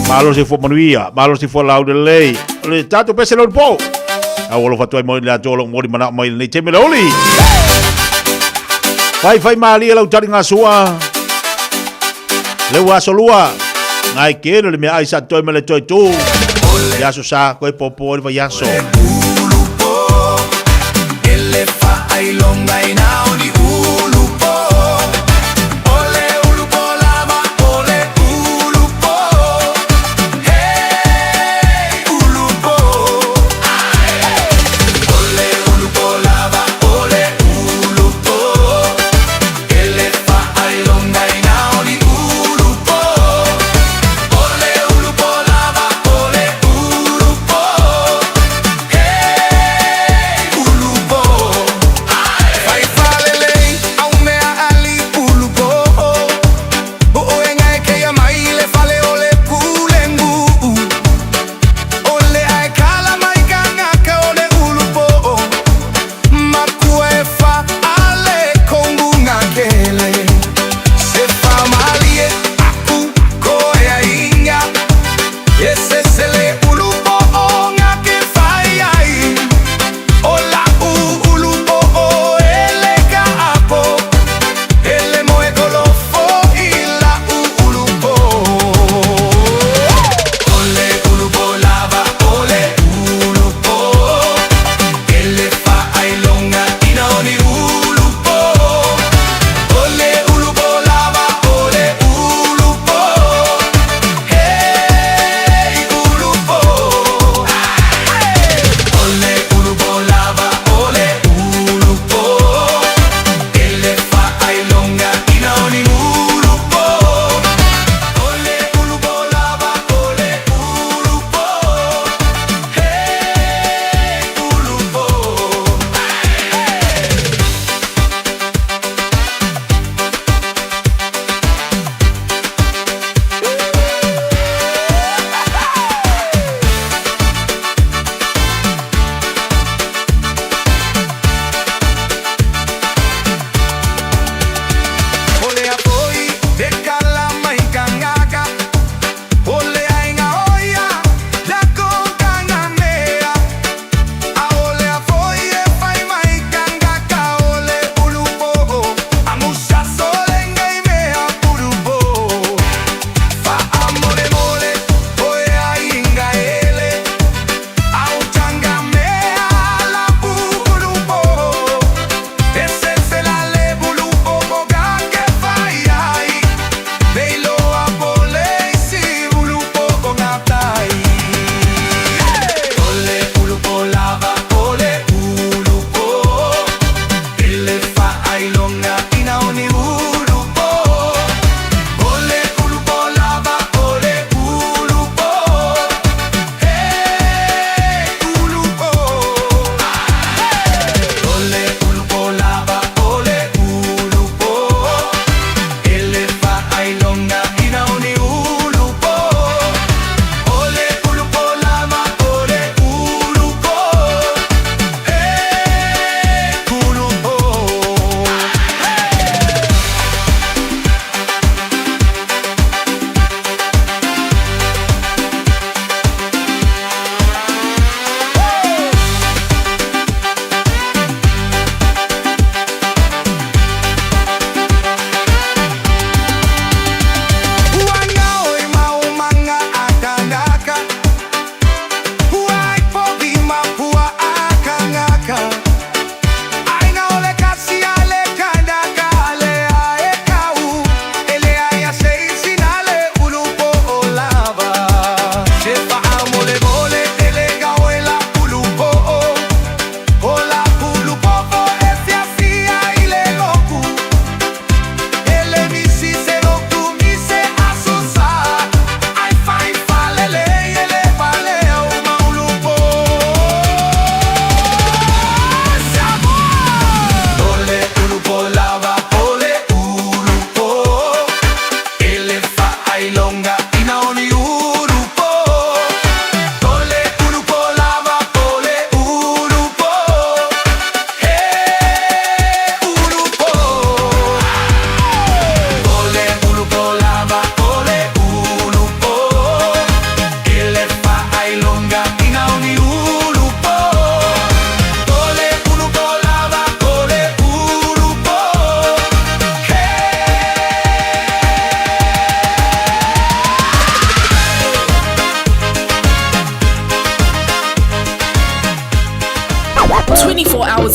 Malo si fo manuia, malo si fo laude lei. Le tato pese lo po. Awolo fatu ai mo la jolo mo di mana mai nei teme oli. Fai mali lau tari ngasua. Le wa solua. Ngai kero le me ai sa toi me le toi tu. Ya so sa ko popo va yaso. Ele fa ai longa ina oni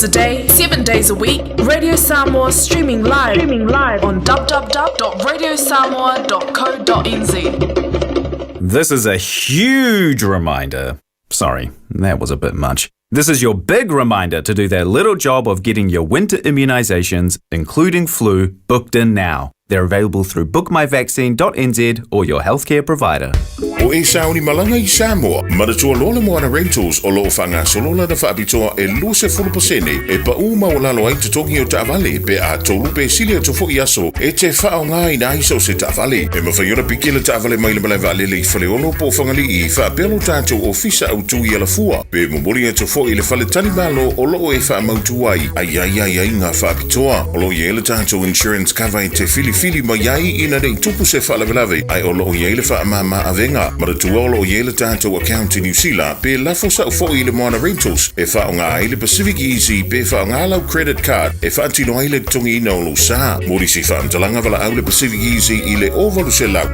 hours a day, 7 days a week. Radio Samoa streaming live on www.radiosamoa.co.nz. This is a huge reminder. Sorry, that was a bit much. This is your big reminder to do that little job of getting your winter immunisations, including flu, booked in now. They're available through bookmyvaccine.nz or your healthcare provider. O e sauni malanga I Samoa, maratua lola moana rentals o loo whanga solola na whaapitoa e luse fulupasene e pa uma o lalo ai te tongi o Taavale pe a tolu pe silia to fo iaso e te whao ngā ina iso se Taavale e mawhaiora pikila Taavale mai le malaiva lele I whale ono po whangali I whaapelo tātou o fisa au tui ala fua pe mumuri e to fo I le whale tani malo o loo e wha mautu ai ai ngā whaapitoa o loo I ele tātou insurance cover te fili mai ai ina rei tupu se whalavelave ai o loo I ele wha mama avenga Maratua o loo I ele tātou account in New Zealand pe lafo sa ufo I le moana rentals e wha o ngā ele Pacific Easy pe wha o ngā lau credit card e wha antino ai le tongi ina o lo sa mori si wha amtalanga wala au le Pacific Easy I le ovalu se lau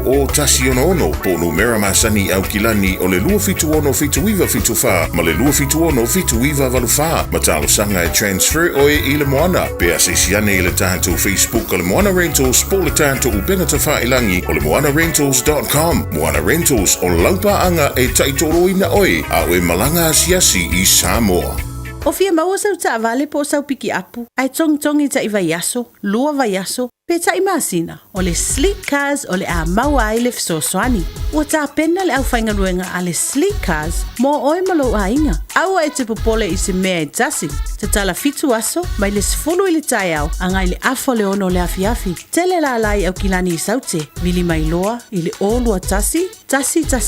o tasi ono po numera masani au kilani o le lua fitu ono fitu iwa fitu wha ma le lua fitu ono fitu iwa valu wha ma talo sanga e transfer o I le moana pe asesiane I le tātou Facebook o le moana rentals po le tātou upenga ta wha ilangi o le moanarentals.com Moana Rentals o laupaanga e taitoro ina oi a oe malanga asiasi I Samoa. O fia maua sau Taavale po sau piki apu, ai tongi ta iwa yaso, lua va yaso, pe ta imasina, o le sleek cars o le a maua ai le fisosoani. Ua ta pena le au whainga ruenga a le sleek cars, mo oe malo a inga. Aua e te popole I se mea e tasi, te tala fitu aso, mai le sifulu I le tai au, angai le afo le ono le afiafi. Tele la lai au kilani I saute, mili mai loa, I le o lua tasi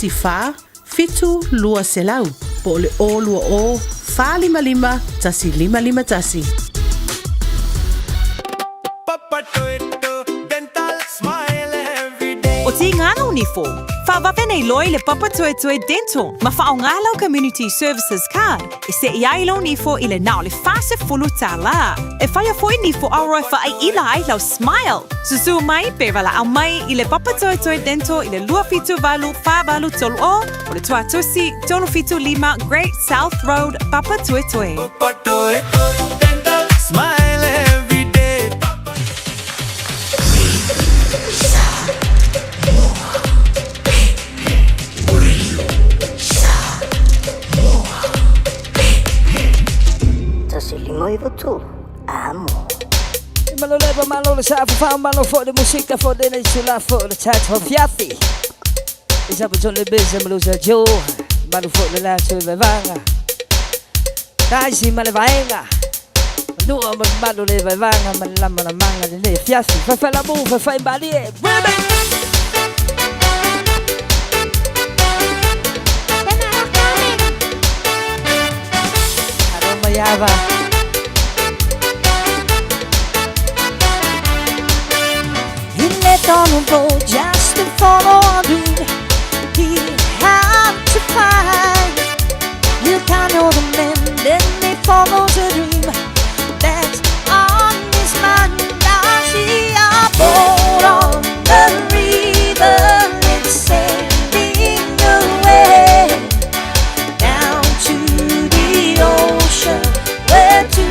fa, fitu lua selau, po le o lua o, fa lima tasi lima tasi. O ti ngana unifo, fa wapene loi le Papa Toe Toe Dental, ma fa o ngalo Community Services Card, e se iai lo nifo I le nao le fase fulu tala. E fa ia foi nifo auroi fa ai ila ai lau smile. Susu mai pe vala au mai I le Papa Toe Toe Dental I le lua fitu valu fa valu tolu o le tua tusi tolu fitu lima Great South Road Papa Toe Toe. Papa Toe Toe Dental, smile every day. Noivo tu, amo. Malo leva malo le sa fa malo for de musica for de sulla for the chat of Fiafia. Isa po le bese malo sa jo, malo for le la so vanga. Dai si male vaenga. No malo le vanga malama la manga de Fiafia. Fa la bu fa bali. Aroma yava. On a road just to follow a dream he had to find. You can't know the man, then they follow the dream that's on his mind. I see a boat on the river, it's sailing away down to the ocean where to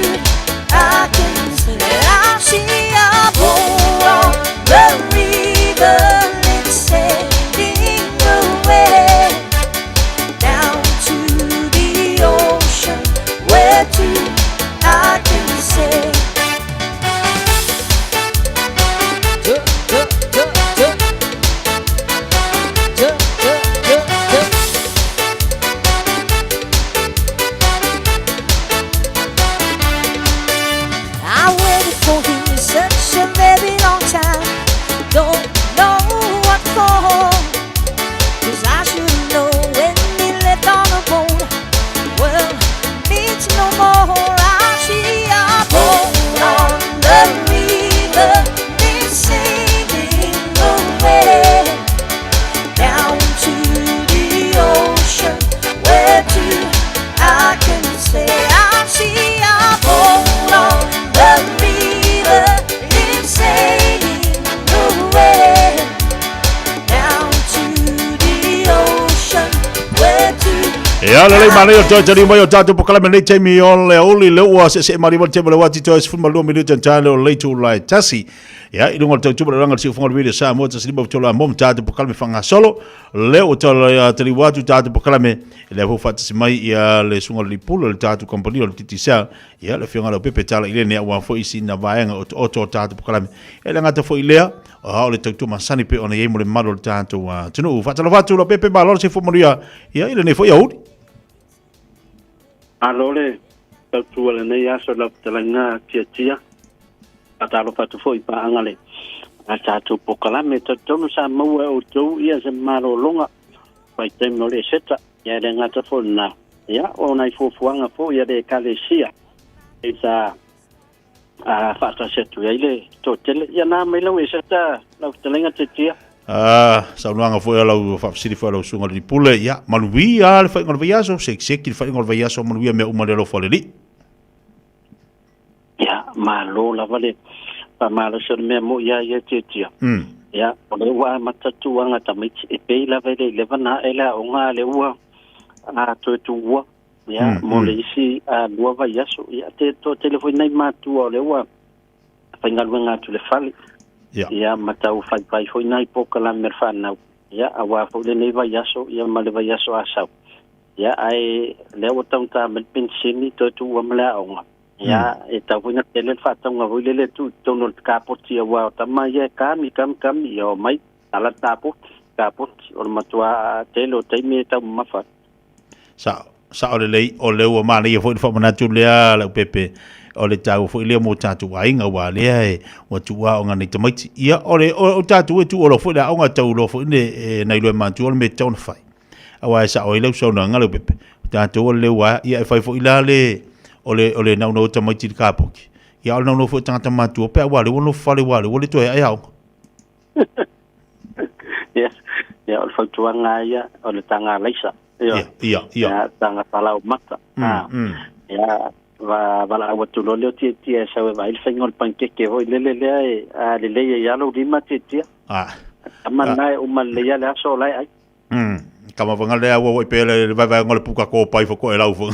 I can see. I see a boat on the river, it's sailing Ya le mana yo tadi mo yo tatu pokala me nei mi on le oli le wa se mari mo tebe le wati to es fuma lo minuto tano le tu lai tasi ya i lungo tau tuba ranga si fonga video sa mo tasi mo tola mom tatu pokala me fanga solo le o tola ya tali watu tatu pokala me le ho fata si mai ya le sunga li pulo le tatu company o titi sa ya le finga lo pepe tala ile ne wa fo isi na vaenga o to tatu pokala me ele ngata fo ilea o le tau tu masani pe ona ye mo le malo tatu wa tunu fata lo fatu lo pepe ba lo se fo moria ya ile ne fo ya udi alole tau le nei aso la talanga tia atalo fatu foi pa angale ata tu pokala me tonu sa mau o tu ia se malo longa pai tem no le seta ya le ngata fo na ya ona fo fuanga fo ya de kalesia isa a fata setu ya ile to tele ya na me lo seta la talanga tia saunuanga foi ala fa siri foi ala sunga di pule ya maluia al fa ngol viaso se ki fa ngol viaso maluia me uma le lo foleli ya malo la vale pa malo se me mo ya tia ya ole wa matatu anga tamiti e pe la vele le vana ela onga le ua a to ua ya mo le isi a lua viaso ya te to telefone nai matu ole ua fa ngalwenga tu le fali ya matau fai foi nai pokala merfana ya awa fo le nei vayaso ya male vayaso asau ya ai le wotanta men pensini to tu wamla onga ya eta fo na tele fatonga vo le tu tono kapoti wa tama ye kam yo mai ala tapo kapoti o matua telo taimi ta mafa sa ole lei o le o mane ye fo fo manatu le ala pepe o le tau fo ile mo tatu ainga wa le e o tua o ngani tamaiti ia o tatu e tu o lo fo da o nga tau lo fo ne na ile mantu o me tau fai awa sa o ile so na ngalo pepe tatu o le wa ia e fai fo ila le o le na no tamaiti ka poki ia o na no fo tanga mantu o pe wa le o no fale wa le o le to e ai ya o fo tua nga ia o le tanga leisa ia tanga palau mata ya va watu lo le tia sa va il fengol pankeke ho le le ya lo di tia amana o mal le ya la so lai ai kama vanga le wo pe le va ngol puka ko pai fo ko e lau fo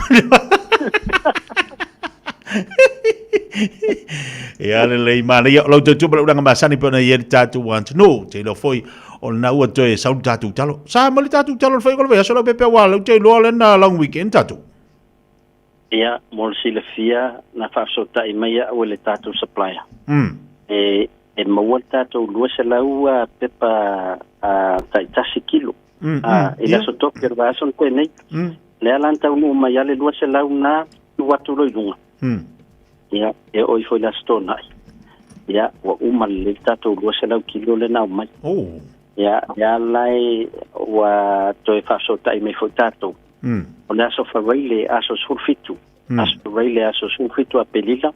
ya le mana ya lo tu bla nga masani pe na ye tatu want no te lo foi o na o to e sa tatu talo sa mali tatu talo foi ko ve so lo pe wa lo te lo le na long weekend tatu ia mo le fia na fasota i mai o le tatu supplier e mo tatu lu se la ua pepa tai tasi kilo e la soto per va son ko nei le alanta mo mai ale lu se la una watu lo lunga ia e oi foi la stona ia o uma le tatu lu se la kilo le na mai ia lai wa to fasota i mai foi tatu o le aso fawaile aso sulfitu aso sulfitu a pelila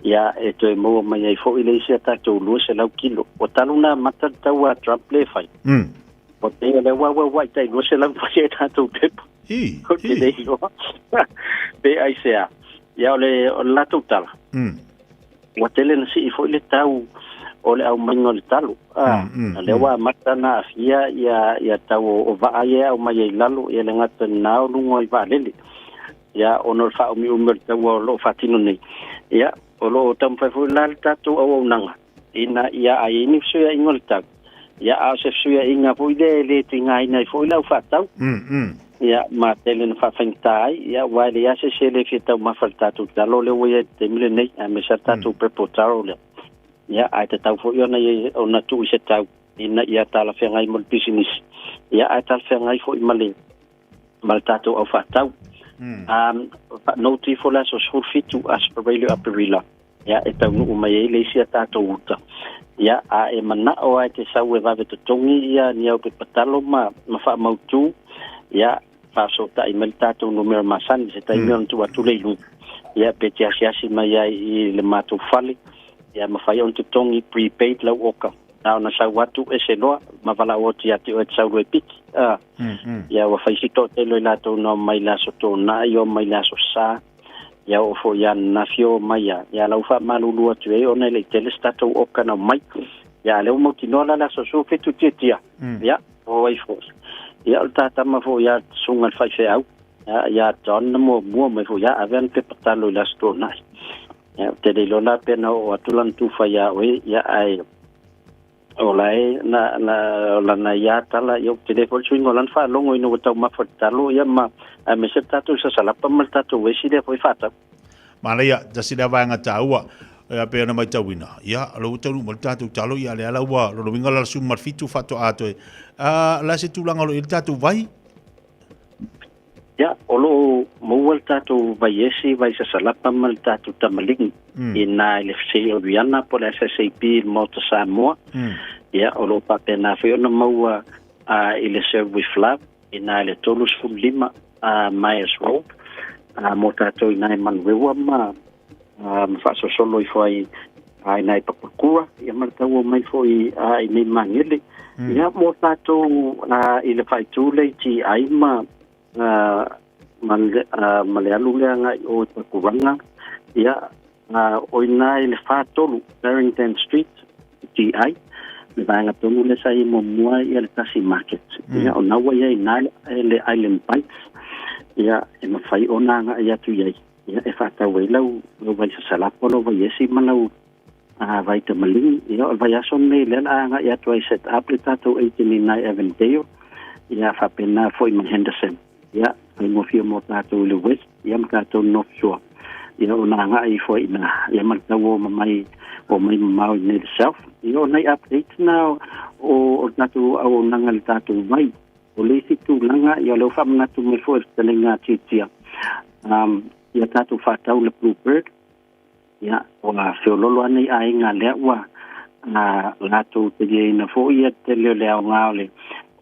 ya eto e mo mai ai fo ile sia tato lu se lau kilo o taluna mata tawa trample fai o te le wa tai lu se lau fai tato pepo o te le lo pe ai sea ya ole o la totala o tele na si fo ile tau o le au mango le talo le wa mata na fia ya tau o va ia o mai lalu ia le ngata na lungo i va lele ya ono fa mi umel tau lo fatino nei ya o lo tam fa fu la tatu o nanga ina ia ai ni so ya ingol tak ya a se so ya inga fu le tinga ina fu la fa tau ya ma tele na fa fentai ya wa le ya se le fita ma fa tatu talo le wo ye te mile nei a me sa tatu prepotaro le ya ai te tau fo yona ye ona tu se tau ina ia tala fe ngai mol business ya ai tal fe ngai fo imale mal tatu au fa tau no ti fo la so fitu aspirelo apirila ya e tau no mai le sia tatu uta ya a e mana o ai te sau e va te tongi ya ni au pe patalo ma fa mautu ya fa so ta imel tatu numero masan se ta imion tu atu le lu ya pe tia sia mai ai le matu fali ya mafai on tongi prepaid la oka na sa watu ese loa mavala o tia te o tsau e piki ya wa fai sito te lo la to no mai la so to na yo mai la so sa ya o fo ya na fio mai ya la ufa malulu atu e ona le tele stato oka na mai ya le mo tinola la so so fitu tia ya o ai fo ya ta ma fo ya sunga fai fe au ya John mo mai fu ya aven pe patalo la sto na ya te de lola pe na o atulan tu fa ya we ya ai olai na ya tala yo te de fol swing olan fa longo ino tau ma fatalo ya ma me se tatu sa sala pa mal tatu we si de foi fata mana ya jasi da vanga taua ya pe na mai tawina ya lo tau mo tatu talo ya le ala wa lo winga la sum marfitu fato ato la se tulanga lo il tatu vai ya olo mowal tatu vaiesi vai sa salapa mal tatu tamaling ina le fse o viana po la SSAP mo to Samoa ya olo pa pena fe ona maua ile serve with love ina le tolus fu lima Myers Road mo tatu ina man wewa ma fa so solo i foi ai nai papakua ya mal tau mai foi ai ni mangele ya mo tatu ile fai tu le ti ai ma malealu lea ngai o takuranga ia oina i le whātolu Barrington Street TI le vaenga tonu le sai momua ia le Tasi Market ia o naua ia i nai le Island Bites ia e mawhai o nanga ia tu iai ia e whātau e lau lo vai sa salapolo vai esi malau vai te malingi ia o vai aso me le anga ia tu ai set up le tatou 89 Avondale ia whapena foi man Henderson ia ai mo fia mo tatou le west ia mo tatou North Shore ia o nanga ai foi na ia mo tau mai mau ne self ia nei update now o tatou au nanga le tatou mai o le situ langa ia lo fam na tu me foi telinga titia ia tatou fatau le bluebird ia o na feololo nei ai nga le wa na tatou te na foi ia te le ngale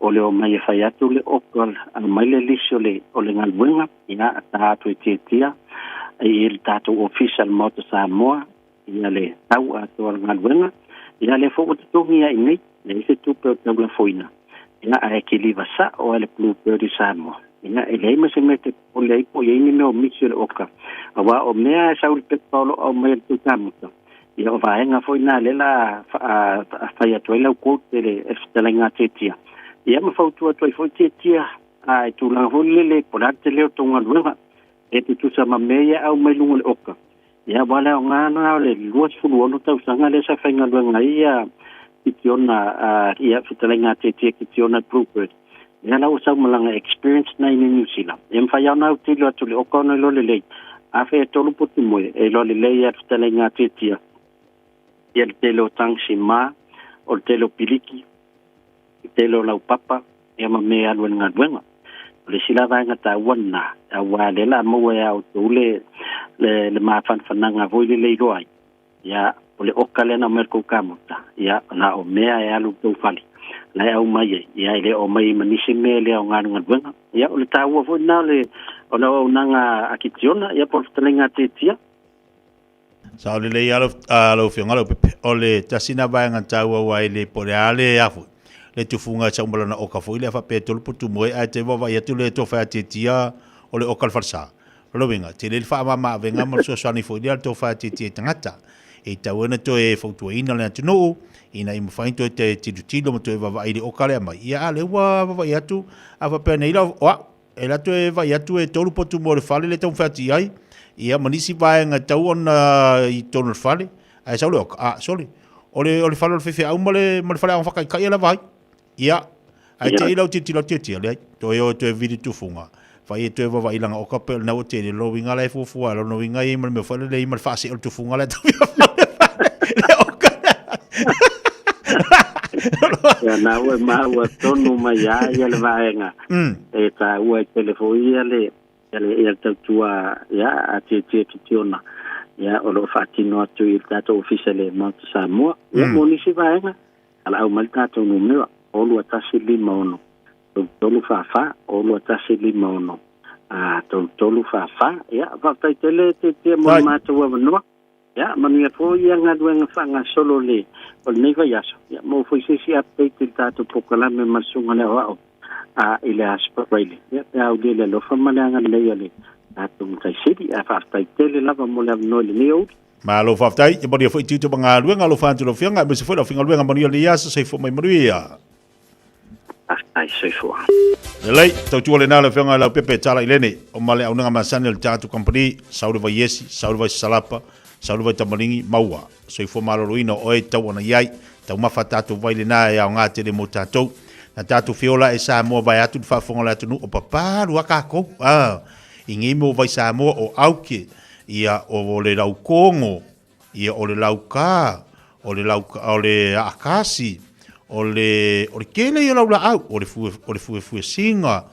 o le o mai e whai atu le okol a mai le lisi o le ngalwenga ia a tātou e tietia e le tātou official mo to Samoa ia le tau a toa ngalwenga ia le fo o tutongi a inei le se tupe o tau la foina ia a eke liva sa o le bluebird i Samoa ia e le ima se mete o le ipo ia ini me o misi o le oka a wa o mea e sauri pe paulo o mai le tutamuta ia o vaenga foina le la whai atu e lau kote le e fitalenga tietia ia ma fautua toi foi tia ai tu la holle porate le tonga luga e tu sa mameia au mai lunga le oka ia wala o ngana le luas fulu ono tau sanga le sa fainga luga ia kitiona ia fitalenga tia kitiona bluebird ia la usa malanga experience na in New Zealand em fa ya na uti lo tu le oka no lo le a fe tolu puti mo e lo le ia fitalenga tia ia te lo tangsima o te lo piliki telo lau papa e ma me alu ngadwenga le sila vanga ta wana wa le la mo ya o tule le ma fan fananga voi le roi ya le okale na merko kamuta ya na o me ya alu to fali la au mai ya le o mai manisi me le o ngadwenga ya o le ta wo vo na le o na o nanga akitiona ya por telenga tetia sa le alo fianga pepe o le tasina vanga ta wa le por ale afu le tufunga sa umbalana o ka foi le fa petol putu moi a te va ia tu le to fa titia o le o kal farsa lo venga te le fa ma venga mo so sani foi le to fa titia tangata e ta wona to e fotu ina le tu no ina i mo fa into te tilo mo to va ile o kale ma ia le wa ia tu a fa pe nei la wa e la to e va ia tu e tolu putu mo le fa le to fa ti ai ia manisi va nga tau ona i tonu fa le a sa le sorry o le fa le fe au mo le fa le fa kai la vai ia ai te ilo titi le to yo to vidi tu funga fa i to va ilanga o kapel na o te lo winga le fu lo no winga i me fa le i fa si o tu funga le to ya na we ma wa tonu ma ya le vaenga e ta u telefonia le ia tua ya a te tiona ya o lo fatino tu il tato ufficiale mo Samoa ya monisi vaenga ala au mal tato numero o lua tasi lima ono tolu fafa o lua tasi lima ono tolu fafa ya vatai tele te mo mata wa no ya manu fo ia ngadwenga fanga solo le o neva yaso ya mo foi si update tato pokala me masunga le wa ile aspaile ya au le lo famalanga le yale tato kai sidi a fatai tele lava mo le no le neo ma lo faftai e bodi foi tito banga luenga lo fantu lo fianga me se foi lo finga luenga manu le yas se foi mai maria ai soifua. Lei, tau tua le nā le whenga lau pepe tala i lene, o male au nanga masane le tātu company, saure vai yesi, saure vai salapa, saure vai tamaringi, maua. Soifua maloroina o e tau ana iai, tau mafa tātu vai le nā e au ngā te le mo tātou. Na tātu whiola e Samoa vai atu ni whaafonga le atu nu, o paparu a kākou. I ngi mo vai Samoa o auke, ia o le lau kongo, ia o le lau kā, o le akasi, o le kele ia lau la au, o le fue singa,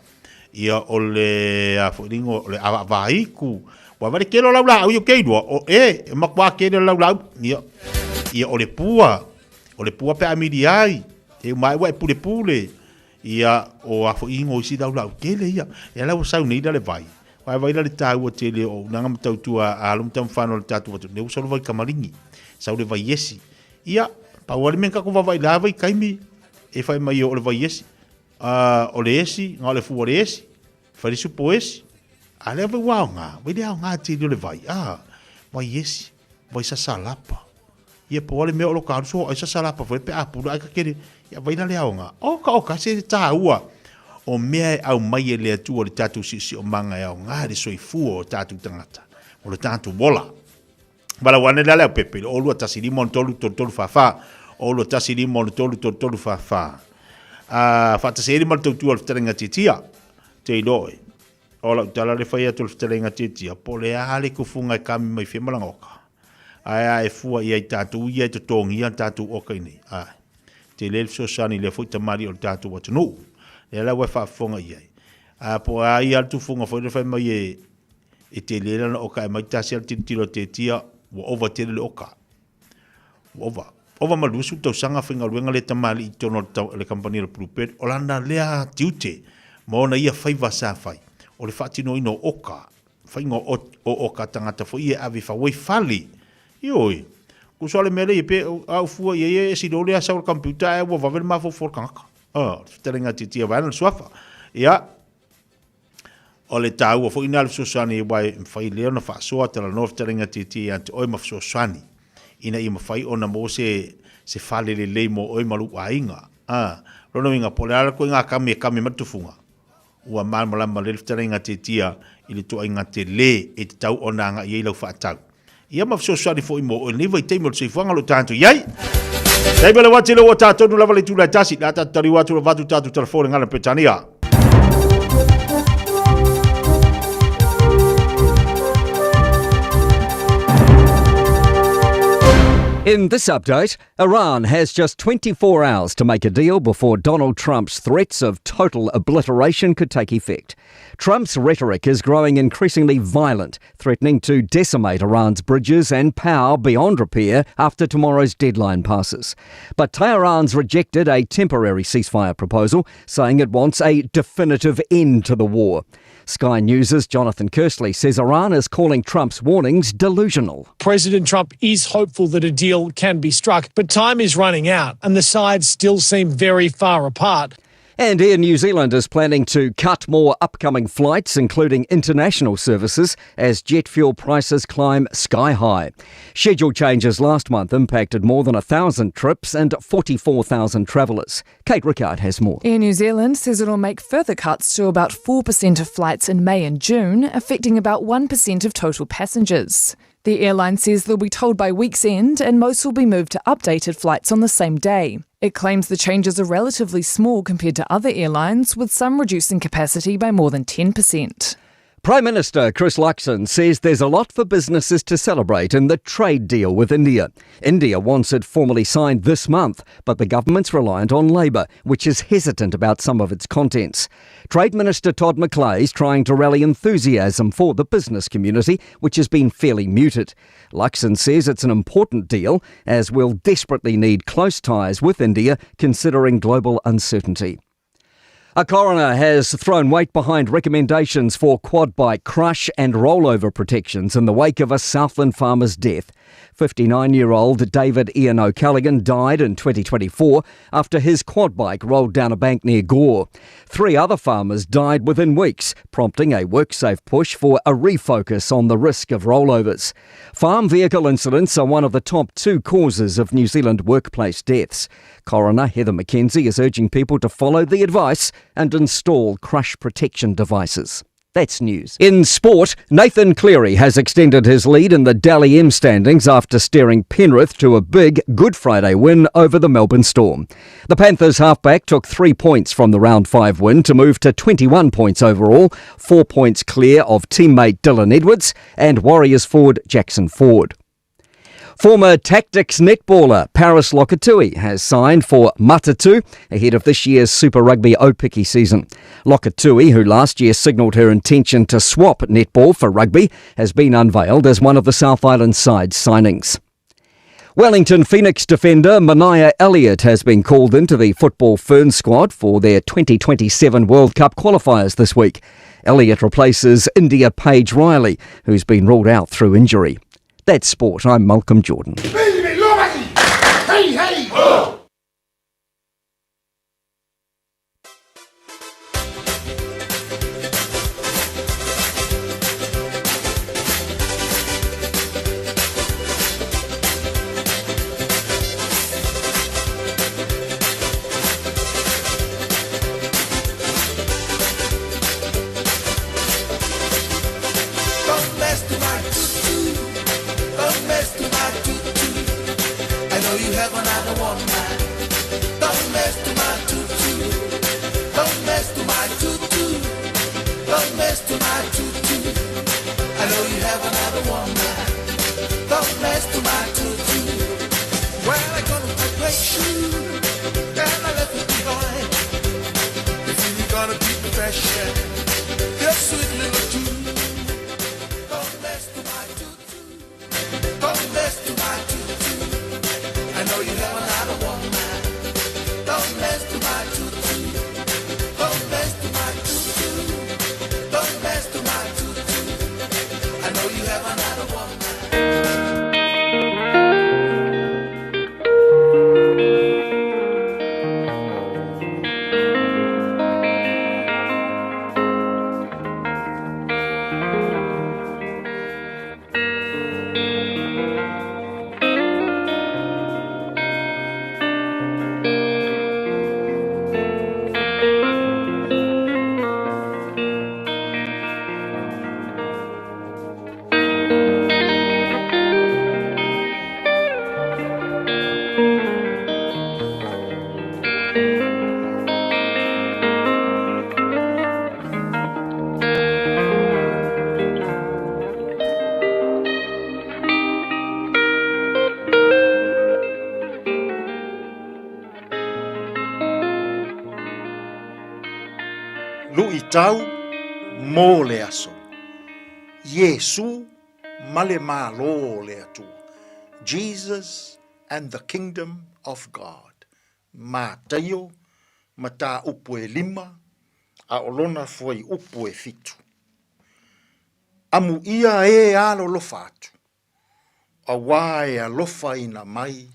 ia o le afuringo, o le avaiku, wa vale kele lau la au yo keidua, o makwa kele lau la au, ia o le pua pe amiri ai, e mai wa e pule, ia o afuringo isi lau la au kele ia lau sau neida le vai, vai le tau o tele o nanga matautua a alum tam whanau le tatu watu, ne usalo vai kamaringi, sau le vai yesi, ia, pa wale menka ko vai lava i kaimi e fai mai o le vai esi o le esi nga le fu o le esi fai supo esi a le vai wao nga te le vai vai esi vai sa salapa ia pa wale mea o lo karu so ai sa salapa fai pe apura ai ka kere ia vai na le ao nga o ka se ta ua o mea au mai e le atu o le tatu si o manga ao nga le soifu o tatu tangata o le tatu bola Bala wane la leo pepe, o lua tasiri mon tolu fafa, o lua tasiri mon tolu fafa. Fatasiri mon tolu fterenga titia, te iloe. O la utala le faya tolu fterenga titia, po le ale kufunga kami mai fe malangoka. Ai fua ia tatu ia to tongi ia tatu oka ini. Te le so sani le foi tamari o tatu watu no. Le la we fa fonga ia. Po ai al tu funga foi le fa mai e te le na oka mai tasi al titilo te tia wa over te le oka. Over malusu tau sanga whinga luenga le tamali i tono le kampani le prupet, o lana lea tiute, maona ia whaiva sa whai. O le whatino ino oka, whainga o oka tangata fo ia avi whawai whali. Ioi, kusole mele i pe au fua ia e si dole a saur computer e wa wavel mafo forkanga. Terenga titia vana swafa. Ia, o le tau o fo ina le sosani wai mwhai leo na whaasoa tala nof terenga titi ante oi mafso sosani. Ina i mawhai o na mo se whale le lei mo oi malu a inga. Rono inga pole ala ko inga kami matufunga. Ua maan malama le terenga titia ili toa inga te le e te tau o nanga i eilau whaatau. Ia mafso sosani fo imo o niwa i teimo le seifuanga lo tanto. Iai! Teibele wati lo o tātonu lava le tūlai tasi. Nata tari watu lo vatu tātu telefone ngana petania. In this update, Iran has just 24 hours to make a deal before Donald Trump's threats of total obliteration could take effect. Trump's rhetoric is growing increasingly violent, threatening to decimate Iran's bridges and power beyond repair after tomorrow's deadline passes. But Tehran's rejected a temporary ceasefire proposal, saying it wants a definitive end to the war. Sky News' Jonathan Kersley says Iran is calling Trump's warnings delusional. President Trump is hopeful that a deal can be struck, but time is running out and the sides still seem very far apart. And Air New Zealand is planning to cut more upcoming flights, including international services, as jet fuel prices climb sky high. Schedule changes last month impacted more than 1,000 trips and 44,000 travellers. Kate Rickard has more. Air New Zealand says it'll make further cuts to about 4% of flights in May and June, affecting about 1% of total passengers. The airline says they'll be told by week's end and most will be moved to updated flights on the same day. It claims the changes are relatively small compared to other airlines, with some reducing capacity by more than 10%. Prime Minister Chris Luxon says there's a lot for businesses to celebrate in the trade deal with India. India wants it formally signed this month, but the government's reliant on Labour, which is hesitant about some of its contents. Trade Minister Todd McClay's trying to rally enthusiasm for the business community, which has been fairly muted. Luxon says it's an important deal, as we'll desperately need close ties with India, considering global uncertainty. A coroner has thrown weight behind recommendations for quad bike crush and rollover protections in the wake of a Southland farmer's death. 59-year-old David Ian O'Callaghan died in 2024 after his quad bike rolled down a bank near Gore. 3 other farmers died within weeks, prompting a WorkSafe push for a refocus on the risk of rollovers. Farm vehicle incidents are one of the top 2 causes of New Zealand workplace deaths. Coroner Heather McKenzie is urging people to follow the advice and install crush protection devices. That's news. In sport, Nathan Cleary has extended his lead in the Dally M standings after steering Penrith to a big Good Friday win over the Melbourne Storm. The Panthers halfback took 3 points from the round 5 win to move to 21 points overall, 4 points clear of teammate Dylan Edwards and Warriors forward Jackson Ford. Former Tactics netballer Paris Lokatui has signed for Matatu ahead of this year's Super Rugby Opiki season. Lokatui, who last year signalled her intention to swap netball for rugby, has been unveiled as one of the South Island side's signings. Wellington Phoenix defender Mania Elliott has been called into the Football Fern squad for their 2027 World Cup qualifiers this week. Elliott replaces India Paige Riley, who's been ruled out through injury. That's sport. I'm Malcolm Jordan. Hey, hey! Oh. Lui tau mō le aso. Yesu male malo le atua. Jesus and the kingdom of God. Ma taio, ma ta upu e 5, a olona foi upu e 7. Amu ia e alo lofa atu. A wā e alofa ina mai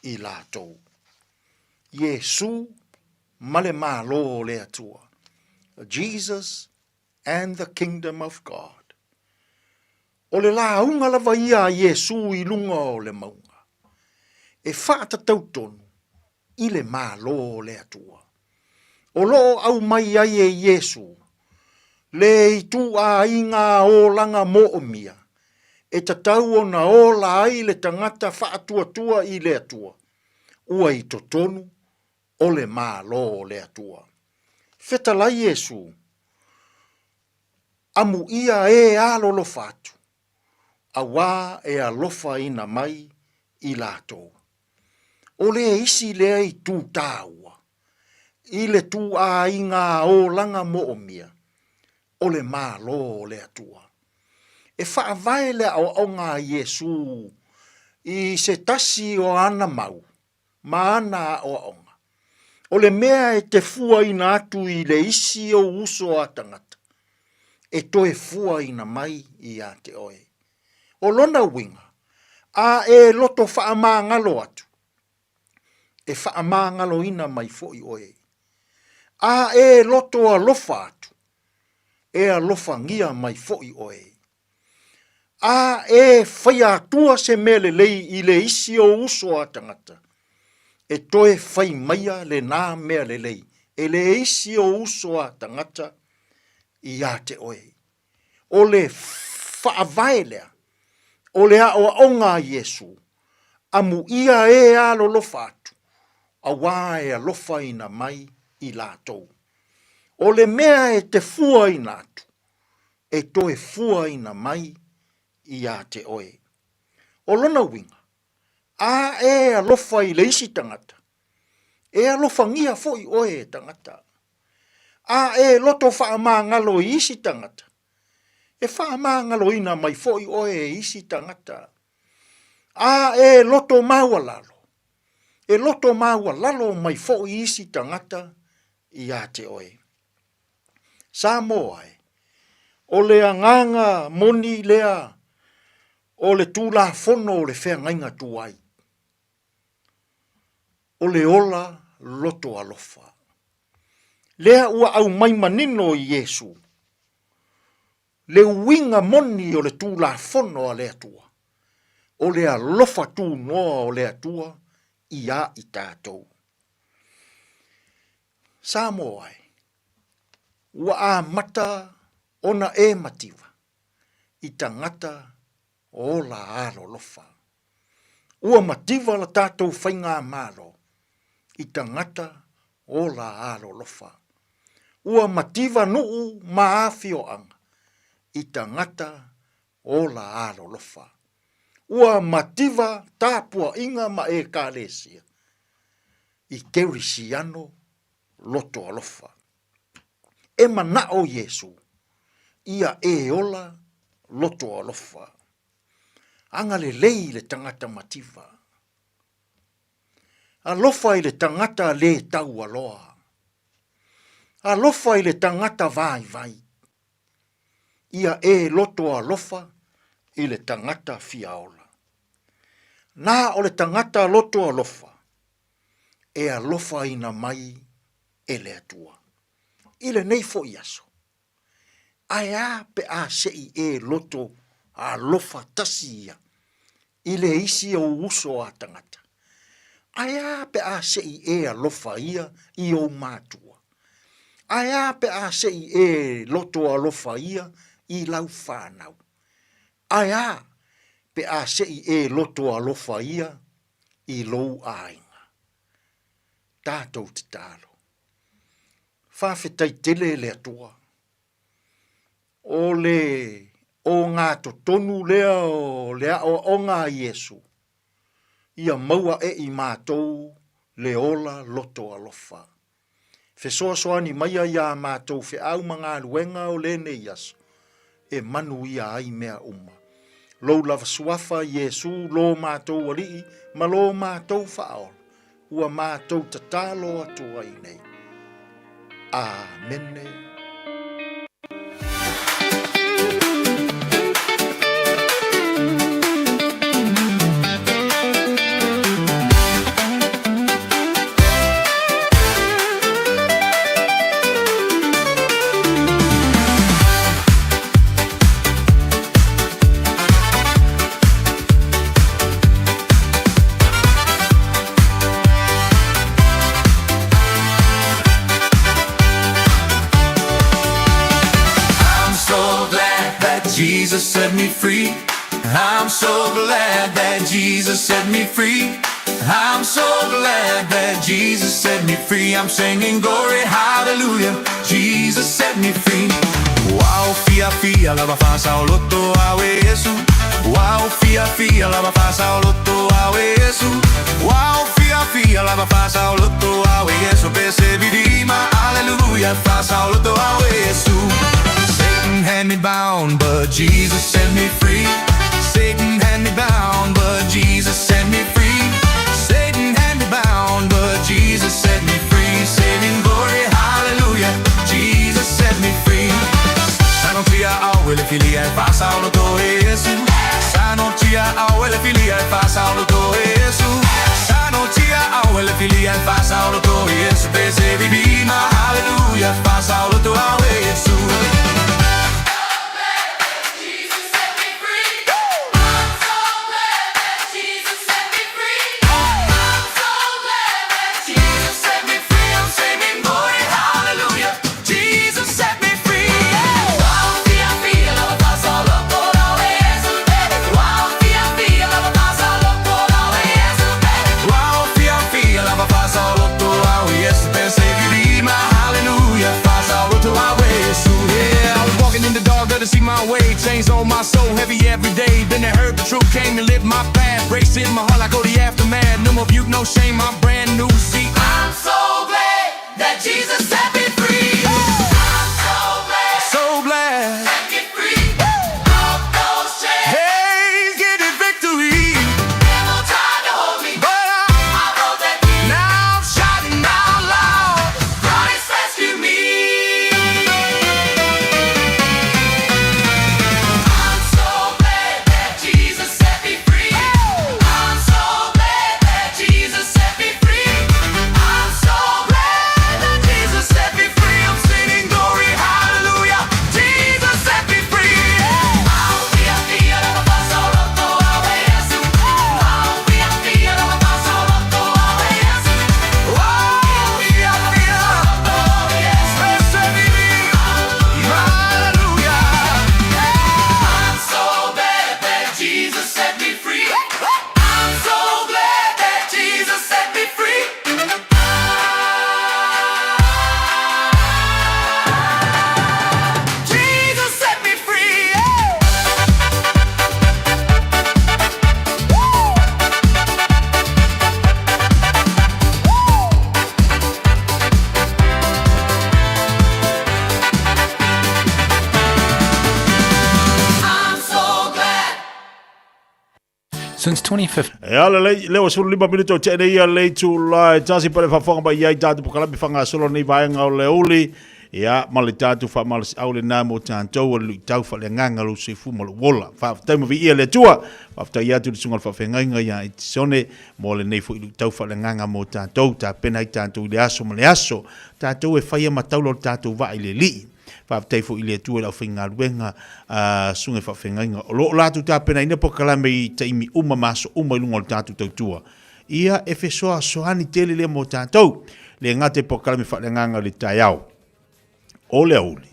i lātou. Yesu male malo le atua. Jesus and the kingdom of God. O le launga lava ia Yesu i lunga o le maunga. E whaata tautonu i le malo le atua. O lo au mai ai e Yesu. Le i tu a inga o langa mo o mia. E tatau o na ola ai le tangata whaatua tua i le atua. Ua i totonu o le malo le atua. Fetala Yesu. Amu ia e alolo fatu. Awa e alofa ina mai i lato. O le isi le ai tu taua. I le tu a inga o langa mo o mia. O le malo le atua. E whaavai le o ngā Yesu. I se tasi o ana mau. Ma ana o onga. O le mea e te fua ina atu I le isi o uso a tangata. E toe fua ina mai I a te oe. O lona winga, a e loto wha ngalo atu. E wha ngalo ina mai fo I oe. A e loto a lofa atu. E a lofa ngia mai fo I oe. A e whaia atua se mele lei I le isi o uso a tangata. E toe whai maia le nā mea le lei. E le isi o uso a tangata I a te oe. O le whaavaelea. O le a o onga Yesu. Amu ia e a lolofa atu. A wā e a lofa ina mai I lātou. O le mea e te fua ina atu. E toe fua ina mai I a te oe. O lona winga. A e alofa I le isi tangata. E alofa ngia fo I oe tangata. A e loto wha ngalo I isi tangata. E wha ngalo ina mai fo I oe isi tangata. A e loto maua lalo. E loto maua lalo mai fo I isi tangata I a te oe. Samoa e. O le anganga moni lea. O le tūla fono o le whea ngainga tuai. O le ola loto alofa. Lea ua au mai manino I Yesu. Le winga moni o le tūla fono a lea tua. O le alofa tū noa o lea tua I a I tātou. Samoa e. Ua a mata ona e mativa. I tangata o la alo lofa. Ua mativa la tātou whainga mālo. I tangata o la alo lofa. Ua mativa nuu maafio anga. I tangata o la alo lofa. Ua mativa tāpua inga ma e kālesia. I keurisiano loto alofa. E mana o Yesu. Ia e ola loto alofa. Anga le lei le tangata mativa. Alofa I le tangata le tau aloha. Alofa I le tangata vai vai. Ia e loto alofa I le tangata fiaola. Nā o le tangata loto alofa. E alofa ina mai e le atua. I le nei fo iaso. Ai a pe a sei e loto alofa tasia. I le isi o uso a tangata. Ai a pe a sei e alofa ia I o mātua. Ai a pe a sei e loto alofa ia I lau whānau. Ai a pe a sei e loto alofa ia I lou ainga. Tātou te tālo. Whawhetai tele le atua. O le o ngā tonu lea o lea o ngā Yesu. Ia maua e I mātou le ola loto alofa. Fesoa soani maia ia mātou fe au mga luenga o le ne yaso. E manu ia ai mea uma. Lou lava suafa Yesu lo mātou alii ma lo mātou whaola. Ua mātou tatalo atua I nei. Amene. Jesus set me free. I'm so glad that Jesus set me free. I'm so glad that Jesus set me free. I'm singing glory, hallelujah. Jesus set me free. Wow, fiafia, lava faça o loto awe Yesu. Wow, fiafia, lava faça o loto awe Yesu. Wow, fiafia, lava faça o loto awe Yesu. Percebi rima, hallelujah, faça o loto awe Yesu. Satan had me bound, but Jesus set me free. Satan had me bound, but Jesus set me free. Satan had me bound, but Jesus set me free. fa saluto Gesù. Sano tia awele fili en fa saluto Gesù. Pese vivima, halleluja, fa saluto a Gesù. See my way, chains on my soul, heavy every day. Then I heard the truth came and lit my path. Race in my heart, I go the aftermath. No more butte, no shame, I'm brand new. See, I'm so glad that Jesus set me free. I'm so glad, so glad. Set me free. Off those chains. Hey, get it victory. Devil tried to hold me, but I wrote that key. Now I'm shouting out loud. Christ rescued me. Since 2015. Ala leo sulu 5 minuto tene ia le tu la tasi pale fa fonga ba ia tatu pokala bi fanga solo nei vai nga le uli ia mali tatu fa mal aule na mo tanto o lu tau fa le nganga lu sifu mo wola fa tamo vi ia le tua fa ia tu sungal fa fenga ia sone mo le nei fu lu tau fa le nganga mo tanto ta pena tanto le aso mo le aso tanto e fa ia mataulo tanto va ile li fa tai fu ile tu la finga luenga sunga fa finga lo la tu ta pena ina pokala me taimi uma maso uma lungo tatu tua ia efeso so ani tele le mo tatu le ngate pokala me fa le nganga le taiao ole ole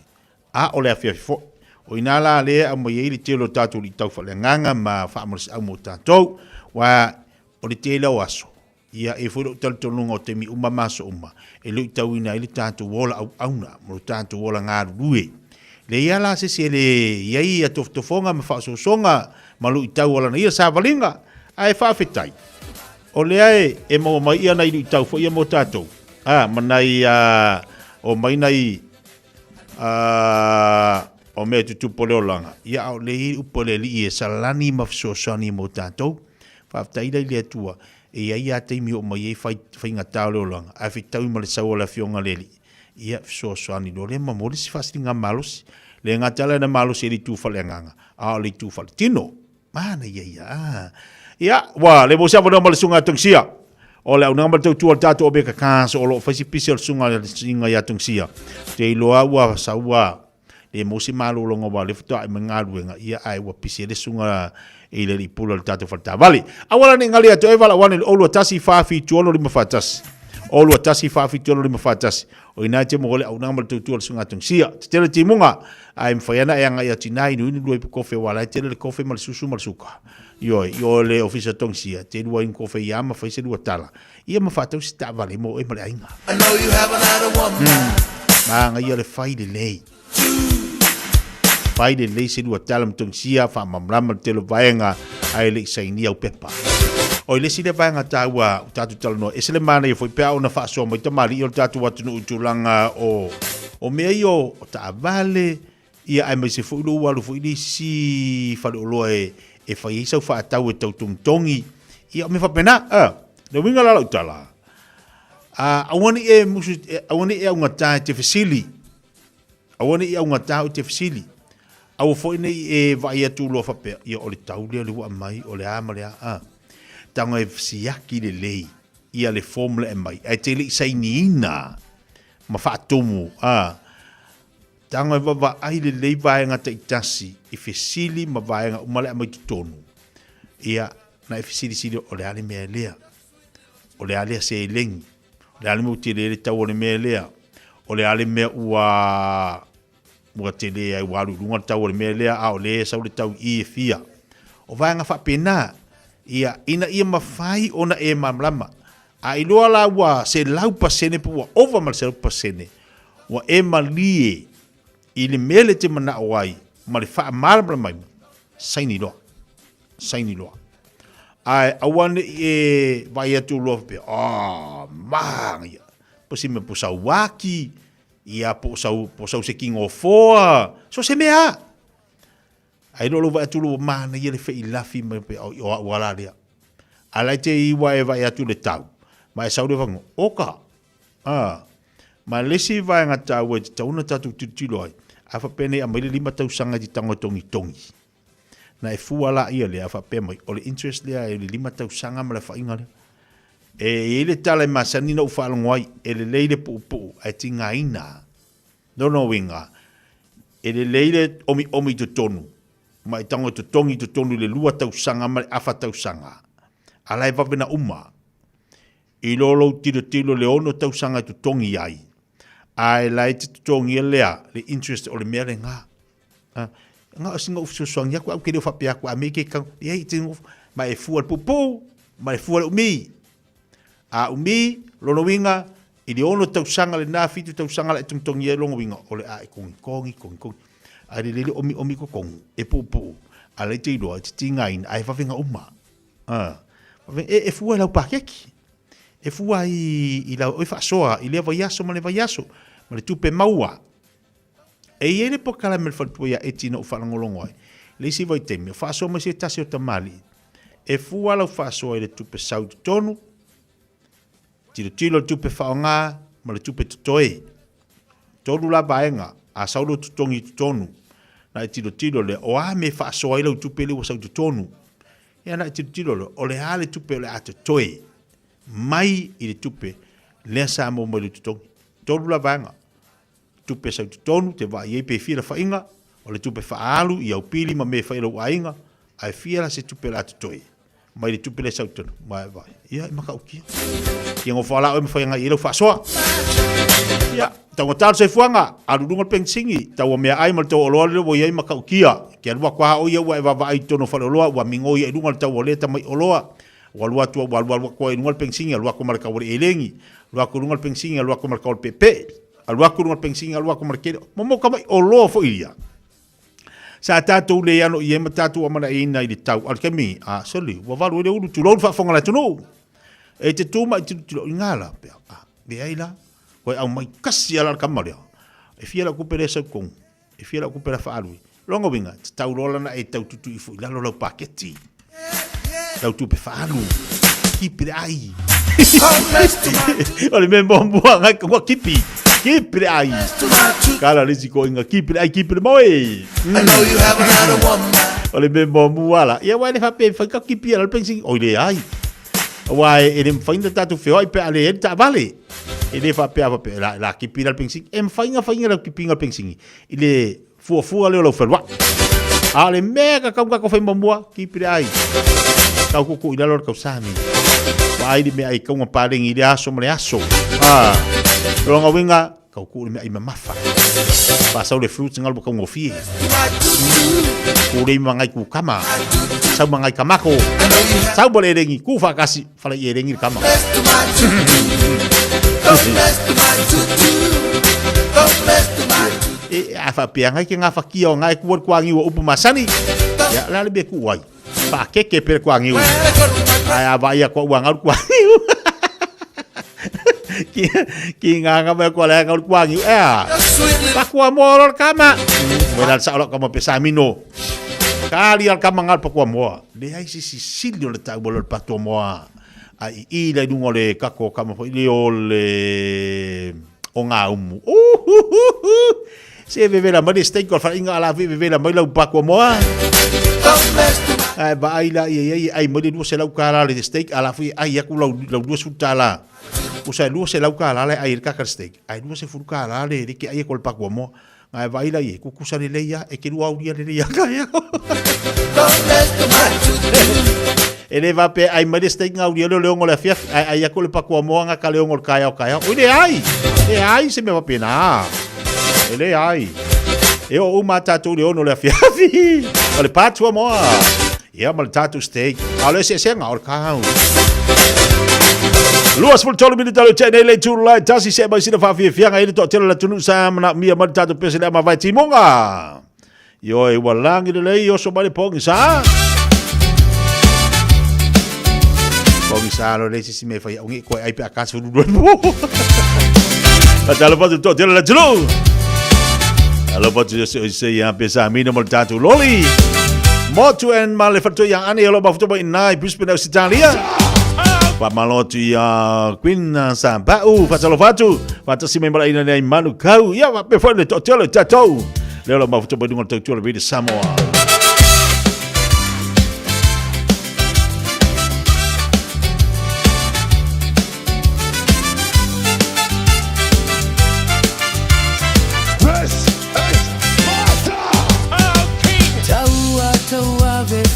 a ole afia fo o inala le a mo yeli telo tatu li tau fa le nganga ma fa mo tatu wa o le tele waso ia e fo tal tolunga o te mi uma maso uma e lu tau ina ile tatu wola au auna mo tatu wola nga ruwe le ia la se se le ia ia tofonga ma fa so songa ma lu tau wola na ia sa valinga ai fa fitai o le ai e mo mai ia na ile tau fo ia mo tatu manai o mai nai o me tu pole olanga ia o le upole li e salani ma so soni mo tatu fa fitai le tua e ia te mi o mai e fai ngata le olanga a fitau ma le sau la fionga leli ia so ani do le ma mo le sifasinga malos le ngata le na malos e li tu fa le nganga a le tu fa tino mana ia wa le mo sa no ma le sunga tongsia o le una ma tu tatu o be ka kanso o lo fa si pisel sunga le singa ya tongsia te lo wa sa wa le mo si malo lo ngwa le fta me ngaluenga ia ai wa pisele sunga e le pula le tatu falta vale awala ni ngali ato evala wan le olu tasi fa fi tuolo li mafatas olu tasi fa fi tuolo li mafatas o ina te mo le au ngal tu tuolo sunga tongsia tele timunga ai mfayana yang ya tinai ni lu kofe wala tele le kofe mal susu mal suka yo le ofisa tongsia te lu in kofe ya ma fa se lu tala ia mafata sta vale mo e male ainga I know you haven't had a woman ma ngai le fai de lei pai de lei se lua talam tongsia fa mamrama te lo vaenga ai le saini au pepa o le sile vaenga taua tatu talno esele mana e foi pe ona fa so mo tamali o tatu watu no utulanga o meio o ta vale ia ai me se foi lo walu foi di si fa lo e fa isa fa tau e tau tongi ia me fa pena le winga la utala awani e musu awani e unga ta te fasili awani e unga ta te fasili au foi nei e vai atu lo fa pe ia o le tau le lu mai o le ama le tanga e siaki le lei ia le formula e mai ai te li sainiina ma faatomu tanga va ai le lei vaenga te itasi i fesili ma vaenga umale mai tonu ia na e fesili sili o le ale mea lea o le ale se lengi le ale mo te le tau o le mea lea o le ale mea ua te le ai waru lunga tau o le mea lea o le sau le tau i e fia o vaenga fa pena ia ina ia mafai ona e mamlama a iloa la ua se lau pasene pu ua over mal se lau pasene ua e malie i le mele te mana oai ma le faa marabla mai saini loa ai awane e vai atu loa pe mangia posi me po sau waki ia po sau se king of four so se mea ai lo vai atu lo mana ia le fei lafi me pe o wala dia ala te i vai atu le tau mai sau le vango oka ma lesi vai ngata we tauna tatu tilo ai afa pene a mai lima tau sanga di tango tongi na e fuala ia le afa pe mai o le interest le e lima tau sanga ma le fa ingale e ele tala masani no fa ngoi e le leile pu ai tinga ina no winga e le leile omi to tonu mai tango to tongi to tonu le lua tau sanga ma afa tau sanga ala e va vena uma i lolo tilo le ono tau sanga to tongi ai ai lai te tongi lea le interest o le mea le nga nga singa ufu soang ya kwa kele fa pia kwa me ke ka ye te ma e fual pupu ma e fual umi umi lo winga i le ono tau sanga le na fitu tau sanga le tongi e longo winga o le a kongi ai le omi ko kong e pupu ala te do te tinga in ai fa vinga uma e fual au pakeki e fua i la o fa soa i le vaiaso ma le tupe maua e ele po kala me fa tuia e tino fa ngolongo le si vai temi fa so ma se tasi o tamali e fua la fa soa i le tupe sau tonu tilo tupe fa nga ma le tupe toe tolu la baenga a saulo tutongi tonu na tilo le o a me fa soa i le tupe le sau tonu ya na tilo le o le ale tupe le ato toe mai i le tupe le sa mo le tutongi tolu la vanga tupe sa tonu te va ye pe fira fa inga o le tupe fa alu i au pili ma me fa ilo ainga ai fira se tupe la toi mai le tupe le sa tonu mai vai ia ma ka uki ki ngo fa la o me fa inga i lo fa soa ia tango tal se fuanga alu dungal pensingi tawa me ai mal to lo le bo ye ma ka uki ki alwa kwa o ye wa va ai tono fa lo wa mingo ye dungal tawa le ta mai oloa walua tua walua ko ingal pensinga lua ko marka wori elengi lua ko ingal pensinga lua ko marka pepe lua ko ingal pensinga lua ko marke momo ka mai olo fo ia sa tatu le ano ye matatu amana ina i tau al kemi a soli wa valu le ulu tu lo fa fonga la tunu e te tu mai tu ngala pe be ai la ko au mai kasi ala kamalia e fia la ku peresa kon e fia la ku pera fa alu longo winga tau rola na e tau tutu i fu la lo paketi tau tupe whaalu kipi ai ole me mbua ngai kwa kipi ai kala lisi ko inga kipi moi ole me mbua la ia wale fa pe fa kipi ala pensing ole ai wai ele mfainda tatu feo ai pe ale ta vale ele fa pe la kipi ala pensing fainga la kipi ala pensing ile fu le lo ferwa ale mega ka fa mbua kipi ai kau kuku ila lor kau sami vai di me ai kau ngapaling ile aso male aso ronga winga kau ku me ai mamafa pasau le fruits ngal kau ngofie ku le mangai ku kama sau mangai kamako sau bole rengi ku fa kasi fala ye rengi kama e afa pianga ki nga fa kio ngai ku kwangi wo upu masani ya la le be ku wai pa ke per kwangiu ai ava ia ko uang al kwangiu ki nga me ko la ngal kwangiu pa kwa morol kama wedal sa lo kama pesamino kali al kama ngal pa kwa mo de ai si silio le ta bolol pa to mo ai i le dungole kako kama fo ile ole onga umu se veve la mari steak ko fa inga ala veve la mai la pa kwa mo Ai ba ai la ai mo de no se lau kala le steak ala fi ai aku lau no su tala. Usa no se lau kala le ai ka steak. Ai no se fu kala le ki ai ko pa ko mo. Ai ba ai la ku kusa le ya e ki lu au dia le ya ka ya. Ele va pe ai mo de steak ngau dia le ngo le fia ai aku le pa ko mo nga ka le ngo ka ya ka ya. Ui le ai se me va pena. Ele ai. E o mata tu le ono le fia. Ole pa tu mo. Ja, maar tatu steak. Alles is en al kau. Luas voor 12 minuten uit China le tu lai tasi se ba sina fa Fiafia ngai le to tele la tunu sa na mia mal tatu pese le ma vai timonga. Yo e walang le yo so ba le pong sa. Pong sa lo le si me fa ngi ko ai pe akas fu du. Pa talo pa to tele la tunu. Alo pa se ya pesa mi no mal tatu loli. Motu en malefato yang ane lo bafuto ba inai Brisbane Australia. Pa malotu ya Queen Sambau fatalo fatu. Fata si membra ina nei manu kau. Ya wa pe fole to tele tatou. Le lo bafuto ba dungo to le Samoa.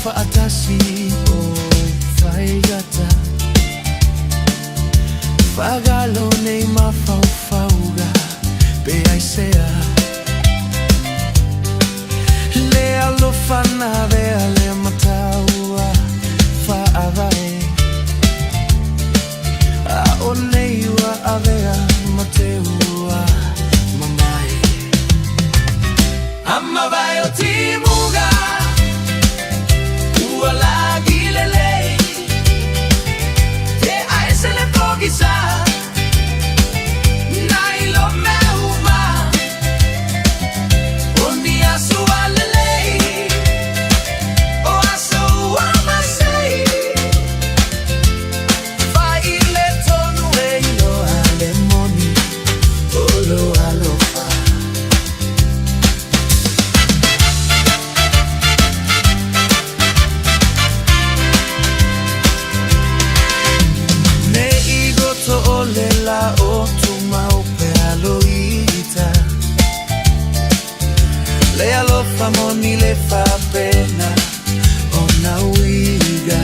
Atasi o faigata Fagalo nei mafauga Be ai sea Le alofana ve ale mataua Fa avai A oneiwa avea mateua Mamai Amma vai o timuga lagi lele te ai se le pogisa nai lo meuma oni asu lele o asu amasei fai le tonu e lo alemoni o lo alofa la otuma opaloita le alo famoni le fa pena ona uiga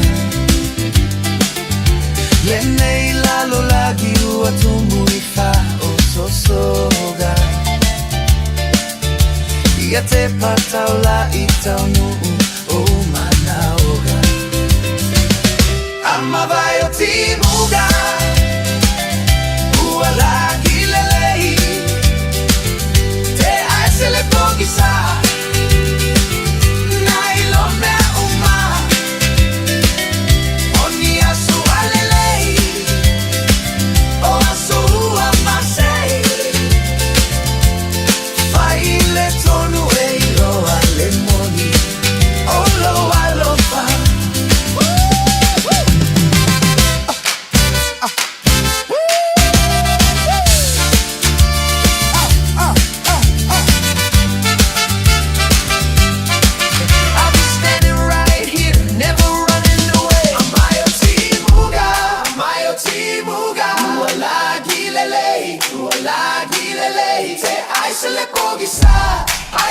le nei la lo lagi atumu ifa ososoga ia te pataula itanu o manaoga ama vai o timuga lagi lelei te ai se le pogisa nai lo me uma oni asu alelei o asu amasei fai le tonu e lo alemoni o lo alofa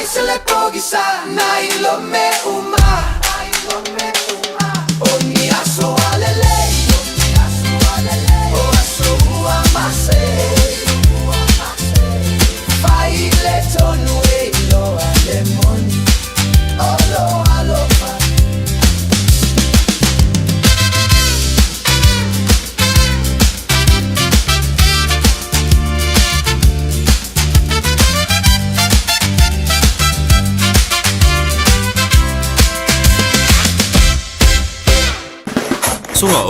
ai se le pogisa nai lo me uma oni aso alele o aso amase fai le tonu e lo alemoni o lo alofa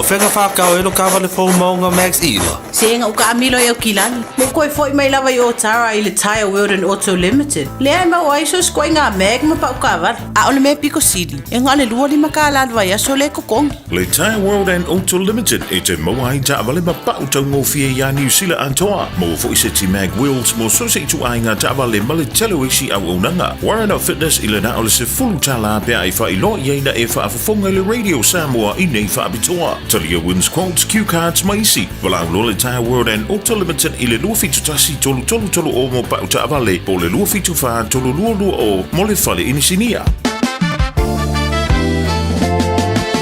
o whenga whakao e lo kawale fo maunga Max Ila. Senga uka amilo e o kilani. Mo koe foi mai lava i o tara i le Tire World and Auto Limited. Lea ma o aiso skoi ngā meg ma pa uka avar. A ole me piko sidi. E ngā le lua lima ka alalwa ia so le kokongi. Le Tire World and Auto Limited e te moa i ta avale ma pa utau ngō fia ia New Zealand antoa. Mo fo i se ti mag wheels mo so se i tu ai ngā ta avale ma le telewishi au unanga. Warren Fitness i le na ole se fulu tala pia i wha i lo i eina e wha afafonga le Radio Samoa i nei wha abitoa. Talia wins quotes, cue cards maisi. Wala lo le Tire World and Auto Limited i le lua fitu tasi tolu o mo pa uta avale. Po le lua fitu wha tolu lua o mo le whale inisinia.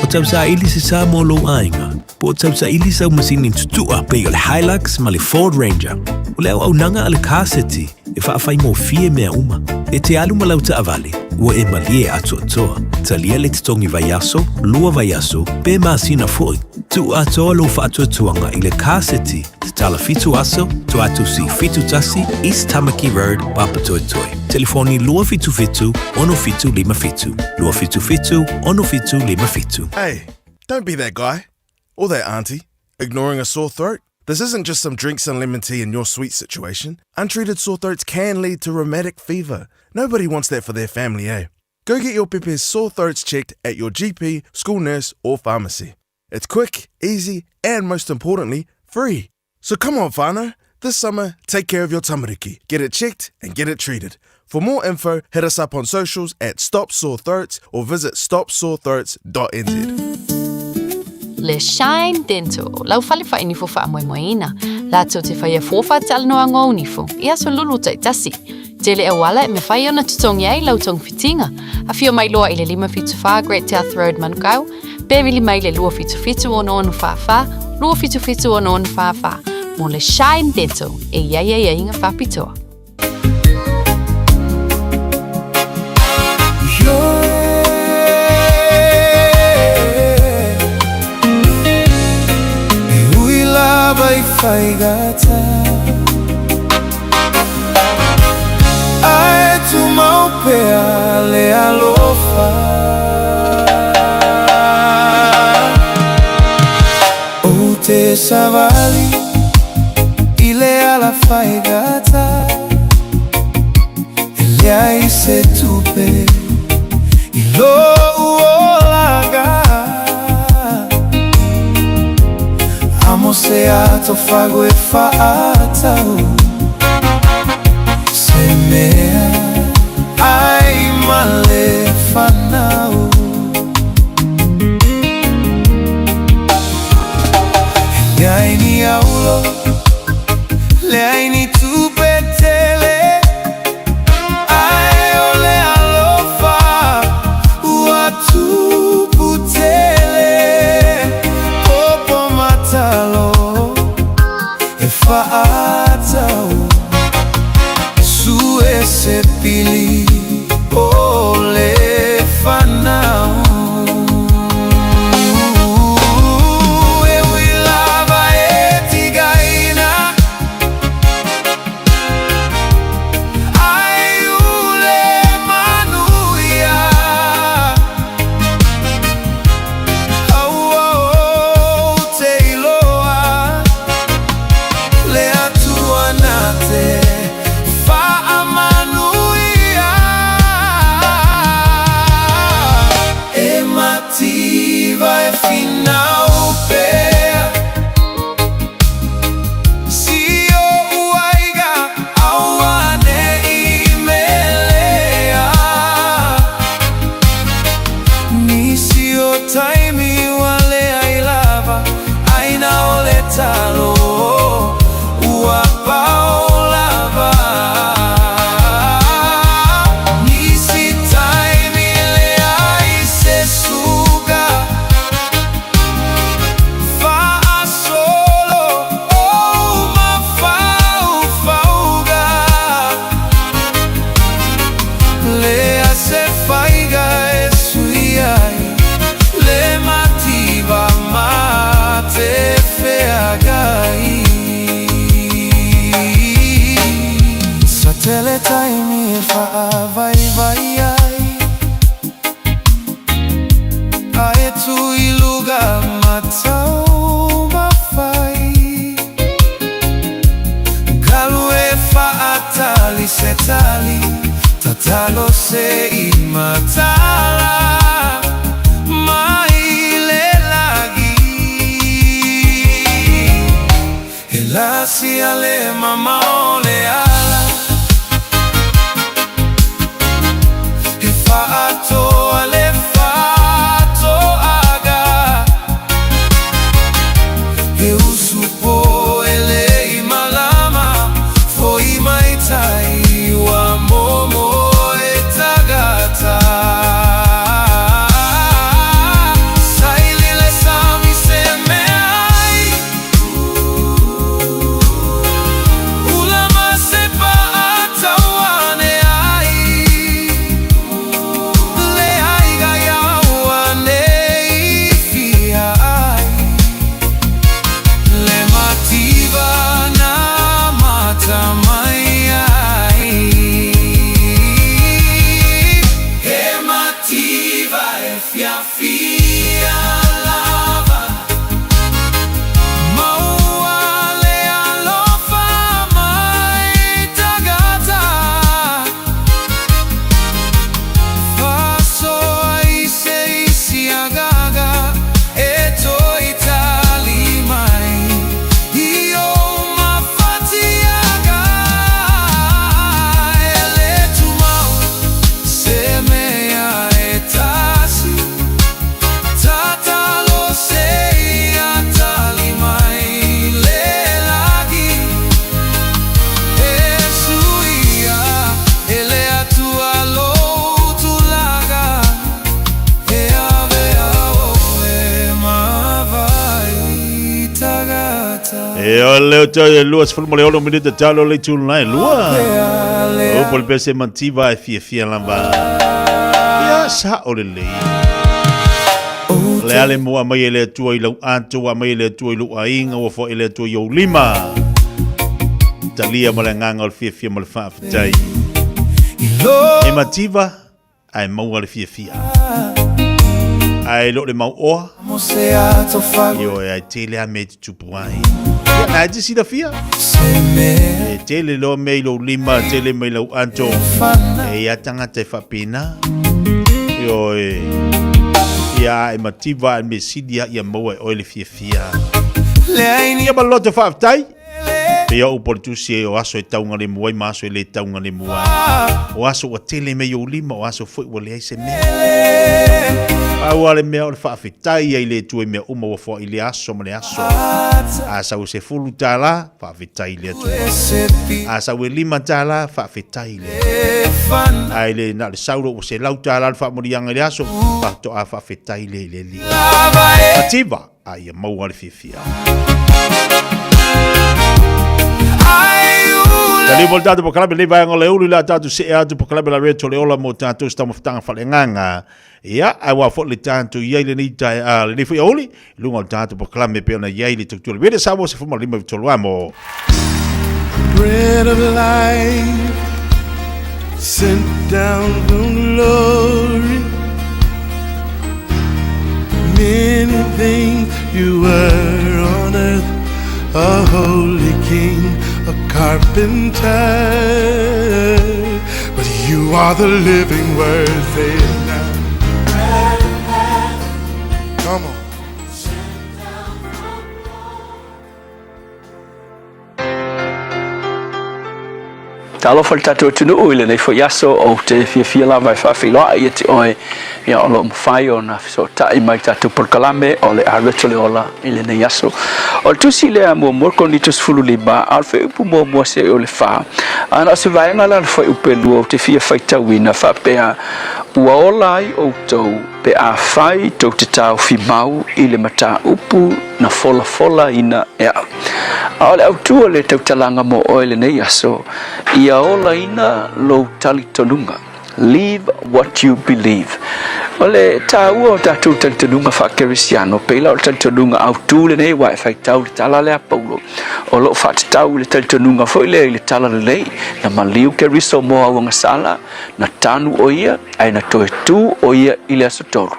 O tau sa ili se Samoa lo ainga. Po o tau sa ili sa umasini tutua pe o le Hilux ma le Ford Ranger. O le au nanga ale kaseti e whaafai mo fie mea uma. E te alu malau ta avale. Ua e malie atu atoa. Talia le te tongi vaiaso, lua vaiaso, pe maasina foi. Tu atoa lo whaatu atuanga i le kaseti te tala fitu aso, tu atu si fitu tasi, East Tamaki Road, Papatoetoe. Telefoni lua fitu fitu, ono fitu lima fitu. Lua fitu fitu, ono fitu lima fitu. Hey, don't be that guy. Or that auntie, ignoring a sore throat. This isn't just some drinks and lemon tea in your sweet situation. Untreated sore throats can lead to rheumatic fever. Nobody wants that for their family, eh? Go get your Pepe's sore throats checked at your GP, school nurse, or pharmacy. It's quick, easy, and most importantly, free. So come on, whānau. This summer, take care of your tamariki. Get it checked and get it treated. For more info, hit us up on socials at Stop Sore Throats or visit stopsorethroats.nz. Le Shine Dental, lau fale fa inifo fa moina. La to te fa fofa tal no anga unifo. Ia so lulu tai tasi. Tele e wala me fa ona tutongi ai lau tong fitinga. A fio mai loa ile lima fitu fa Great South Road Manukau. Bevili mai le lua fitu fitu ono onu fa fa. Lua fitu fitu ono onu fa fa. Mo le Shine Dental e ia inga fa pitoa. Vai faigata ai tu mau pea le alofa o te savali ile ala faigata ele ai se tupe ilo uolaga amo se ato fago e faatao se mea ai male fanao le ai ni aulo le ai ni tu petele ai ole alofa ua tu putele popo matalo e faatao su ese pili ole fanao e wilava e tigaina ai ule manuia au te iloa le atua nate fa amanuia e mativa e finau pea si o uaiga awane imelea ni si o taimi wale ailava aina ole talo ua paolava ni si taimi le ai se suga fa solo o ma fauga le se faiga e suiai le mativa mate feagai satele taimi fa vai ai ae tu iluga matau talo se imatala maile lagi elasi ale mama ole ala ifaato ale fato aga eusupo ele imalama foi maitai wa momo etagata sailile sami semeai ulama sepa atawane ai le ai gayawane ifia ai le mativa na matamai ai e mativa e fiafia lava maua le alofa mai tagata faso ai se isi agaga e toi tali mai io mafati aga ele tumau semea etasi tata lo sei atali mai le lagi esuia ele atua lo tulaga e ave ao e mavai tagata E o leo te luas fulmo le olo minute talo le tu nai lua. O pol pese mantiva e fia lamba. Ya sa o le le. Le ale mo mai ele tu i lo anto wa mai ele tu i lo ainga o fo ele tu yo lima. Talia mo le nganga o fia mo le fa tai. E mantiva ai mo le fia. Ai lo le mau o. Yo ai tele a me tu puai. Na disi da fia. E tele lo me lo lima, tele me lo anto. E ya tanga te fa pina. Yo ya e mativa e me sidia ya mo e ole fia. Ya ba lo te fa tai. Pe o por tu se o aso e taunga le muai maso e le taunga le muai. O aso o tele me yo lima, o aso foi o le ai se me. Awale mea o le whaafitai ai le tue mea uma wafo i le aso ma le aso. Asau se fulu tala, whaafitai le atua. Asau e lima tala, whaafitai le. Ai le na le sauro o se lau tala le whaamorianga le aso, pato a whaafitai le le li. Mativa, ai a maua le fifia. Tali mo tatu po kalabe le vai ngole ulu la tatu se atu po kalabe la reto le ola mo tatu sta mo ftanga fale nganga. Ia ai wa fo le tatu ia le ni tai le ni fu oli lunga tatu po kalabe pe ona ia le tutu le sa mo se fu mo lima vitolo amo. Bread of life sent down from glory. Many things you were on earth, a holy king, a carpenter, but you are the living word. Say it now. Come on. Talo fal tatu tunu uile nei fo yaso o te fia lava fa filo ia te oi ia lo mfai ona so tai mai tatu por kalame o le arveto le ola ile nei yaso o tu si le mo morko ni tus fulu liba al fe pu mo se o le fa ana se vai ngala fo upelu o te fia faita wina fa pe a ua olai o tou pe a fai tou te tau fi mau ile mata upu na fola ina ea ale au tu le tau talanga mo oile nei yaso ia ola ina lo tali tonunga Live what you believe. Ole tau o tatu tantunga fa Cristiano pela o tantunga au tule nei wa fa tau tala le Paulo. O lo fa tau le tantunga foi le tala le na maliu ke riso mo au ngasala na tanu o ia ai na toe tu o ia ile asotoru.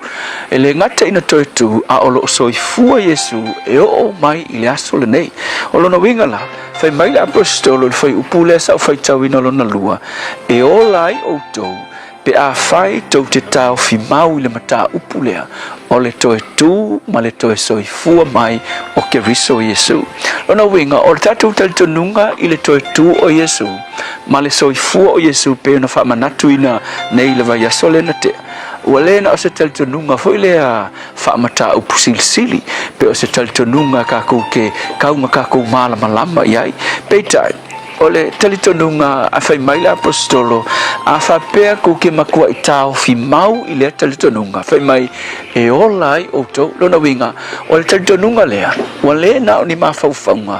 Ele ngata ina toe tu a o lo soifua Yesu e o mai ile aso le nei. O lo no wingala fai mai le apostolo le fai upule sa fai tawina lona lua e olai o tou pe a fai tau te tau fi mau le mata upulea o le toe tu ma le toe soifua mai o ke riso Yesu. Lona winga o le tatu talitonunga i le toe tu o Yesu ma le soifua o Yesu pe na wha manatu ina nei le vai asole na te ua lena o se talitonunga foi lea wha mata upu silisili pe o se talitonunga kakou ke kaunga kakou malama lama iai pe tai o le talitonunga a fai mai le apostolo a whapea ko ke makua i tau fi mau i le talitonunga fai mai e olai o tau lona winga o le talitonunga lea wa le na o ni mawhauwhaunga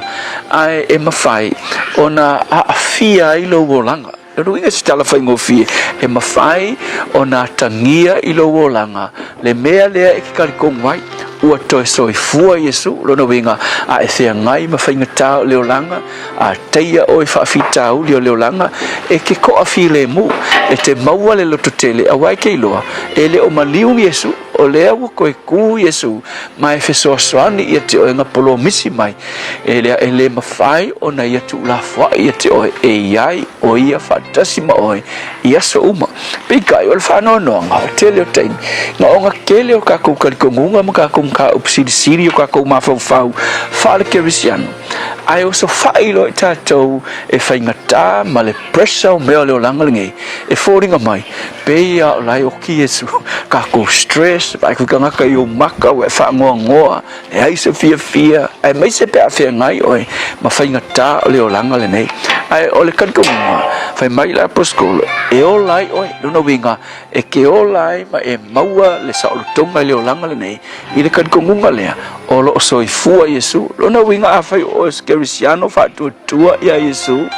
ai e mawhai o na aafia i lo wolanga lona winga si tala whai ngofie e mawhai o na tangia i lo wolanga le mea lea e ki karikong wai ua toe soifua Yesu lona winga a e thea ngai ma whainga tau leolanga a teia o e whaafitau leo leolanga e ke koa fi le mu e te maua le loto tele a wai kei loa e le o maliu Yesu o lea ua koe ku Yesu ma e fesoa soani ia te oe ngapolo misi mai e lea e le mawhai o na ia tu la fwa ia te oe e iai o ia whatasi ma oe ia so uma pikai o le whanau noanga o tele o teimi nga onga kele o kakou karikongunga ma kakou ka upsiri o kakou mawhauwhau whale kerisiano ai o so whailo e tātou e whaingata ma le pressure o mea leo langalinge e fōringa mai peia o lai o ki Yesu kakou stress ai kukangaka i o maka o e whaangoa ngoa e ai se fia ai mai se pea fia ngai oe ma whaingata o leo langalinge ai o le karikongunga whai mai la apostolo e o lai oe luna winga e ke o lai ma e maua le saolutonga leo langalinge i le karikongunga lea o lo soifua Yesu lona winga a whai o eskerisiano whatuatua ia Yesu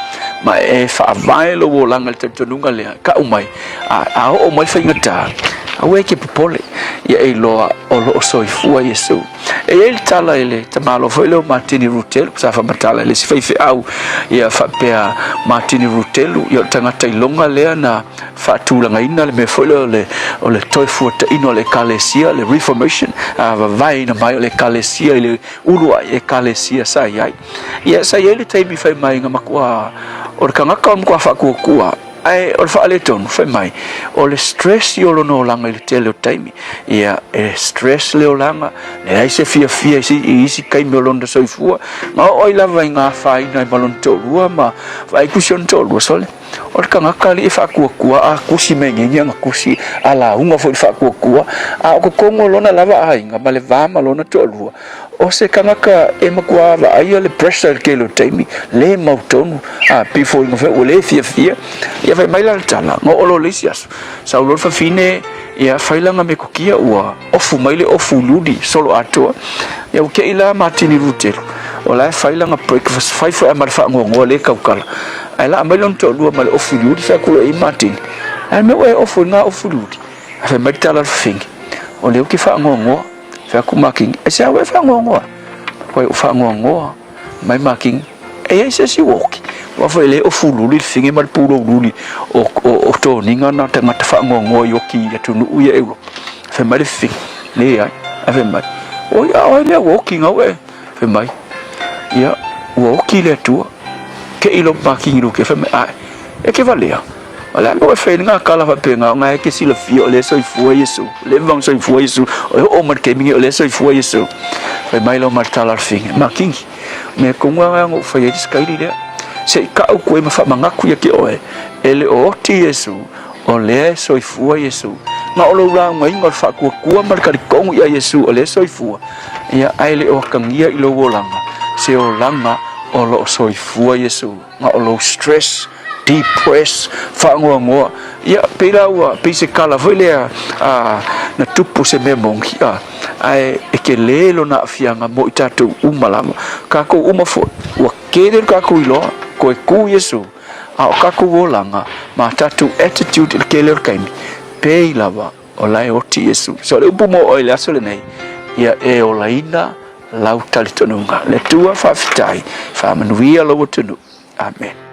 ma e whaavai lo wolanga le tatununga lea ka umai a o mai whaingata a we ke popole ia e loa o lo soifua Yesu e ele tala ele tamalo foi lo Martini Rutelu sa fa matala ele si fai au ia fa pea Martini Rutelu ia tangata ilonga lea na fatulanga ina le me foi le o le toifuata ino le kalesia le reformation a vai na mai le kalesia le ulua e kalesia sa ia sa ele taimi fai mai nga makua o kanga kam kwa fa kua ai o fa le ton fai mai o le stress yo lo no langa le tele o taimi ia e stress le o langa le ai se fia isi kai me londa soifua ma o ila vai nga fai na balon to rua ma vai kusion to rua sole o kanga kali fa kua a kusi mengenga nga kusi ala unga fo fa kua a ko kongo lona lava ai nga male va ma lona to rua o se kangaka e makua va ai le pressure ke lo taimi le mautonu a before nga o le fia ia vai mai la tala ngo olo lisias sa lo fa fine ia failanga me kokia ua ofu mai le ofu ludi solo atua ia ke ila Martini Rutelu o la failanga breakfast fai fo e marfa ngo le kaukala ai la mai lon to lua mal ofu ludi sa kulo e Martin ai me we ofu nga ofu ludi fa mai tala fingi o le ki fa ngo fa ku making e sa we fa ngo ko fa ngo mai making e se si woki wa foi le o fululi finge mal puro luli o to ninga na tanga fa ngo yoki ya tunu uya euro fe mai fi le ya ave mai o ya o le walking away fe mai ya walki le tu ke ilo parking ro ke fe mai e ke valea wala mo fe nga kala fa penga nga ke si le fio le so fu Yesu le vang so fu Yesu o mar ke mi le so fu Yesu fe mai lo mar talar finge making me konga ngo fa yetis kaili le se ka o koe mafa mangaku ya ke oe ele o ti Yesu o le soifua Yesu nga o lo ra ngai ngor fa kua markari kongu ya Yesu o le soifua ia aile o kangia i lo wolanga se o langa o lo soifua Yesu nga o lo stress depress fa ngoa ia pera ua pise kala foi le na tupu se me mongi ai e ke lelo na fianga mo itatu umalama ka ko uma fo wa keder ka ko ilo ko e ku Yesu a ka ko volanga ma tatu attitude ke le kaimi pe lava o lai o ti Yesu so le upu mo o le asole nei ia e o laina lau talitonunga le tua fa fitai fa manuia lo tunu amen.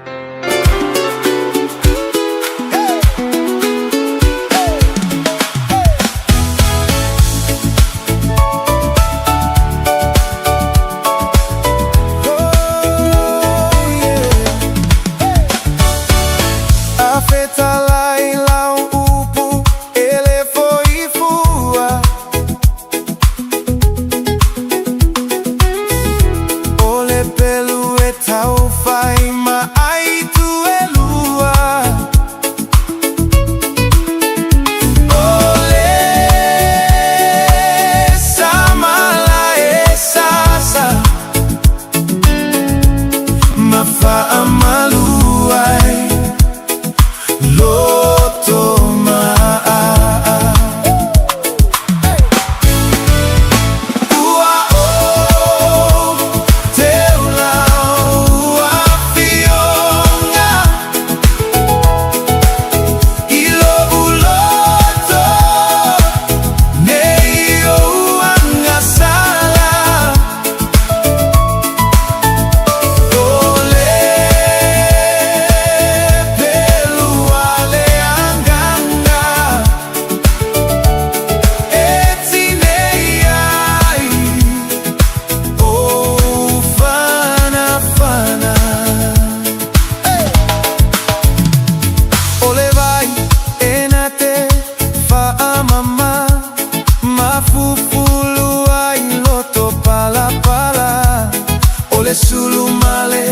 male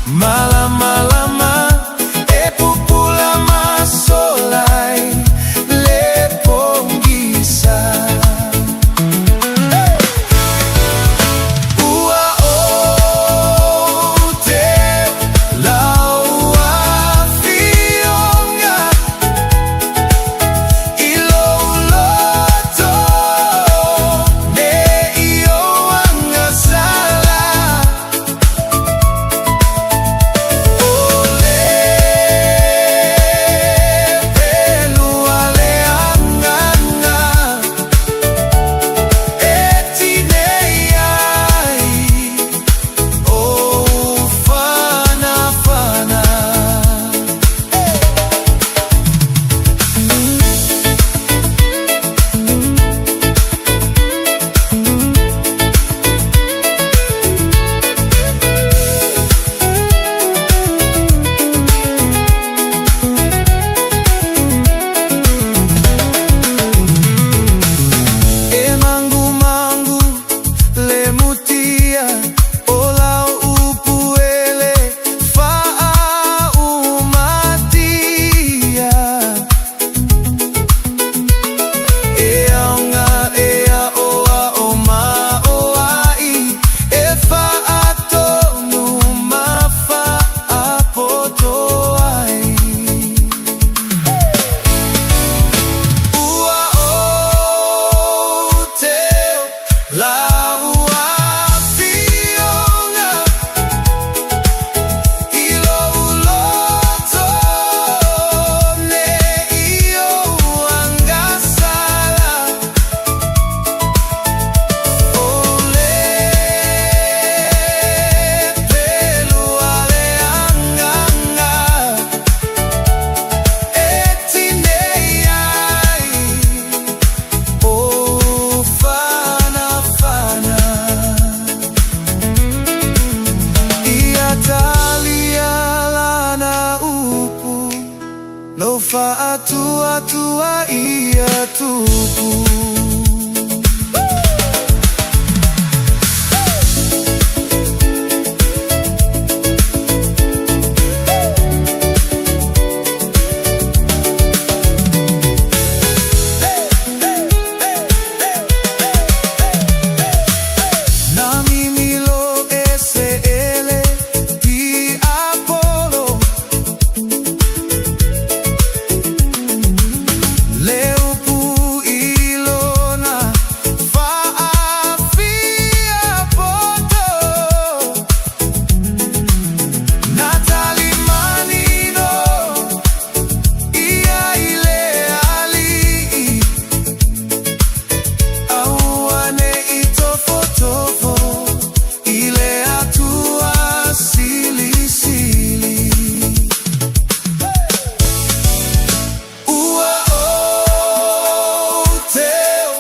mala mala ma e pupula masolai le pongisa ua o te laua fionga ilo loto ne io anga sala ole pelu ale anganga etine ai o fana fana e mangu mangu le mutia ola upuele fa umatia e aunga e a oa o ma oa I e fa atonu ma fa apoto ai ua o te laua fionga ilo loto ne io anga sala ole pelu ale anganga etine ai o fana fana ia talia lana upu lo fa atua tua ia tupu na mimi lo SL di Apollo Leupu ilona Fiafia poto Natali manino ia ile ali auane itofotofo ile atua sili sili ua o teo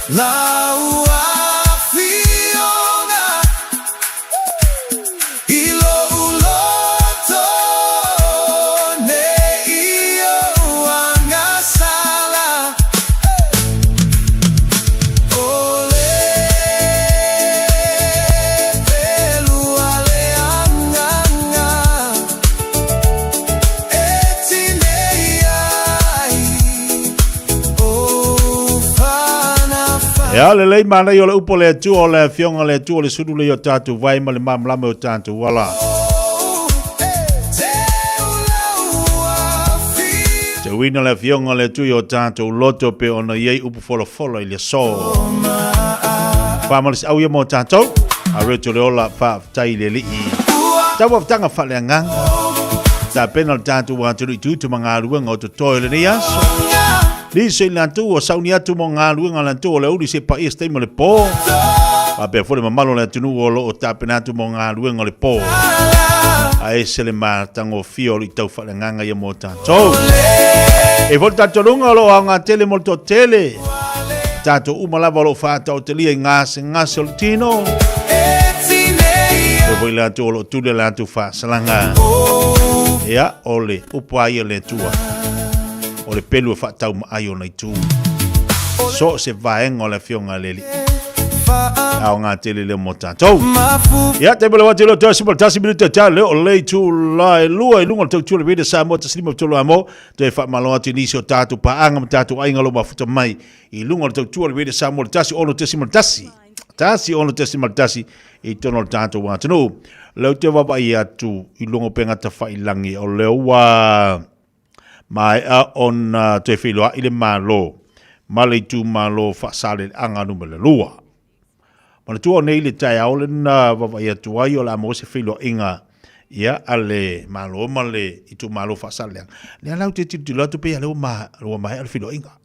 laua fionga ilo uloto ne io anga sala ole pelu ale anganga etine ai o fana fana E ale lei mana i o le upo le atu o le fionga le atu o le sudu le o tātu vai ma le mamlame o tātu wala. Te wina le fionga le atu i o tātu loto pe ona iei upu folo folo i le so. Whamales au ia mo tātu, a reto le ola wha tai le li i. Tawa tanga whale angang. Ta pena le tātu wa turu i tūtu mga ruanga o to toi le ni aso. Li se lantu o sauni atu mo ngā ruanga lantu o le uri se pa i stay mo le po. Pa pe fole mamalo le tunu o lo o tapena atu mo ngā ruanga le po. A e se le mātango fio i tau whale nganga ia mo tātou. E fole tātou runga lo a ngā tele mo to tele. Tātou umalava lo whātau te lia i ngāse o le tino. E fole lantu o lo tule lantu whāsalanga. Ea ole upa ia le tua. O le pelu e whaatau ma ai o nei tū. So se vaenga o le fionga leli. Au ngā tele leo mo tātou. Ia te pele wate lo te asimal tasi minuta tā leo o lei tū lai lua I lunga tau tūle vede Samoa ta slima tolo amo te wha maloa te nisi o tātou paanga ma tātou ainga lo mafuta mai I lunga tau tūle vede Samoa tasi ono te simal tasi. Tasi ono te simal tasi I tono tātou wātanu. Leo te wapa I atu I lunga penga ta whailangi o leo wa mai a on te whiloa I le malo. Male tu malo whasale anga numele lua. Mana tua nei le tai au le na wawai atu ai o la mo se whilo inga ia ale malo male I tu malo whasale anga. Le alau te titu latu pe leo mahe al whilo inga.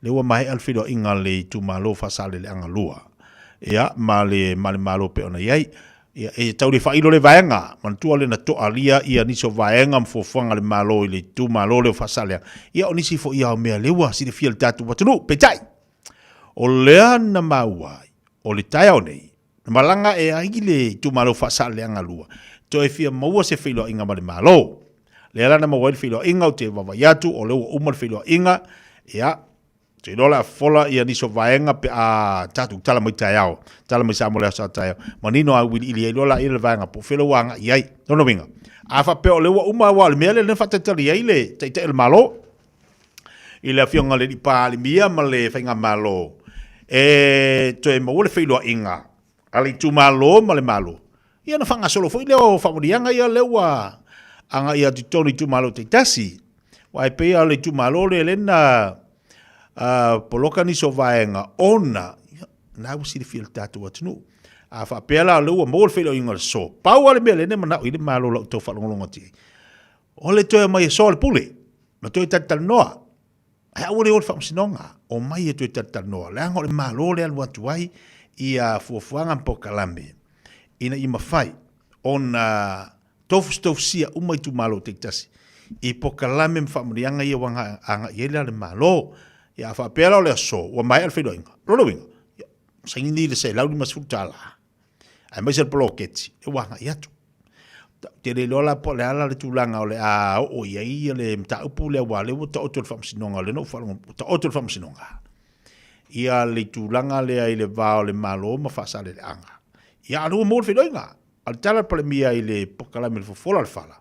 Leo mahe al whilo inga le tu malo whasale le anga lua. Ia male malo pe ona iai. Ia e tau le whailo le vaenga. Mana tua le na toa lia ia niso vaenga mfofanga le malo I le tu malo le whasale anga. Ia o nisi fo ia o mea lewa si le fia le tatu watunu. Petai. O lea na mauai. O le tai au nei, malanga e aigi le tu malo whasale anga lua. To e fia maua se whiloa inga ma le malo. Le alana maua le whiloa inga o te wawaiatu, o leo uma le whiloa inga, ia, te rola fola ia niso vaenga pe a tatu tala mai tai au, tala mai sa mole asa tai au. Manino a wili ili e rola ili vaenga po whilo wanga iai, tono winga. A fa pe o leo uma wa le mea le whatatali ai le te il malo. Ile a fionga le ipa le mia ma le whainga malo. E to e maule whiloa inga ali tu malo ma le malo ia na whanga solo foi leo whamurianga ia lewa anga ia titoni tu malo te tasi wai pe ale tu malo le lena poloka ni so vaenga ona na usi le fil tatu watunu a fa pela lewa maule whiloa inga so pau ale mele ne mana ile malo lo to whalongolonga ti ole to e mai so le pule ma to e tatal noa ai ore ol famsinonga o mai e tu tatanoa le anga le malo le alu atu ai ia fuafuanga pokalame ina I mawhai on tofu sia umai tu malo te tasi I pokalame mwhamurianga ia wanga anga iela le malo ia whapera o le aso wa mai al whilo inga rolo winga sangini le se laudi masfutala ai mai se poloketi e wanga iatu te le lola po le ala le tulanga o le a o ia le mta upu le wale o ta otul famsinonga le no falong ta otul famsinonga ia le tulanga le ai le va o le malo ma fa sale le anga ia no mo filoinga al tala pa le mia I le pokala me fola al fala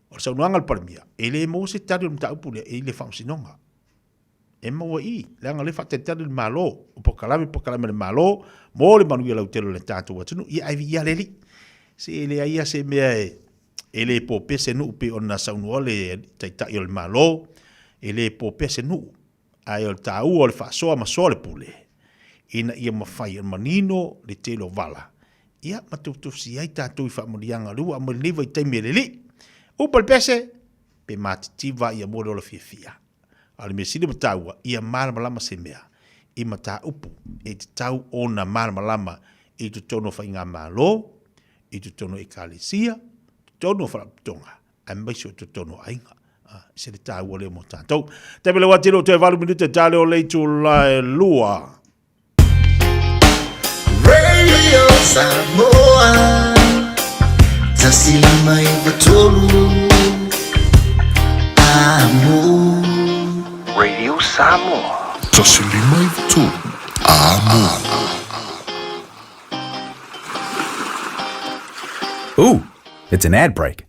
o sa nuanga al palmia ele mo se tari mta upu le le famsinonga e mo I le anga le fa te tari le malo o pokala me le malo mo le manu ia la utelo le tatu watunu ia ai ia le li se ele ia se mea ele po pese nu pe ona saunu ole taita il malo ele po pese nu ai o tau o le fasoa ma sole pule ina ia mafai manino le telo vala ia matutu si ai tatu I famurianga lua ma leva I taimi leli o pal pese pe matitiva ia mo le fiafia ale me sile mataua ia mal malama se mea I mata upu e tau ona mal malama I tu tono fa inga malo I tu tono ekalesia, tono wharapitonga, a maiso tu tono ainga. Se le tā ua leo mo tātou. Te pele watiro te 2 minute tā leo leitu lai lua. Radio Samoa, tasili mai batolu, amo. Radio Samoa, tasili mai batolu, amo. Ooh, it's an ad break.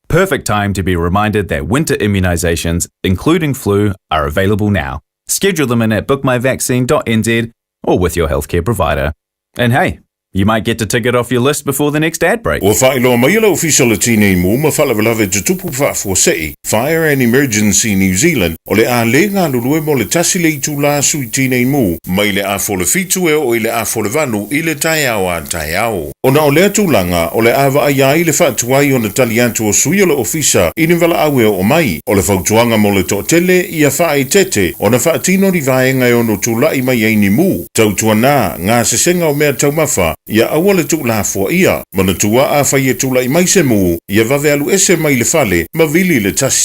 Perfect time to be reminded that winter immunisations, including flu, are available now. Schedule them in at bookmyvaccine.nz or with your healthcare provider. And hey, you might get to tick it off your list before the next ad break. Ua whailoa mai ala official a tine mu ma whalawalawe te tupu whaafosei. Fire and Emergency New Zealand o le a le ngā lulue mo le tasi le itu la sui tine mu mai le a fole fitu e o I le a fole vanu I le tai au a tai au. O na o le atulanga o le awa ai ai le whaatuai o na tali atu o sui o le ofisa I ni wala awe o mai o le whautuanga mo le tōtele I a whae tete o na whaatino ni vaenga o no tūlai mai ai ni mu. Tautua nā ngā sesenga o mea taumafa ia aua le tūla fua ia mana tua a whai e tūlai mai se mu ia vave alu ese mai le fale ma vili le tasi.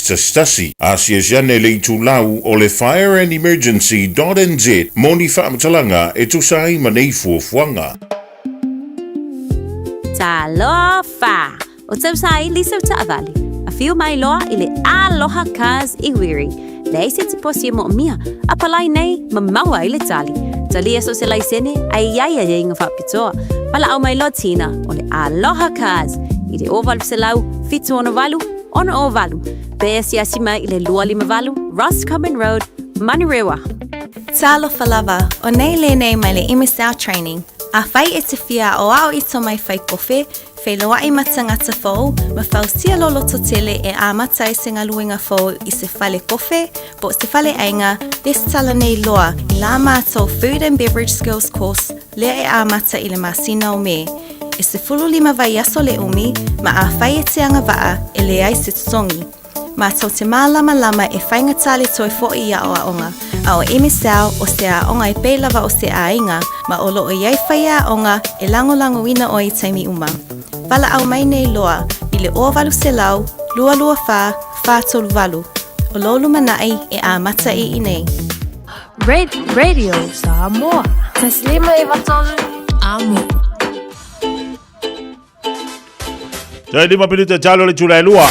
Asia jane le tūlau o le Fire and Emergency.nz moni whaamatalanga e tusai ma nei fuafuanga. Talofa! O tau sai Lisa Ta'avali. A fiu mai loa I le aloha cars I wiri. Le eise te posi mo mia. A palai nei ma maua I le tali. Talia so se laisene, ai iaia ia inga whapitoa. Pala au mai lotina, o le aloha cars. I le ovalu se lau, fitu ono valu, ono o valu. Beasi asima i le lualima valu, Ross Common Road, Manirewa. Talo falava, o nei le nei mai le imisau training. A fai e te fia o au ito mai fai kofe, fei loa I matangata fau, ma fau sia lolo totele e a matai se ngaluinga fau I se fale kofe, bo se fale ainga, des tala nei loa, I la mātou Food and Beverage Skills course, lea e a mata I le masina o me. E se fulu lima vai aso le umi, ma a fai e te anga waa, e le ai se tutongi. Mātou te mālama lama e whainga tali toi fo I a o a onga, a o emisau o se a onga e peilawa o se a inga, ma o lo o iai whai a onga e lango ina o I taimi uma. Wala au mai nei loa, I le o valu se lau, lua wha tolu valu. O lolu manai e a mata I nei. Radio Samoa. Taslima I watolu amo. Jadi 5 minuta jalo le Julai lua.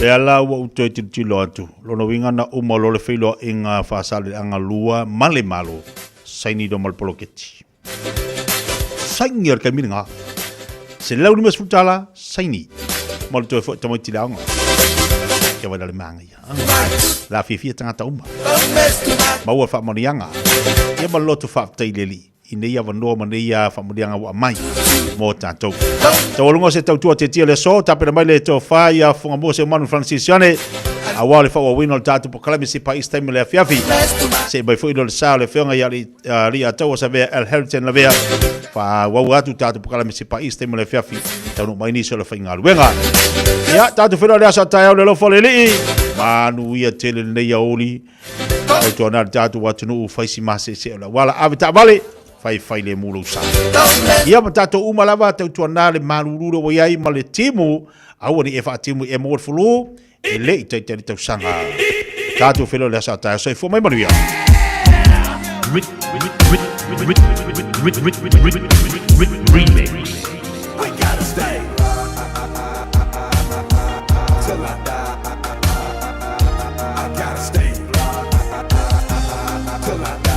E ala ua uto e tilo atu. Lono winga na uma lo le whilo inga whaasale anga lua male malo. Saini do malpoloketi. Saini ar kai miringa. Se lau ni masfutala, saini. Malu to e fo tamoi tila anga. Kia wada le manga ia. La Fiafia tangata uma. Maua wha marianga. Ia malotu wha aptaileli. Inei awa noa manei a whamurianga wa mai mō tātou. Tau alunga se tautua te tia le so, tapena mai le tō whai a whunga mō se manu Francisiane, a wā le whaua wino le tātou po kalami se pa istaimi le a fiafi. Se mai fui no le sao le whionga ia li a tau a sa vea El Heriton la vea, wha wau atu tātou po kalami se pa istaimi le fiafi, tau nuk mai niso le whainga luenga. Ia, tātou whino le asa tai au le lofo le lii, manu ia tele nei a oli, au tō nā tātou watu nuu whaisi mase se ola. Wala ave tā vale, fai le mulu sa. Ia matato umalawa tau tuana le marururo wa iai ma le timu, au ni e wha timu e mōr fulu, e le I tei tau sanga. Tātou whilo le asa tai, so I fo mai manuia. Remix. We gotta stay. Till I die. I gotta stay. Till I die.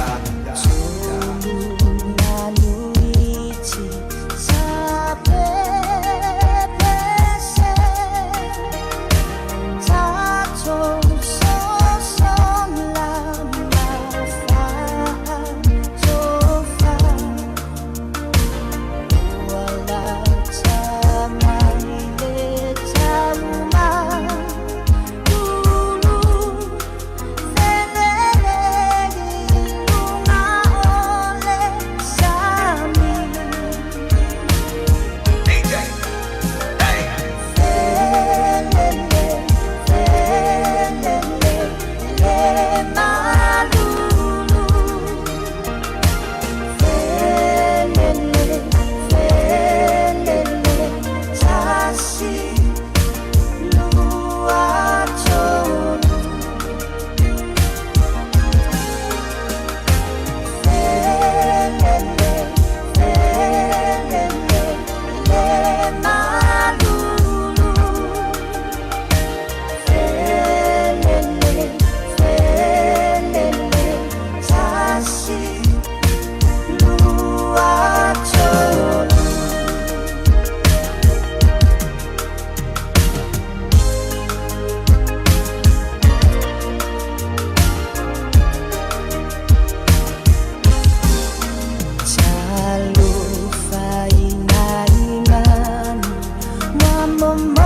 Mama